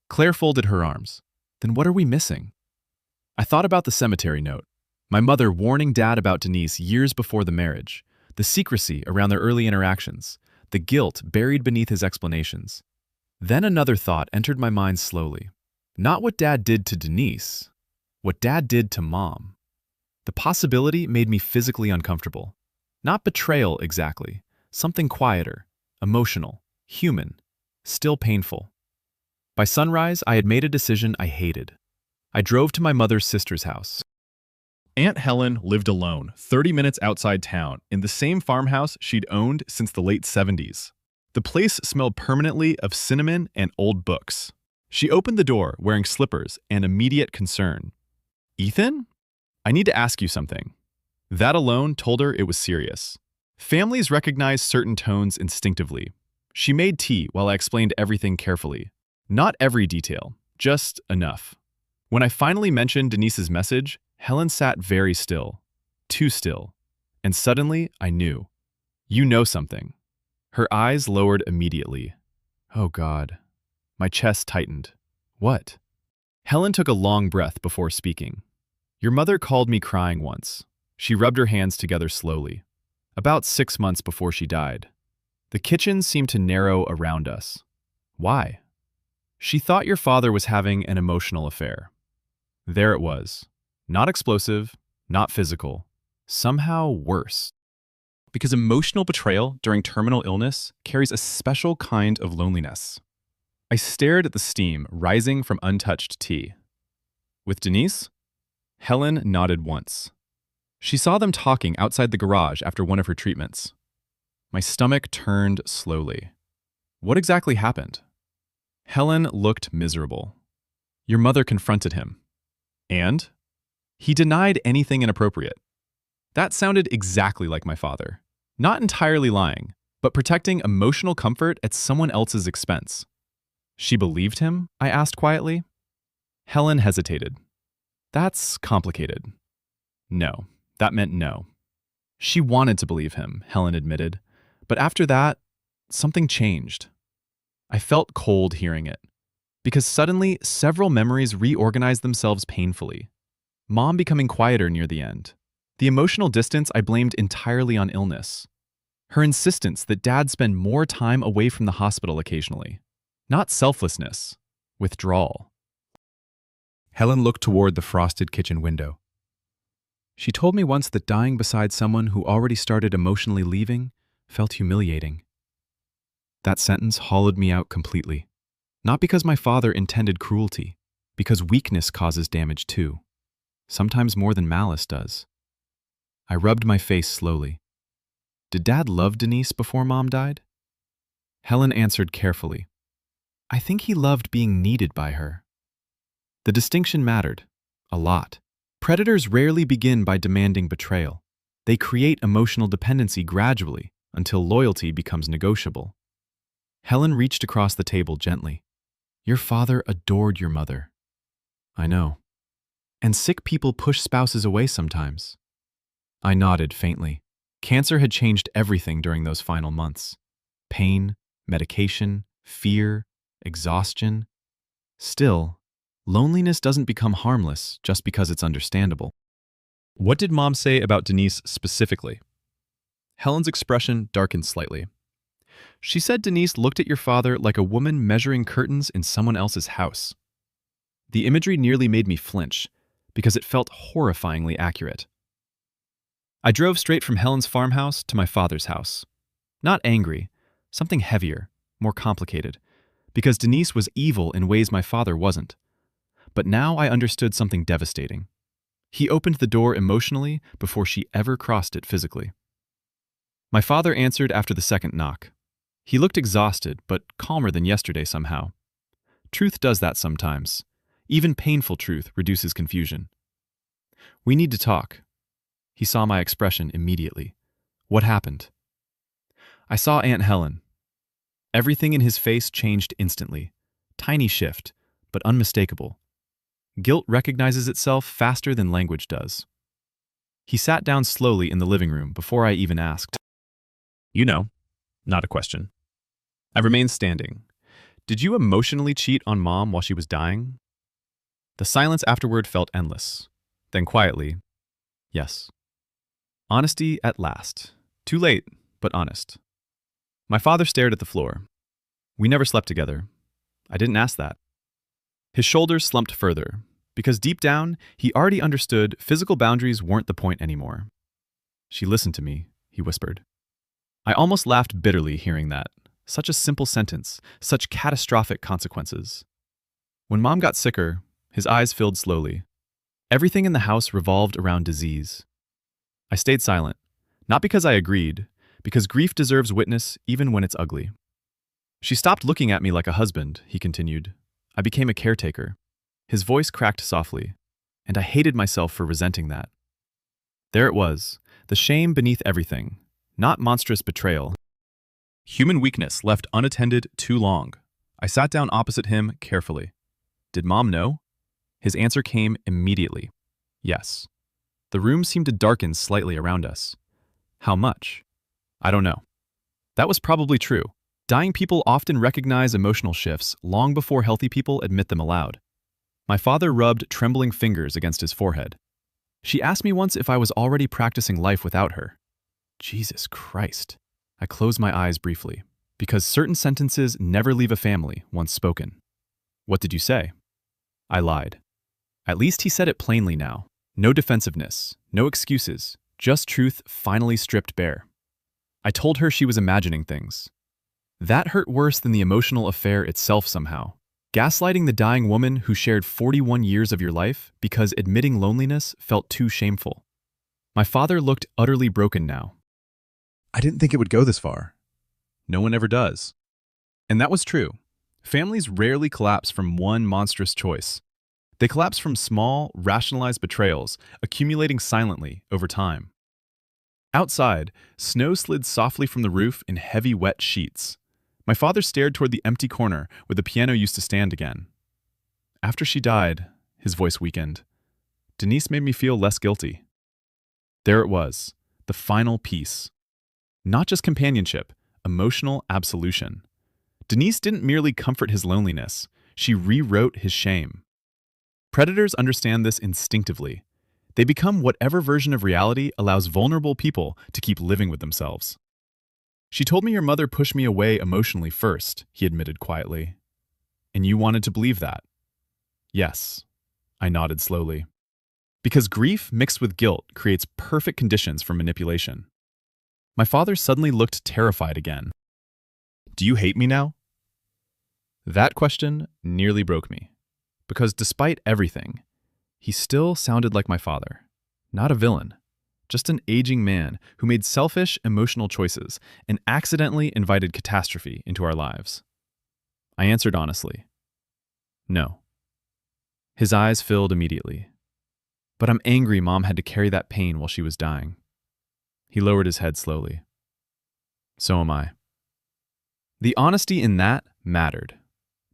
Claire folded her arms. Then what are we missing? I thought about the cemetery note, my mother warning Dad about Denise years before the marriage, the secrecy around their early interactions, the guilt buried beneath his explanations. Then another thought entered my mind slowly. Not what Dad did to Denise, what Dad did to Mom. The possibility made me physically uncomfortable. Not betrayal exactly, something quieter, emotional, human, still painful. By sunrise, I had made a decision I hated. I drove to my mother's sister's house. Aunt Helen lived alone, 30 minutes outside town, in the same farmhouse she'd owned since the late 70s. The place smelled permanently of cinnamon and old books. She opened the door, wearing slippers and immediate concern. "Ethan? I need to ask you something." That alone told her it was serious. Families recognize certain tones instinctively. She made tea while I explained everything carefully. Not every detail, just enough. When I finally mentioned Denise's message, Helen sat very still. Too still. And suddenly, I knew. "You know something." Her eyes lowered immediately. Oh God. My chest tightened. "What?" Helen took a long breath before speaking. "Your mother called me crying once." She rubbed her hands together slowly. "About 6 months before she died. The kitchen seemed to narrow around us." "Why?" "She thought your father was having an emotional affair." There it was. Not explosive, not physical. Somehow worse. Because emotional betrayal during terminal illness carries a special kind of loneliness. I stared at the steam rising from untouched tea. With Denise? Helen nodded once. She saw them talking outside the garage after one of her treatments. My stomach turned slowly. What exactly happened? Helen looked miserable. Your mother confronted him. And? He denied anything inappropriate. That sounded exactly like my father. Not entirely lying, but protecting emotional comfort at someone else's expense. She believed him? I asked quietly. Helen hesitated. That's complicated. No, that meant no. She wanted to believe him, Helen admitted, but after that, something changed. I felt cold hearing it, because suddenly several memories reorganized themselves painfully. Mom becoming quieter near the end. The emotional distance I blamed entirely on illness. Her insistence that Dad spend more time away from the hospital occasionally. Not selflessness, withdrawal. Helen looked toward the frosted kitchen window. She told me once that dying beside someone who already started emotionally leaving felt humiliating. That sentence hollowed me out completely. Not because my father intended cruelty, because weakness causes damage too. Sometimes more than malice does. I rubbed my face slowly. Did Dad love Denise before Mom died? Helen answered carefully. I think he loved being needed by her. The distinction mattered. A lot. Predators rarely begin by demanding betrayal. They create emotional dependency gradually until loyalty becomes negotiable. Helen reached across the table gently. Your father adored your mother. I know. And sick people push spouses away sometimes. I nodded faintly. Cancer had changed everything during those final months. Pain, medication, fear, exhaustion. Still, loneliness doesn't become harmless just because it's understandable. What did Mom say about Denise specifically? Helen's expression darkened slightly. She said Denise looked at your father like a woman measuring curtains in someone else's house. The imagery nearly made me flinch, because it felt horrifyingly accurate. I drove straight from Helen's farmhouse to my father's house. Not angry, something heavier, more complicated, because Denise was evil in ways my father wasn't. But now I understood something devastating. He opened the door emotionally before she ever crossed it physically. My father answered after the second knock. He looked exhausted, but calmer than yesterday somehow. Truth does that sometimes. Even painful truth reduces confusion. We need to talk. He saw my expression immediately. What happened? I saw Aunt Helen. Everything in his face changed instantly. Tiny shift, but unmistakable. Guilt recognizes itself faster than language does. He sat down slowly in the living room before I even asked. You know, not a question. I remained standing. Did you emotionally cheat on Mom while she was dying? The silence afterward felt endless. Then quietly, yes. Honesty at last. Too late, but honest. My father stared at the floor. We never slept together. I didn't ask that. His shoulders slumped further, because deep down, he already understood physical boundaries weren't the point anymore. She listened to me, he whispered. I almost laughed bitterly hearing that. Such a simple sentence, such catastrophic consequences. When Mom got sicker, his eyes filled slowly. Everything in the house revolved around disease. I stayed silent, not because I agreed, because grief deserves witness even when it's ugly. She stopped looking at me like a husband, he continued. I became a caretaker. His voice cracked softly, and I hated myself for resenting that. There it was, the shame beneath everything, not monstrous betrayal. Human weakness left unattended too long. I sat down opposite him carefully. Did Mom know? His answer came immediately. Yes. The room seemed to darken slightly around us. How much? I don't know. That was probably true. Dying people often recognize emotional shifts long before healthy people admit them aloud. My father rubbed trembling fingers against his forehead. She asked me once if I was already practicing life without her. Jesus Christ. I closed my eyes briefly, because certain sentences never leave a family once spoken. What did you say? I lied. At least he said it plainly now. No defensiveness, no excuses, just truth finally stripped bare. I told her she was imagining things. That hurt worse than the emotional affair itself somehow. Gaslighting the dying woman who shared 41 years of your life because admitting loneliness felt too shameful. My father looked utterly broken now. I didn't think it would go this far. No one ever does. And that was true. Families rarely collapse from one monstrous choice. They collapse from small, rationalized betrayals, accumulating silently over time. Outside, snow slid softly from the roof in heavy, wet sheets. My father stared toward the empty corner where the piano used to stand again. After she died, his voice weakened. Denise made me feel less guilty. There it was, the final piece. Not just companionship, emotional absolution. Denise didn't merely comfort his loneliness, she rewrote his shame. Predators understand this instinctively. They become whatever version of reality allows vulnerable people to keep living with themselves. She told me your mother pushed me away emotionally first, he admitted quietly. And you wanted to believe that? Yes. I nodded slowly. Because grief mixed with guilt creates perfect conditions for manipulation. My father suddenly looked terrified again. Do you hate me now? That question nearly broke me, because despite everything, he still sounded like my father. Not a villain, just an aging man who made selfish, emotional choices and accidentally invited catastrophe into our lives. I answered honestly. No. His eyes filled immediately. But I'm angry Mom had to carry that pain while she was dying. He lowered his head slowly. So am I. The honesty in that mattered.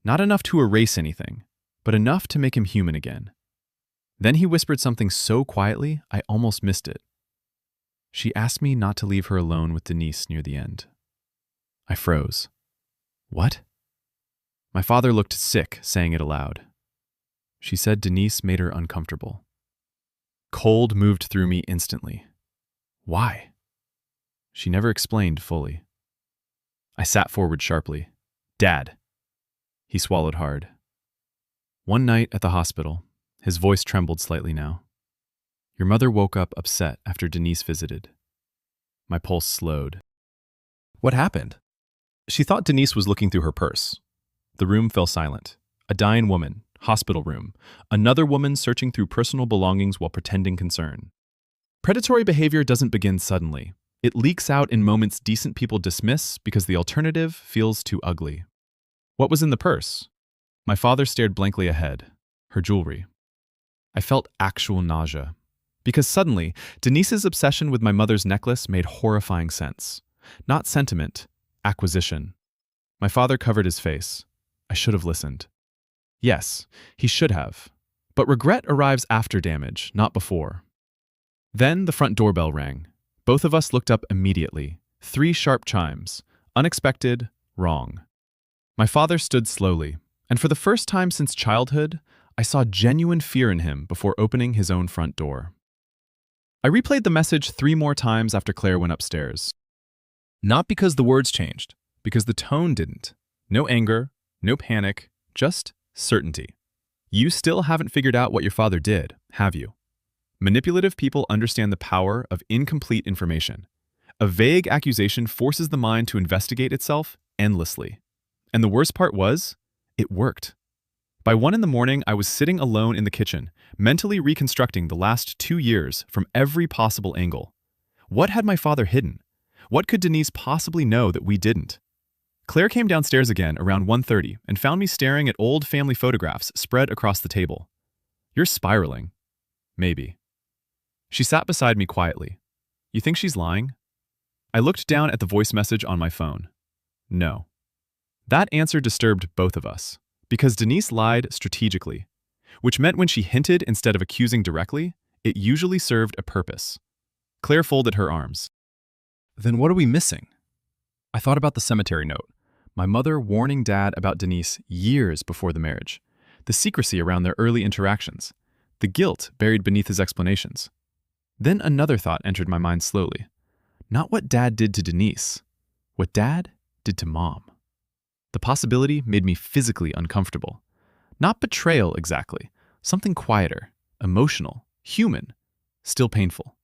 Not enough to erase anything, but enough to make him human again. Then he whispered something so quietly I almost missed it. She asked me not to leave her alone with Denise near the end. I froze. What? My father looked sick, saying it aloud. She said Denise made her uncomfortable. Cold moved through me instantly. Why? She never explained fully. I sat forward sharply. Dad. He swallowed hard. One night at the hospital, his voice trembled slightly now. Your mother woke up upset after Denise visited. My pulse slowed. What happened? She thought Denise was looking through her purse. The room fell silent. A dying woman, hospital room, another woman searching through personal belongings while pretending concern. Predatory behavior doesn't begin suddenly. It leaks out in moments decent people dismiss because the alternative feels too ugly. What was in the purse? My father stared blankly ahead. Her jewelry. I felt actual nausea. Because suddenly, Denise's obsession with my mother's necklace made horrifying sense. Not sentiment, acquisition. My father covered his face. I should have listened. Yes, he should have. But regret arrives after damage, not before. Then the front doorbell rang. Both of us looked up immediately. 3 sharp chimes. Unexpected, wrong. My father stood slowly, and for the first time since childhood, I saw genuine fear in him before opening his own front door. I replayed the message 3 more times after Claire went upstairs. Not because the words changed, because the tone didn't. No anger, no panic, just certainty. You still haven't figured out what your father did, have you? Manipulative people understand the power of incomplete information. A vague accusation forces the mind to investigate itself endlessly. And the worst part was, it worked. By 1 in the morning, I was sitting alone in the kitchen, mentally reconstructing the last 2 years from every possible angle. What had my father hidden? What could Denise possibly know that we didn't? Claire came downstairs again around 1:30 and found me staring at old family photographs spread across the table. You're spiraling. Maybe. She sat beside me quietly. You think she's lying? I looked down at the voice message on my phone. No. That answer disturbed both of us, because Denise lied strategically, which meant when she hinted instead of accusing directly, it usually served a purpose. Claire folded her arms. Then what are we missing? I thought about the cemetery note, my mother warning Dad about Denise years before the marriage, the secrecy around their early interactions, the guilt buried beneath his explanations. Then another thought entered my mind slowly. Not what Dad did to Denise, what Dad did to Mom. The possibility made me physically uncomfortable. Not betrayal exactly, something quieter, emotional, human, still painful.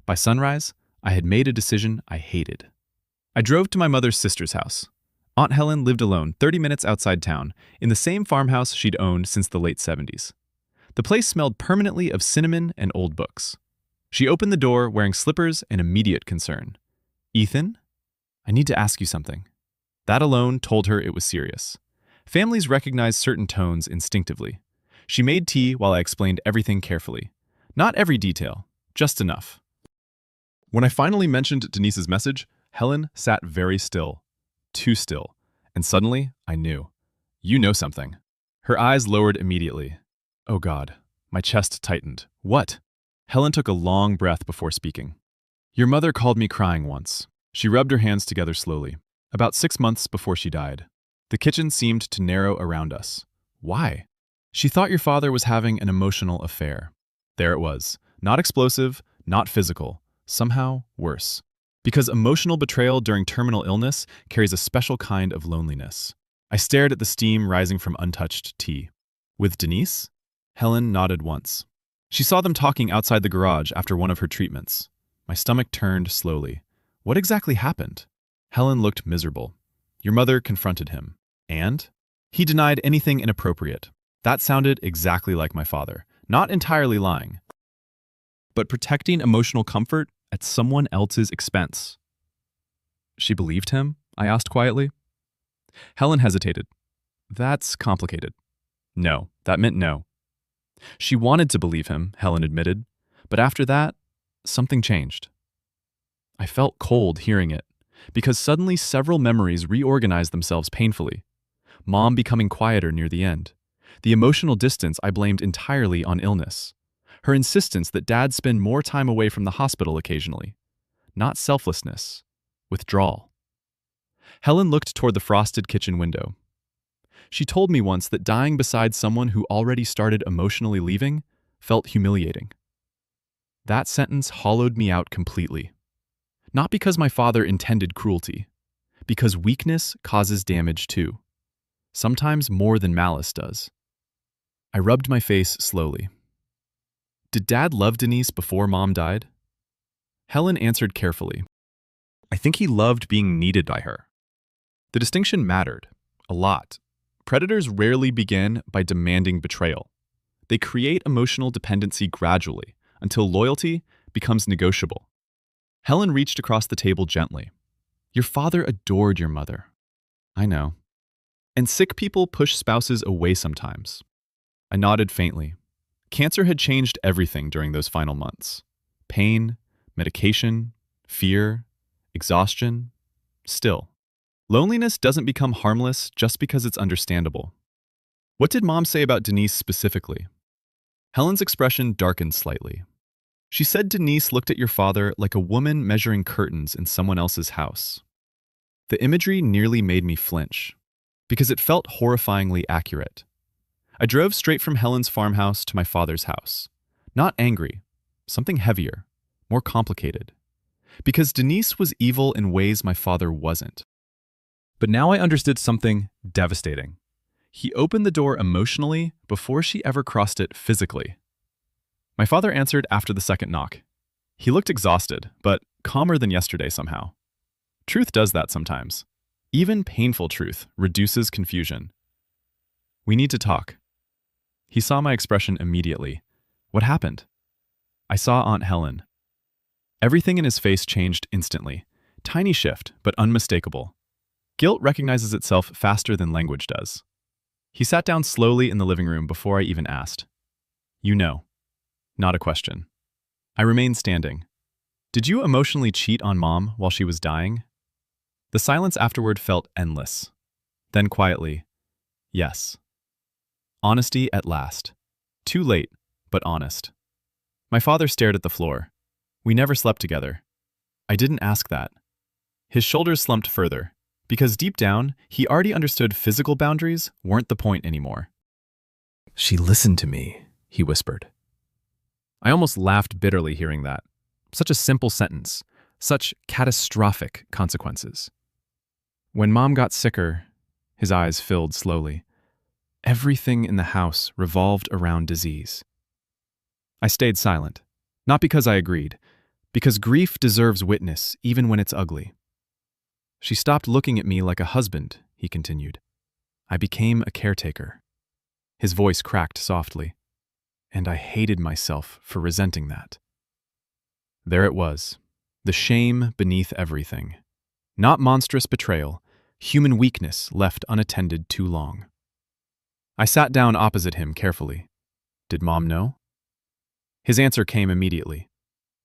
By sunrise, I had made a decision I hated. I drove to my mother's sister's house. Aunt Helen lived alone 30 minutes outside town, in the same farmhouse she'd owned since the late 70s. The place smelled permanently of cinnamon and old books. She opened the door wearing slippers and immediate concern. Ethan, I need to ask you something. That alone told her it was serious. Families recognize certain tones instinctively. She made tea while I explained everything carefully. Not every detail, just enough. When I finally mentioned Denise's message, Helen sat very still, too still, and suddenly I knew. You know something. Her eyes lowered immediately. Oh God, my chest tightened. What? Helen took a long breath before speaking. Your mother called me crying once. She rubbed her hands together slowly. About 6 months before she died. The kitchen seemed to narrow around us. Why? She thought your father was having an emotional affair. There it was. Not explosive, not physical. Somehow worse. Because emotional betrayal during terminal illness carries a special kind of loneliness. I stared at the steam rising from untouched tea. With Denise? Helen nodded once. She saw them talking outside the garage after one of her treatments. My stomach turned slowly. What exactly happened? Helen looked miserable. Your mother confronted him. And? He denied anything inappropriate. That sounded exactly like my father. Not entirely lying, but protecting emotional comfort at someone else's expense. She believed him? I asked quietly. Helen hesitated. That's complicated. No, that meant no. She wanted to believe him, Helen admitted, but after that, something changed. I felt cold hearing it, because suddenly several memories reorganized themselves painfully. Mom becoming quieter near the end. The emotional distance I blamed entirely on illness. Her insistence that Dad spend more time away from the hospital occasionally. Not selflessness. Withdrawal. Helen looked toward the frosted kitchen window. She told me once that dying beside someone who already started emotionally leaving felt humiliating. That sentence hollowed me out completely. Not because my father intended cruelty, because weakness causes damage too. Sometimes more than malice does. I rubbed my face slowly. Did Dad love Denise before Mom died? Helen answered carefully. I think he loved being needed by her. The distinction mattered. A lot. Predators rarely begin by demanding betrayal. They create emotional dependency gradually, until loyalty becomes negotiable. Helen reached across the table gently. Your father adored your mother. I know. And sick people push spouses away sometimes. I nodded faintly. Cancer had changed everything during those final months. Pain, medication, fear, exhaustion. Still, loneliness doesn't become harmless just because it's understandable. What did Mom say about Denise specifically? Helen's expression darkened slightly. She said Denise looked at your father like a woman measuring curtains in someone else's house. The imagery nearly made me flinch, because it felt horrifyingly accurate. I drove straight from Helen's farmhouse to my father's house. Not angry, something heavier, more complicated. Because Denise was evil in ways my father wasn't. But now I understood something devastating. He opened the door emotionally before she ever crossed it physically. My father answered after the second knock. He looked exhausted, but calmer than yesterday somehow. Truth does that sometimes. Even painful truth reduces confusion. We need to talk. He saw my expression immediately. What happened? I saw Aunt Helen. Everything in his face changed instantly. Tiny shift, but unmistakable. Guilt recognizes itself faster than language does. He sat down slowly in the living room before I even asked. You know. Not a question. I remained standing. Did you emotionally cheat on Mom while she was dying? The silence afterward felt endless. Then quietly, yes. Honesty at last. Too late, but honest. My father stared at the floor. We never slept together. I didn't ask that. His shoulders slumped further, because deep down, he already understood physical boundaries weren't the point anymore. She listened to me, he whispered. I almost laughed bitterly hearing that. Such a simple sentence, such catastrophic consequences. When Mom got sicker, his eyes filled slowly. Everything in the house revolved around disease. I stayed silent, not because I agreed, because grief deserves witness even when it's ugly. She stopped looking at me like a husband, he continued. I became a caretaker. His voice cracked softly, and I hated myself for resenting that. There it was, the shame beneath everything. Not monstrous betrayal, human weakness left unattended too long. I sat down opposite him carefully. Did Mom know? His answer came immediately.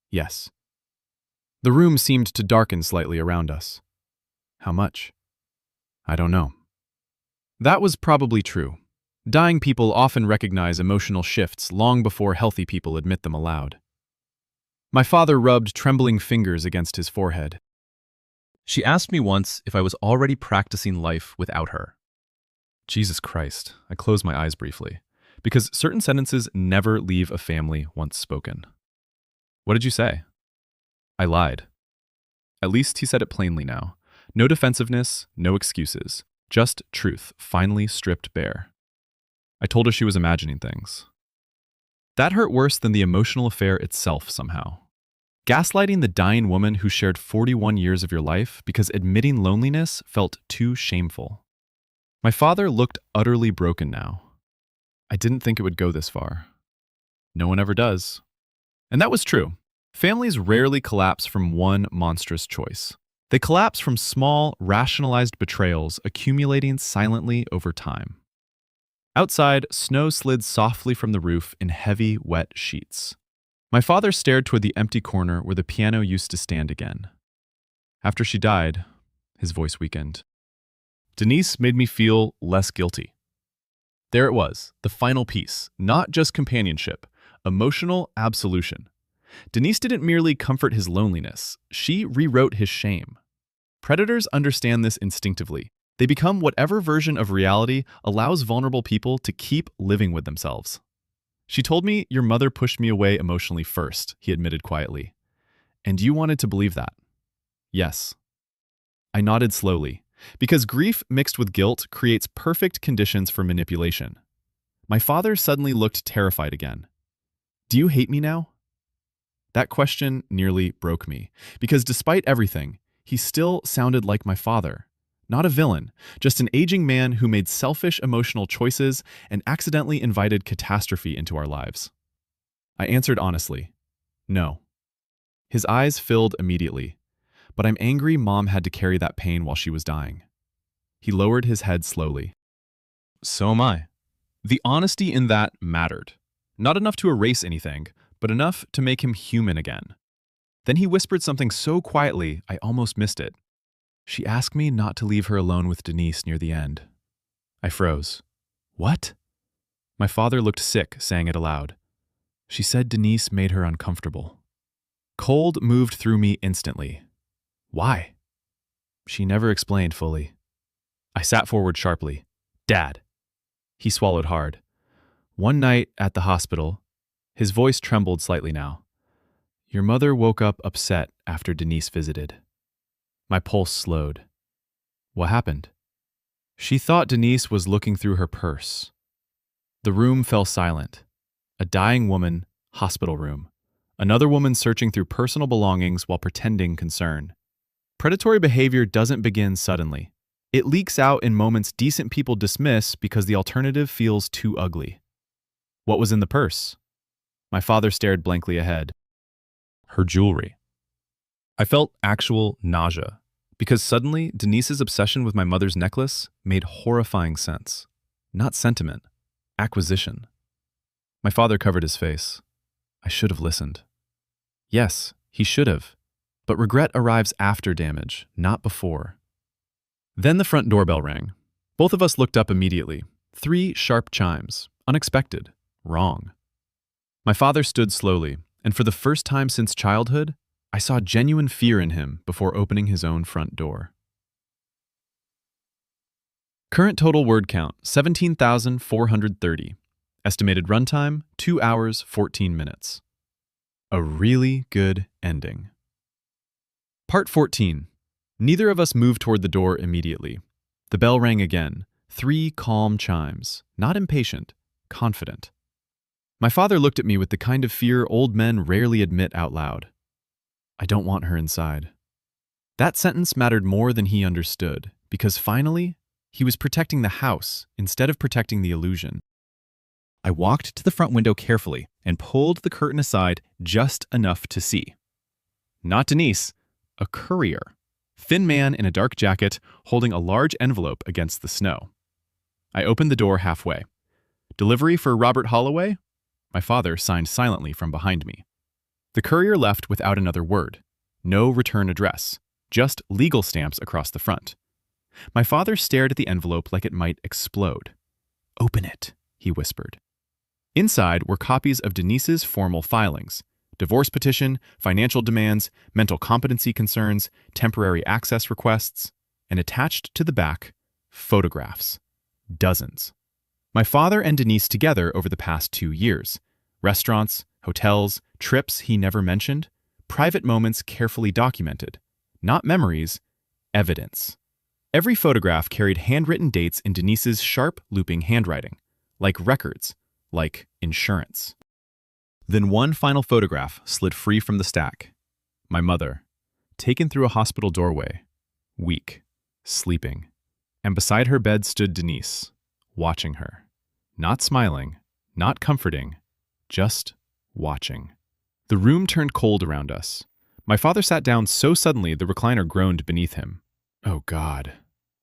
Yes. The room seemed to darken slightly around us. How much? I don't know. That was probably true. Dying people often recognize emotional shifts long before healthy people admit them aloud. My father rubbed trembling fingers against his forehead. She asked me once if I was already practicing life without her. Jesus Christ, I closed my eyes briefly, because certain sentences never leave a family once spoken. What did you say? I lied. At least he said it plainly now. No defensiveness, no excuses. Just truth, finally stripped bare. I told her she was imagining things. That hurt worse than the emotional affair itself somehow. Gaslighting the dying woman who shared 41 years of your life because admitting loneliness felt too shameful. My father looked utterly broken now. I didn't think it would go this far. No one ever does. And that was true. Families rarely collapse from one monstrous choice. They collapse from small, rationalized betrayals accumulating silently over time. Outside, snow slid softly from the roof in heavy, wet sheets. My father stared toward the empty corner where the piano used to stand again. After she died, his voice weakened. Denise made me feel less guilty. There it was, the final piece, not just companionship, emotional absolution. Denise didn't merely comfort his loneliness, she rewrote his shame. Predators understand this instinctively. They become whatever version of reality allows vulnerable people to keep living with themselves. She told me your mother pushed me away emotionally first, he admitted quietly. And you wanted to believe that? Yes. I nodded slowly, because grief mixed with guilt creates perfect conditions for manipulation. My father suddenly looked terrified again. Do you hate me now? That question nearly broke me, because despite everything, he still sounded like my father. Not a villain, just an aging man who made selfish emotional choices and accidentally invited catastrophe into our lives. I answered honestly, no. His eyes filled immediately, but I'm angry Mom had to carry that pain while she was dying. He lowered his head slowly. So am I. The honesty in that mattered. Not enough to erase anything, but enough to make him human again. Then he whispered something so quietly I almost missed it. She asked me not to leave her alone with Denise near the end. I froze. What? My father looked sick, saying it aloud. She said Denise made her uncomfortable. Cold moved through me instantly. Why? She never explained fully. I sat forward sharply. Dad. He swallowed hard. One night at the hospital, his voice trembled slightly now. Your mother woke up upset after Denise visited. My pulse slowed. What happened? She thought Denise was looking through her purse. The room fell silent. A dying woman, hospital room. Another woman searching through personal belongings while pretending concern. Predatory behavior doesn't begin suddenly. It leaks out in moments decent people dismiss because the alternative feels too ugly. What was in the purse? My father stared blankly ahead. Her jewelry. I felt actual nausea, because suddenly Denise's obsession with my mother's necklace made horrifying sense. Not sentiment, acquisition. My father covered his face. I should have listened. Yes, he should have. But regret arrives after damage, not before. Then the front doorbell rang. Both of us looked up immediately. 3 sharp chimes. Unexpected. Wrong. My father stood slowly, and for the first time since childhood, I saw genuine fear in him before opening his own front door. Current total word count, 17,430. Estimated runtime, 2 hours, 14 minutes. A really good ending. Part 14. Neither of us moved toward the door immediately. The bell rang again. 3 calm chimes. Not impatient, confident. My father looked at me with the kind of fear old men rarely admit out loud. I don't want her inside. That sentence mattered more than he understood, because finally, he was protecting the house instead of protecting the illusion. I walked to the front window carefully and pulled the curtain aside just enough to see. Not Denise, a courier. Thin man in a dark jacket holding a large envelope against the snow. I opened the door halfway. Delivery for Robert Holloway? My father signed silently from behind me. The courier left without another word. No return address, just legal stamps across the front. My father stared at the envelope like it might explode. "Open it," he whispered. Inside were copies of Denise's formal filings: divorce petition, financial demands, mental competency concerns, temporary access requests, and attached to the back, photographs. Dozens. My father and Denise together over the past 2 years. Restaurants, hotels, trips he never mentioned, private moments carefully documented. Not memories, evidence. Every photograph carried handwritten dates in Denise's sharp, looping handwriting, like records, like insurance. Then one final photograph slid free from the stack. My mother, taken through a hospital doorway, weak, sleeping. And beside her bed stood Denise, watching her. Not smiling, not comforting, just watching. The room turned cold around us. My father sat down so suddenly the recliner groaned beneath him. Oh God.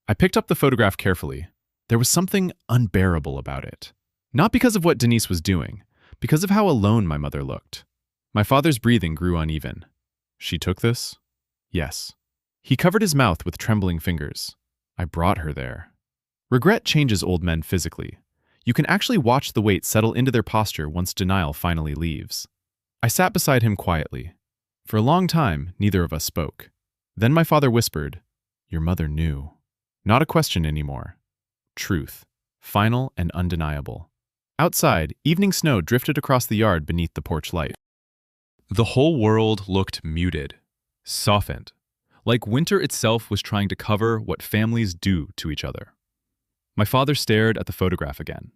I picked up the photograph carefully. There was something unbearable about it. Not because of what Denise was doing, because of how alone my mother looked. My father's breathing grew uneven. She took this? Yes. He covered his mouth with trembling fingers. I brought her there. Regret changes old men physically. You can actually watch the weight settle into their posture once denial finally leaves. I sat beside him quietly. For a long time, neither of us spoke. Then my father whispered, "Your mother knew." Not a question anymore. Truth, final and undeniable. Outside, evening snow drifted across the yard beneath the porch light. The whole world looked muted, softened, like winter itself was trying to cover what families do to each other. My father stared at the photograph again.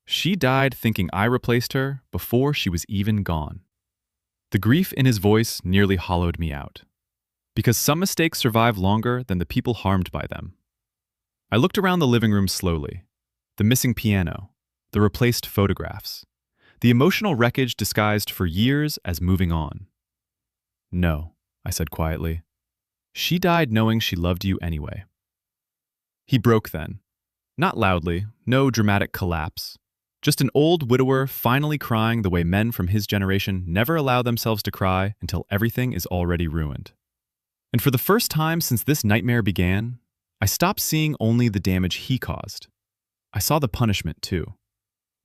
She died thinking I replaced her before she was even gone. The grief in his voice nearly hollowed me out. Because some mistakes survive longer than the people harmed by them. I looked around the living room slowly. The missing piano, the replaced photographs, the emotional wreckage disguised for years as moving on. "No," I said quietly. "She died knowing she loved you anyway." He broke then. Not loudly, no dramatic collapse. Just an old widower finally crying the way men from his generation never allow themselves to cry until everything is already ruined. And for the first time since this nightmare began, I stopped seeing only the damage he caused. I saw the punishment too.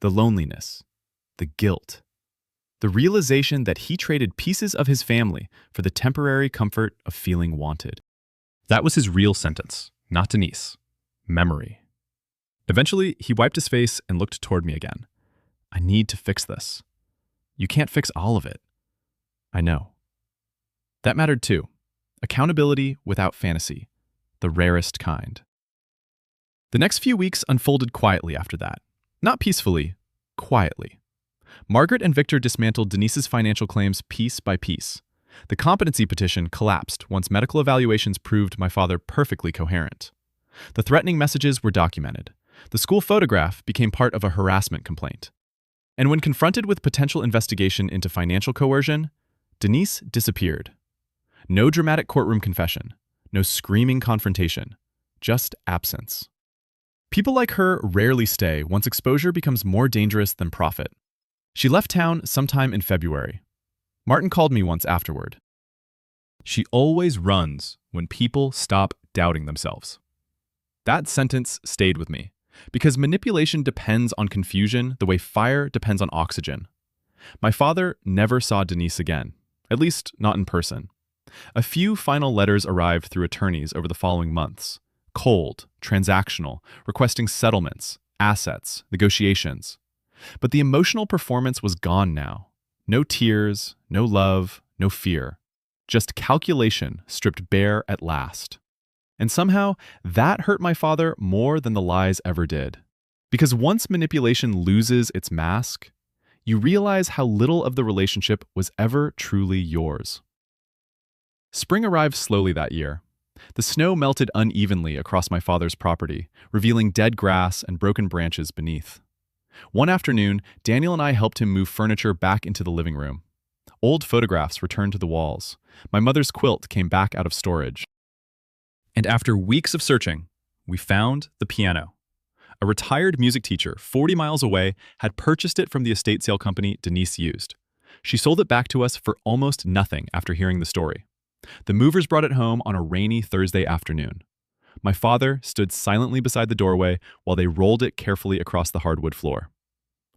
The loneliness, the guilt, the realization that he traded pieces of his family for the temporary comfort of feeling wanted. That was his real sentence, not Denise. Memory. Eventually, he wiped his face and looked toward me again. "I need to fix this. You can't fix all of it." I know. That mattered too. Accountability without fantasy. The rarest kind. The next few weeks unfolded quietly after that. Not peacefully, quietly. Margaret and Victor dismantled Denise's financial claims piece by piece. The competency petition collapsed once medical evaluations proved my father perfectly coherent. The threatening messages were documented. The school photograph became part of a harassment complaint. And when confronted with potential investigation into financial coercion, Denise disappeared. No dramatic courtroom confession, no screaming confrontation, just absence. People like her rarely stay once exposure becomes more dangerous than profit. She left town sometime in February. Martin called me once afterward. "She always runs when people stop doubting themselves." That sentence stayed with me, because manipulation depends on confusion the way fire depends on oxygen. My father never saw Denise again, at least not in person. A few final letters arrived through attorneys over the following months. Cold, transactional, requesting settlements, assets, negotiations. But the emotional performance was gone now. No tears, no love, no fear. Just calculation stripped bare at last. And somehow, that hurt my father more than the lies ever did. Because once manipulation loses its mask, you realize how little of the relationship was ever truly yours. Spring arrived slowly that year. The snow melted unevenly across my father's property, revealing dead grass and broken branches beneath. One afternoon, Daniel and I helped him move furniture back into the living room. Old photographs returned to the walls. My mother's quilt came back out of storage. And after weeks of searching, we found the piano. A retired music teacher 40 miles away had purchased it from the estate sale company Denise used. She sold it back to us for almost nothing after hearing the story. The movers brought it home on a rainy Thursday afternoon. My father stood silently beside the doorway while they rolled it carefully across the hardwood floor.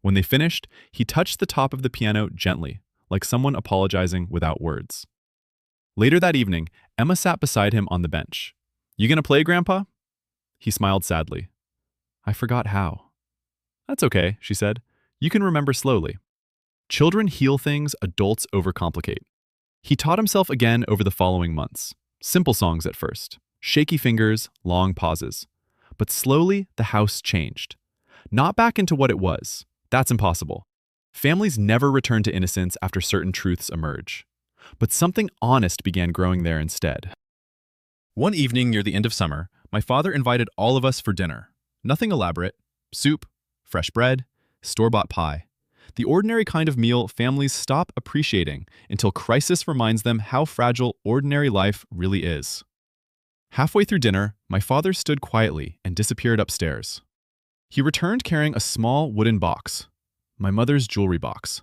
When they finished, he touched the top of the piano gently, like someone apologizing without words. Later that evening, Emma sat beside him on the bench. "You gonna play, Grandpa?" He smiled sadly. "I forgot how." "That's okay," she said. "You can remember slowly." Children heal things adults overcomplicate. He taught himself again over the following months. Simple songs at first, shaky fingers, long pauses. But slowly, the house changed. Not back into what it was. That's impossible. Families never return to innocence after certain truths emerge. But something honest began growing there instead. One evening near the end of summer, my father invited all of us for dinner. Nothing elaborate. Soup, fresh bread, store-bought pie. The ordinary kind of meal families stop appreciating until crisis reminds them how fragile ordinary life really is. Halfway through dinner, my father stood quietly and disappeared upstairs. He returned carrying a small wooden box, my mother's jewelry box.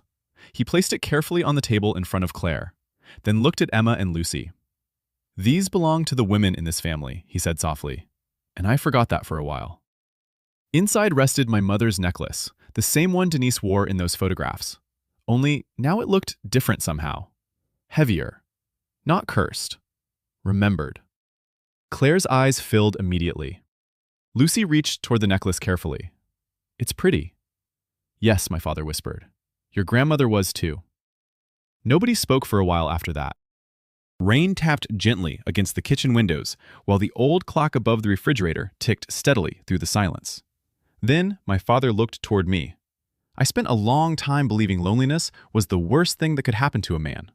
He placed it carefully on the table in front of Claire, then looked at Emma and Lucy. "These belong to the women in this family," he said softly, and I forgot that for a while. Inside rested my mother's necklace, the same one Denise wore in those photographs. Only now it looked different somehow. Heavier. Not cursed. Remembered. Claire's eyes filled immediately. Lucy reached toward the necklace carefully. "It's pretty." "Yes," my father whispered. "Your grandmother was too." Nobody spoke for a while after that. Rain tapped gently against the kitchen windows while the old clock above the refrigerator ticked steadily through the silence. Then my father looked toward me. I spent a long time believing loneliness was the worst thing that could happen to a man.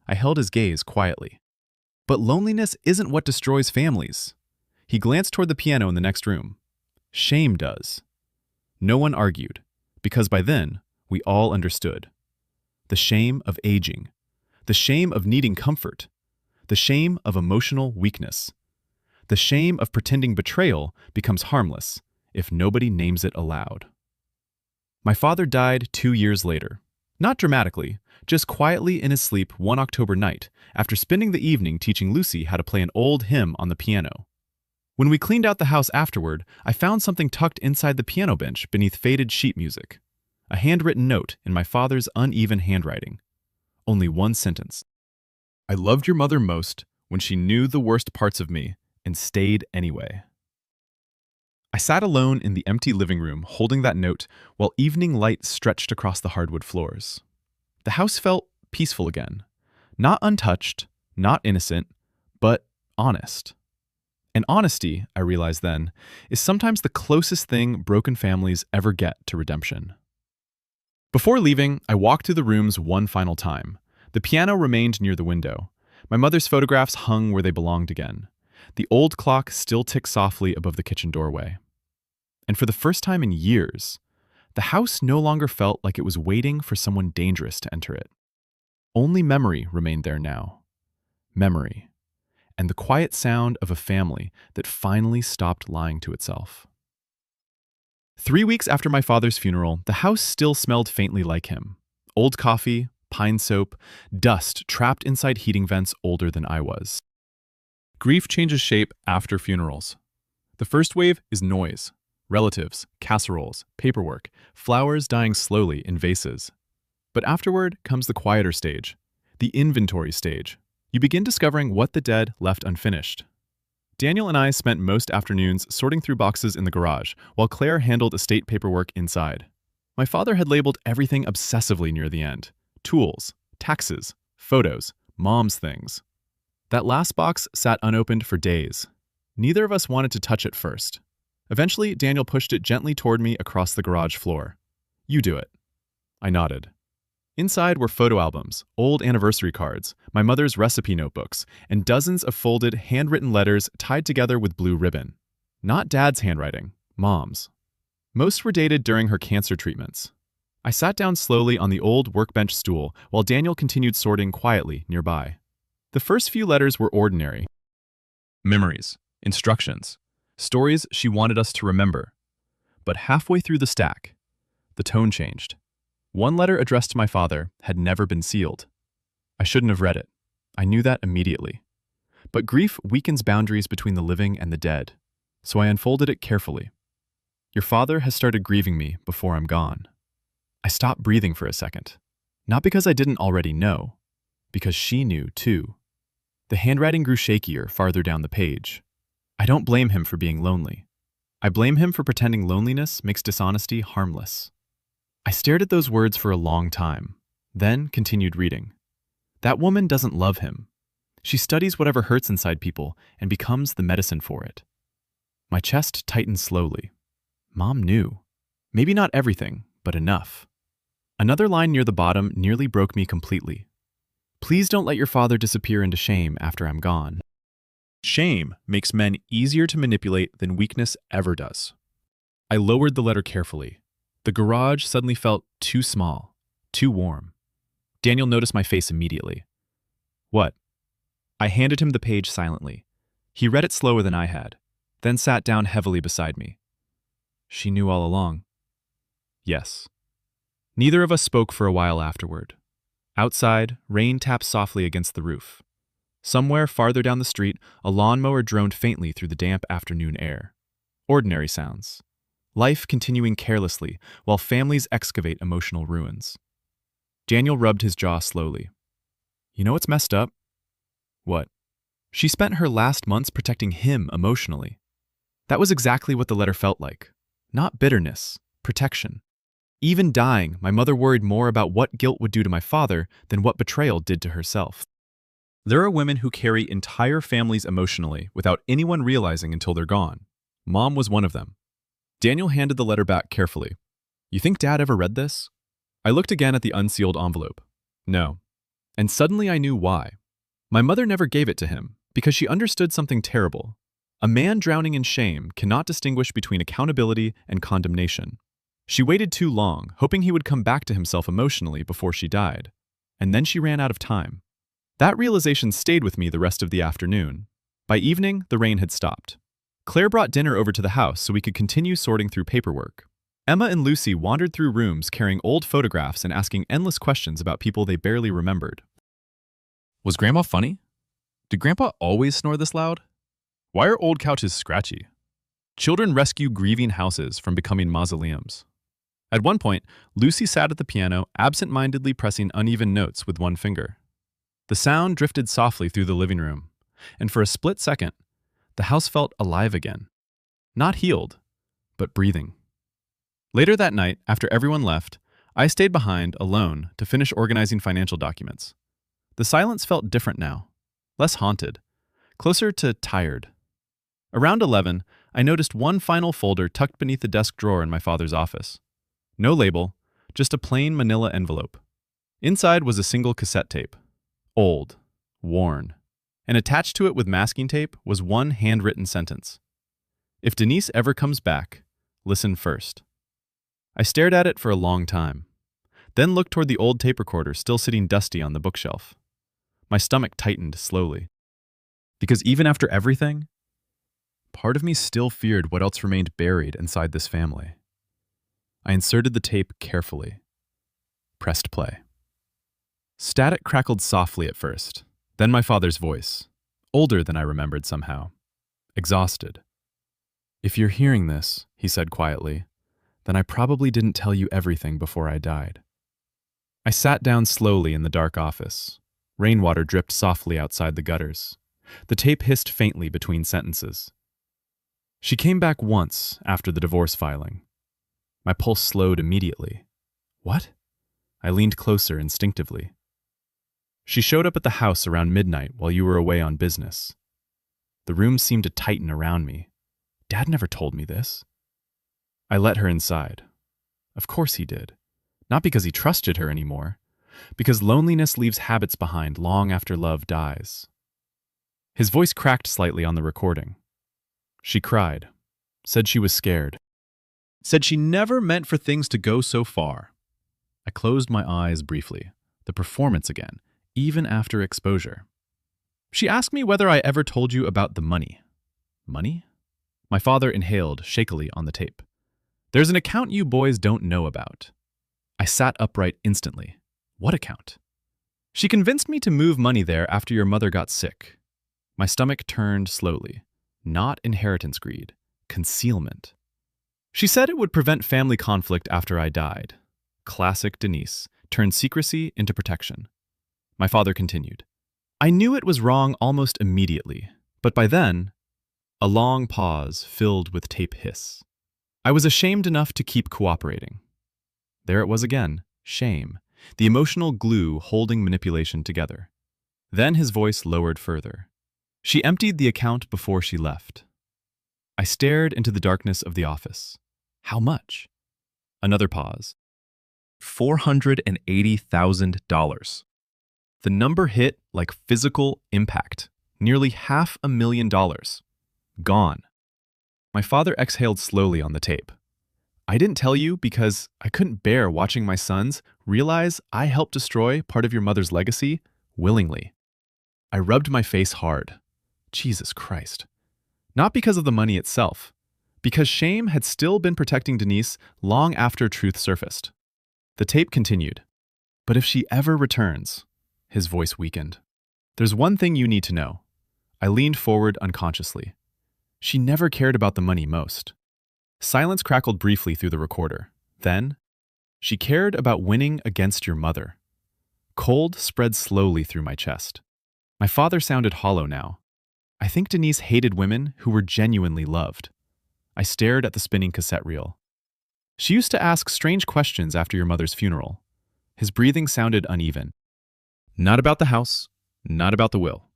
I held his gaze quietly. But loneliness isn't what destroys families. He glanced toward the piano in the next room. Shame does. No one argued, because by then, we all understood. The shame of aging. The shame of needing comfort. The shame of emotional weakness. The shame of pretending betrayal becomes harmless if nobody names it aloud. My father died 2 years later. Not dramatically, just quietly in his sleep one October night after spending the evening teaching Lucy how to play an old hymn on the piano. When we cleaned out the house afterward, I found something tucked inside the piano bench beneath faded sheet music. A handwritten note in my father's uneven handwriting. Only one sentence. "I loved your mother most when she knew the worst parts of me and stayed anyway." I sat alone in the empty living room holding that note while evening light stretched across the hardwood floors. The house felt peaceful again. Not untouched, not innocent, but honest. And honesty, I realized then, is sometimes the closest thing broken families ever get to redemption. Before leaving, I walked through the rooms one final time. The piano remained near the window. My mother's photographs hung where they belonged again. The old clock still ticked softly above the kitchen doorway. And for the first time in years, the house no longer felt like it was waiting for someone dangerous to enter it. Only memory remained there now. Memory. And the quiet sound of a family that finally stopped lying to itself. 3 weeks after my father's funeral, the house still smelled faintly like him. Old coffee, pine soap, dust trapped inside heating vents older than I was. Grief changes shape after funerals. The first wave is noise. Relatives, casseroles, paperwork, flowers dying slowly in vases. But afterward comes the quieter stage, the inventory stage. You begin discovering what the dead left unfinished. Daniel and I spent most afternoons sorting through boxes in the garage, while Claire handled estate paperwork inside. My father had labeled everything obsessively near the end. Tools, taxes, photos, mom's things. That last box sat unopened for days. Neither of us wanted to touch it first. Eventually, Daniel pushed it gently toward me across the garage floor. "You do it." I nodded. Inside were photo albums, old anniversary cards, my mother's recipe notebooks, and dozens of folded, handwritten letters tied together with blue ribbon. Not Dad's handwriting, Mom's. Most were dated during her cancer treatments. I sat down slowly on the old workbench stool while Daniel continued sorting quietly nearby. The first few letters were ordinary. Memories, instructions, stories she wanted us to remember. But halfway through the stack, the tone changed. One letter addressed to my father had never been sealed. I shouldn't have read it. I knew that immediately. But grief weakens boundaries between the living and the dead, so I unfolded it carefully. Your father has started grieving me before I'm gone. I stopped breathing for a second. Not because I didn't already know, because she knew too. The handwriting grew shakier farther down the page. I don't blame him for being lonely. I blame him for pretending loneliness makes dishonesty harmless. I stared at those words for a long time, then continued reading. That woman doesn't love him. She studies whatever hurts inside people and becomes the medicine for it. My chest tightened slowly. Mom knew. Maybe not everything, but enough. Another line near the bottom nearly broke me completely. Please don't let your father disappear into shame after I'm gone. Shame makes men easier to manipulate than weakness ever does. I lowered the letter carefully. The garage suddenly felt too small, too warm. Daniel noticed my face immediately. What? I handed him the page silently. He read it slower than I had, then sat down heavily beside me. She knew all along. Yes. Neither of us spoke for a while afterward. Outside, rain tapped softly against the roof. Somewhere farther down the street, a lawnmower droned faintly through the damp afternoon air. Ordinary sounds. Life continuing carelessly while families excavate emotional ruins. Daniel rubbed his jaw slowly. You know what's messed up? What? She spent her last months protecting him emotionally. That was exactly what the letter felt like. Not bitterness, protection. Even dying, my mother worried more about what guilt would do to my father than what betrayal did to herself. There are women who carry entire families emotionally without anyone realizing until they're gone. Mom was one of them. Daniel handed the letter back carefully. You think Dad ever read this? I looked again at the unsealed envelope. No. And suddenly I knew why. My mother never gave it to him because she understood something terrible. A man drowning in shame cannot distinguish between accountability and condemnation. She waited too long, hoping he would come back to himself emotionally before she died. And then she ran out of time. That realization stayed with me the rest of the afternoon. By evening, the rain had stopped. Claire brought dinner over to the house so we could continue sorting through paperwork. Emma and Lucy wandered through rooms carrying old photographs and asking endless questions about people they barely remembered. Was Grandma funny? Did Grandpa always snore this loud? Why are old couches scratchy? Children rescue grieving houses from becoming mausoleums. At one point, Lucy sat at the piano, absent-mindedly pressing uneven notes with one finger. The sound drifted softly through the living room, and for a split second, the house felt alive again. Not healed, but breathing. Later that night, after everyone left, I stayed behind, alone, to finish organizing financial documents. The silence felt different now, less haunted, closer to tired. Around 11, I noticed one final folder tucked beneath the desk drawer in my father's office. No label, just a plain manila envelope. Inside was a single cassette tape. Old, worn, and attached to it with masking tape was one handwritten sentence. If Denise ever comes back, listen first. I stared at it for a long time, then looked toward the old tape recorder still sitting dusty on the bookshelf. My stomach tightened slowly. Because even after everything, part of me still feared what else remained buried inside this family. I inserted the tape carefully. Pressed play. Static crackled softly at first, then my father's voice, older than I remembered somehow, exhausted. If you're hearing this, he said quietly, then I probably didn't tell you everything before I died. I sat down slowly in the dark office. Rainwater dripped softly outside the gutters. The tape hissed faintly between sentences. She came back once after the divorce filing. My pulse slowed immediately. What? I leaned closer instinctively. She showed up at the house around midnight while you were away on business. The room seemed to tighten around me. Dad never told me this. I let her inside. Of course he did. Not because he trusted her anymore, because loneliness leaves habits behind long after love dies. His voice cracked slightly on the recording. She cried, said she was scared, said she never meant for things to go so far. I closed my eyes briefly, the performance again, even after exposure. She asked me whether I ever told you about the money. Money? My father inhaled shakily on the tape. There's an account you boys don't know about. I sat upright instantly. What account? She convinced me to move money there after your mother got sick. My stomach turned slowly. Not inheritance greed, concealment. She said it would prevent family conflict after I died. Classic Denise, turned secrecy into protection. My father continued. I knew it was wrong almost immediately, but by then, a long pause filled with tape hiss. I was ashamed enough to keep cooperating. There it was again, shame, the emotional glue holding manipulation together. Then his voice lowered further. She emptied the account before she left. I stared into the darkness of the office. How much? Another pause. $480,000. The number hit like physical impact. Nearly $500,000. Gone. My father exhaled slowly on the tape. I didn't tell you because I couldn't bear watching my sons realize I helped destroy part of your mother's legacy willingly. I rubbed my face hard. Jesus Christ. Not because of the money itself, because shame had still been protecting Denise long after truth surfaced. The tape continued. But if she ever returns, his voice weakened. There's one thing you need to know. I leaned forward unconsciously. She never cared about the money most. Silence crackled briefly through the recorder. Then, she cared about winning against your mother. Cold spread slowly through my chest. My father sounded hollow now. I think Denise hated women who were genuinely loved. I stared at the spinning cassette reel. She used to ask strange questions after your mother's funeral. His breathing sounded uneven. Not about the house, not about the will.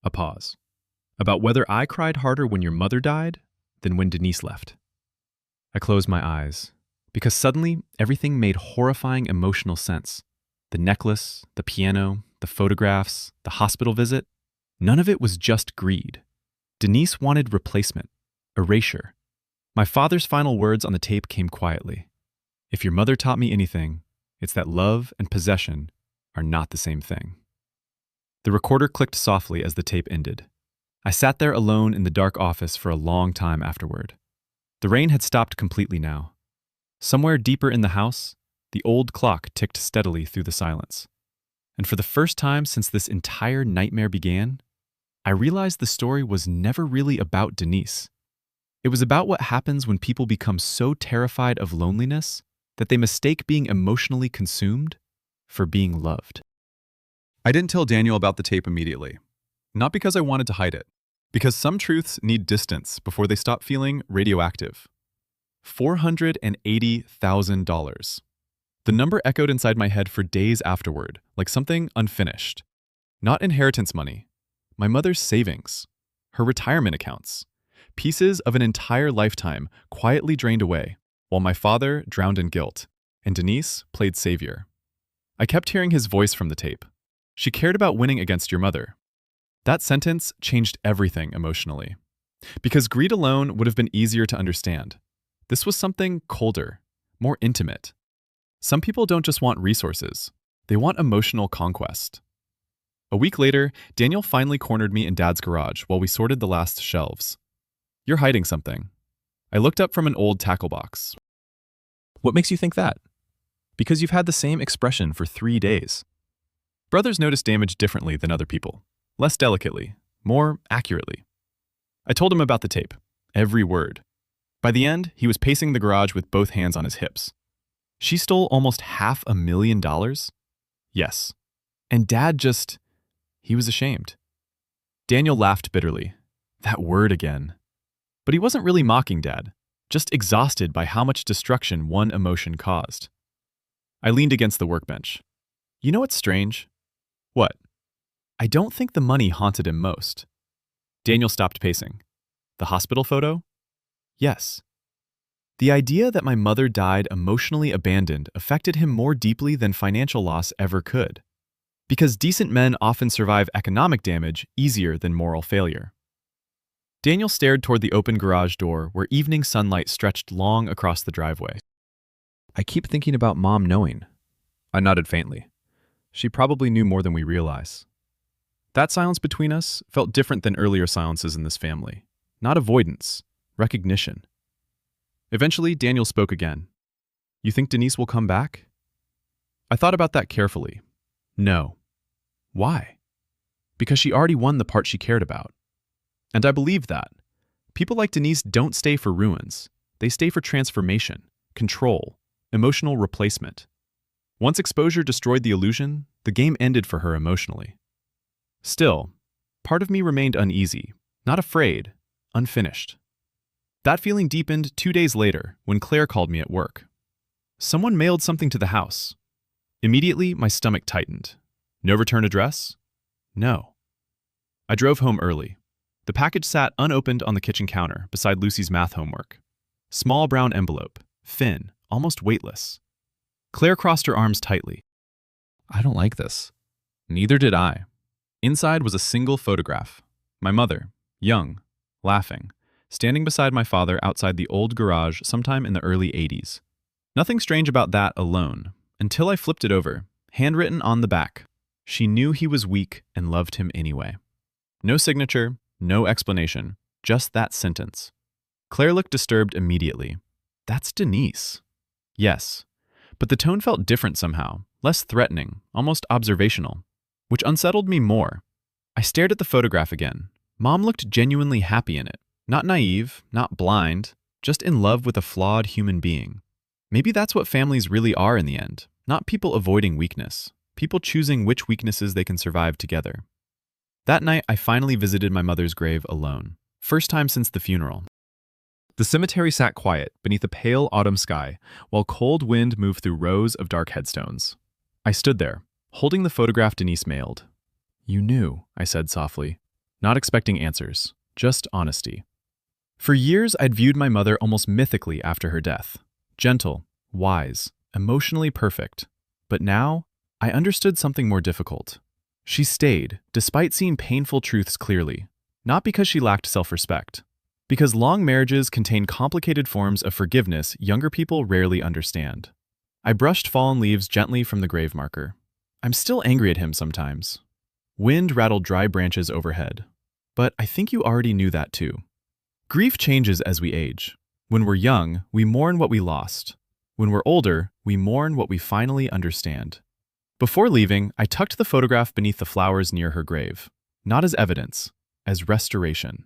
A pause. About whether I cried harder when your mother died than when Denise left. I closed my eyes, because suddenly everything made horrifying emotional sense. The necklace, the piano, the photographs, the hospital visit. None of it was just greed. Denise wanted replacement, erasure. My father's final words on the tape came quietly. If your mother taught me anything, it's that love and possession are not the same thing. The recorder clicked softly as the tape ended. I sat there alone in the dark office for a long time afterward. The rain had stopped completely now. Somewhere deeper in the house, the old clock ticked steadily through the silence. And for the first time since this entire nightmare began, I realized the story was never really about Denise. It was about what happens when people become so terrified of loneliness that they mistake being emotionally consumed for being loved. I didn't tell Daniel about the tape immediately. Not because I wanted to hide it, because some truths need distance before they stop feeling radioactive. $480,000. The number echoed inside my head for days afterward, like something unfinished. Not inheritance money. My mother's savings. Her retirement accounts. Pieces of an entire lifetime quietly drained away, while my father drowned in guilt, and Denise played savior. I kept hearing his voice from the tape. She cared about winning against your mother. That sentence changed everything emotionally. Because greed alone would have been easier to understand. This was something colder, more intimate. Some people don't just want resources. They want emotional conquest. A week later, Daniel finally cornered me in Dad's garage while we sorted the last shelves. You're hiding something. I looked up from an old tackle box. What makes you think that? Because you've had the same expression for 3 days. Brothers notice damage differently than other people. Less delicately, more accurately. I told him about the tape, every word. By the end, he was pacing the garage with both hands on his hips. She stole almost $500,000? Yes. And Dad he was ashamed. Daniel laughed bitterly. That word again. But he wasn't really mocking Dad, just exhausted by how much destruction one emotion caused. I leaned against the workbench. You know what's strange? What? I don't think the money haunted him most. Daniel stopped pacing. The hospital photo? Yes. The idea that my mother died emotionally abandoned affected him more deeply than financial loss ever could. Because decent men often survive economic damage easier than moral failure. Daniel stared toward the open garage door where evening sunlight stretched long across the driveway. I keep thinking about Mom knowing. I nodded faintly. She probably knew more than we realize. That silence between us felt different than earlier silences in this family. Not avoidance, recognition. Eventually, Daniel spoke again. You think Denise will come back? I thought about that carefully. No. Why? Because she already won the part she cared about. And I believe that. People like Denise don't stay for ruins. They stay for transformation, control, emotional replacement. Once exposure destroyed the illusion, the game ended for her emotionally. Still, part of me remained uneasy, not afraid, unfinished. That feeling deepened 2 days later when Claire called me at work. Someone mailed something to the house. Immediately, my stomach tightened. No return address? No. I drove home early. The package sat unopened on the kitchen counter beside Lucy's math homework. Small brown envelope, thin, almost weightless. Claire crossed her arms tightly. I don't like this. Neither did I. Inside was a single photograph. My mother, young, laughing, standing beside my father outside the old garage sometime in the early 80s. Nothing strange about that alone, until I flipped it over, handwritten on the back. She knew he was weak and loved him anyway. No signature, no explanation, just that sentence. Claire looked disturbed immediately. That's Denise. Yes, but the tone felt different somehow, less threatening, almost observational, which unsettled me more. I stared at the photograph again. Mom looked genuinely happy in it. Not naive, not blind, just in love with a flawed human being. Maybe that's what families really are in the end, not people avoiding weakness, people choosing which weaknesses they can survive together. That night, I finally visited my mother's grave alone. First time since the funeral. The cemetery sat quiet beneath a pale autumn sky, while cold wind moved through rows of dark headstones. I stood there, holding the photograph Denise mailed. You knew, I said softly, not expecting answers, just honesty. For years, I'd viewed my mother almost mythically after her death. Gentle, wise, emotionally perfect. But now, I understood something more difficult. She stayed, despite seeing painful truths clearly, not because she lacked self-respect. Because long marriages contain complicated forms of forgiveness younger people rarely understand. I brushed fallen leaves gently from the grave marker. I'm still angry at him sometimes. Wind rattled dry branches overhead. But I think you already knew that too. Grief changes as we age. When we're young, we mourn what we lost. When we're older, we mourn what we finally understand. Before leaving, I tucked the photograph beneath the flowers near her grave, not as evidence, as restoration.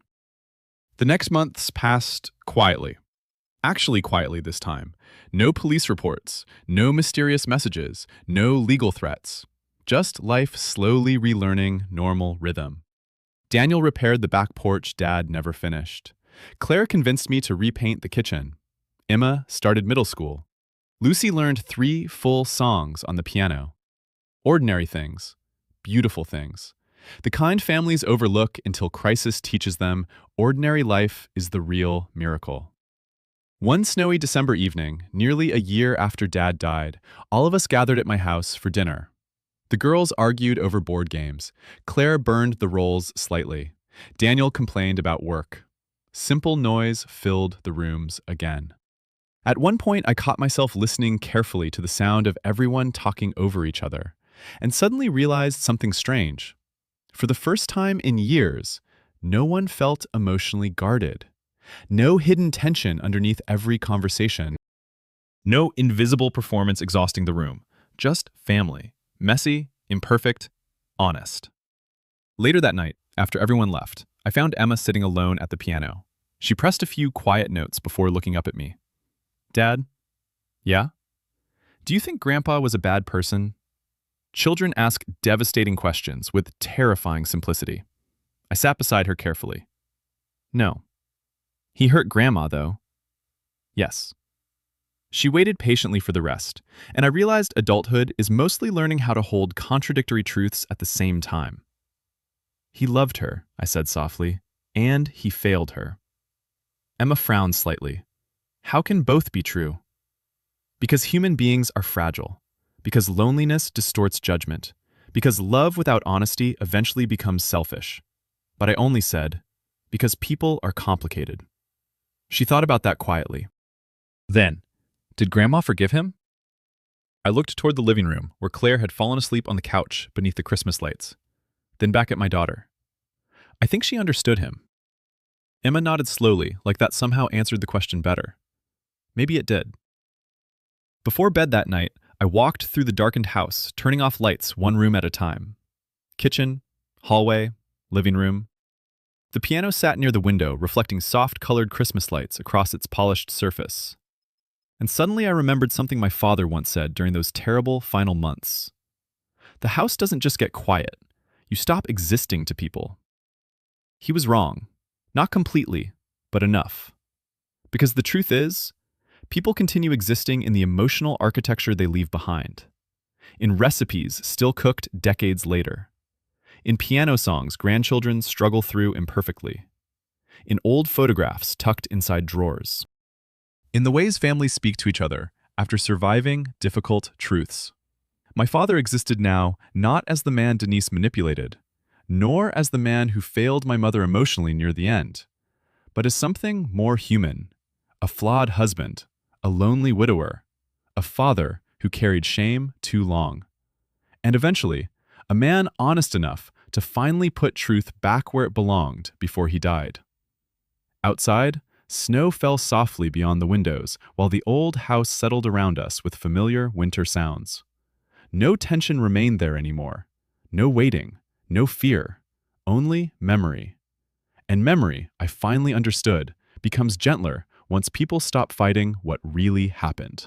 The next months passed quietly. Actually quietly this time. No police reports, no mysterious messages, no legal threats. Just life slowly relearning normal rhythm. Daniel repaired the back porch Dad never finished. Claire convinced me to repaint the kitchen. Emma started middle school. Lucy learned 3 full songs on the piano. Ordinary things, beautiful things. The kind families overlook until crisis teaches them ordinary life is the real miracle. One snowy December evening, nearly a year after Dad died, all of us gathered at my house for dinner. The girls argued over board games. Claire burned the rolls slightly. Daniel complained about work. Simple noise filled the rooms again. At one point, I caught myself listening carefully to the sound of everyone talking over each other, and suddenly realized something strange. For the first time in years, no one felt emotionally guarded. No hidden tension underneath every conversation. No invisible performance exhausting the room. Just family. Messy, imperfect, honest. Later that night, after everyone left, I found Emma sitting alone at the piano. She pressed a few quiet notes before looking up at me. Dad? Yeah? Do you think Grandpa was a bad person? Children ask devastating questions with terrifying simplicity. I sat beside her carefully. No. He hurt Grandma, though. Yes. She waited patiently for the rest, and I realized adulthood is mostly learning how to hold contradictory truths at the same time. He loved her, I said softly, and he failed her. Emma frowned slightly. How can both be true? Because human beings are fragile. Because loneliness distorts judgment. Because love without honesty eventually becomes selfish. But I only said, because people are complicated. She thought about that quietly. Then, did Grandma forgive him? I looked toward the living room, where Claire had fallen asleep on the couch beneath the Christmas lights. Then back at my daughter. I think she understood him. Emma nodded slowly, like that somehow answered the question better. Maybe it did. Before bed that night, I walked through the darkened house, turning off lights one room at a time. Kitchen, hallway, living room. The piano sat near the window, reflecting soft-colored Christmas lights across its polished surface. And suddenly I remembered something my father once said during those terrible final months. The house doesn't just get quiet. You stop existing to people. He was wrong. Not completely, but enough. Because the truth is, people continue existing in the emotional architecture they leave behind. In recipes still cooked decades later. In piano songs grandchildren struggle through imperfectly. In old photographs tucked inside drawers. In the ways families speak to each other after surviving difficult truths. My father existed now not as the man Denise manipulated, nor as the man who failed my mother emotionally near the end, but as something more human, a flawed husband, a lonely widower, a father who carried shame too long, and eventually, a man honest enough to finally put truth back where it belonged before he died. Outside, snow fell softly beyond the windows while the old house settled around us with familiar winter sounds. No tension remained there anymore. No waiting, no fear, only memory. And memory, I finally understood, becomes gentler once people stop fighting what really happened.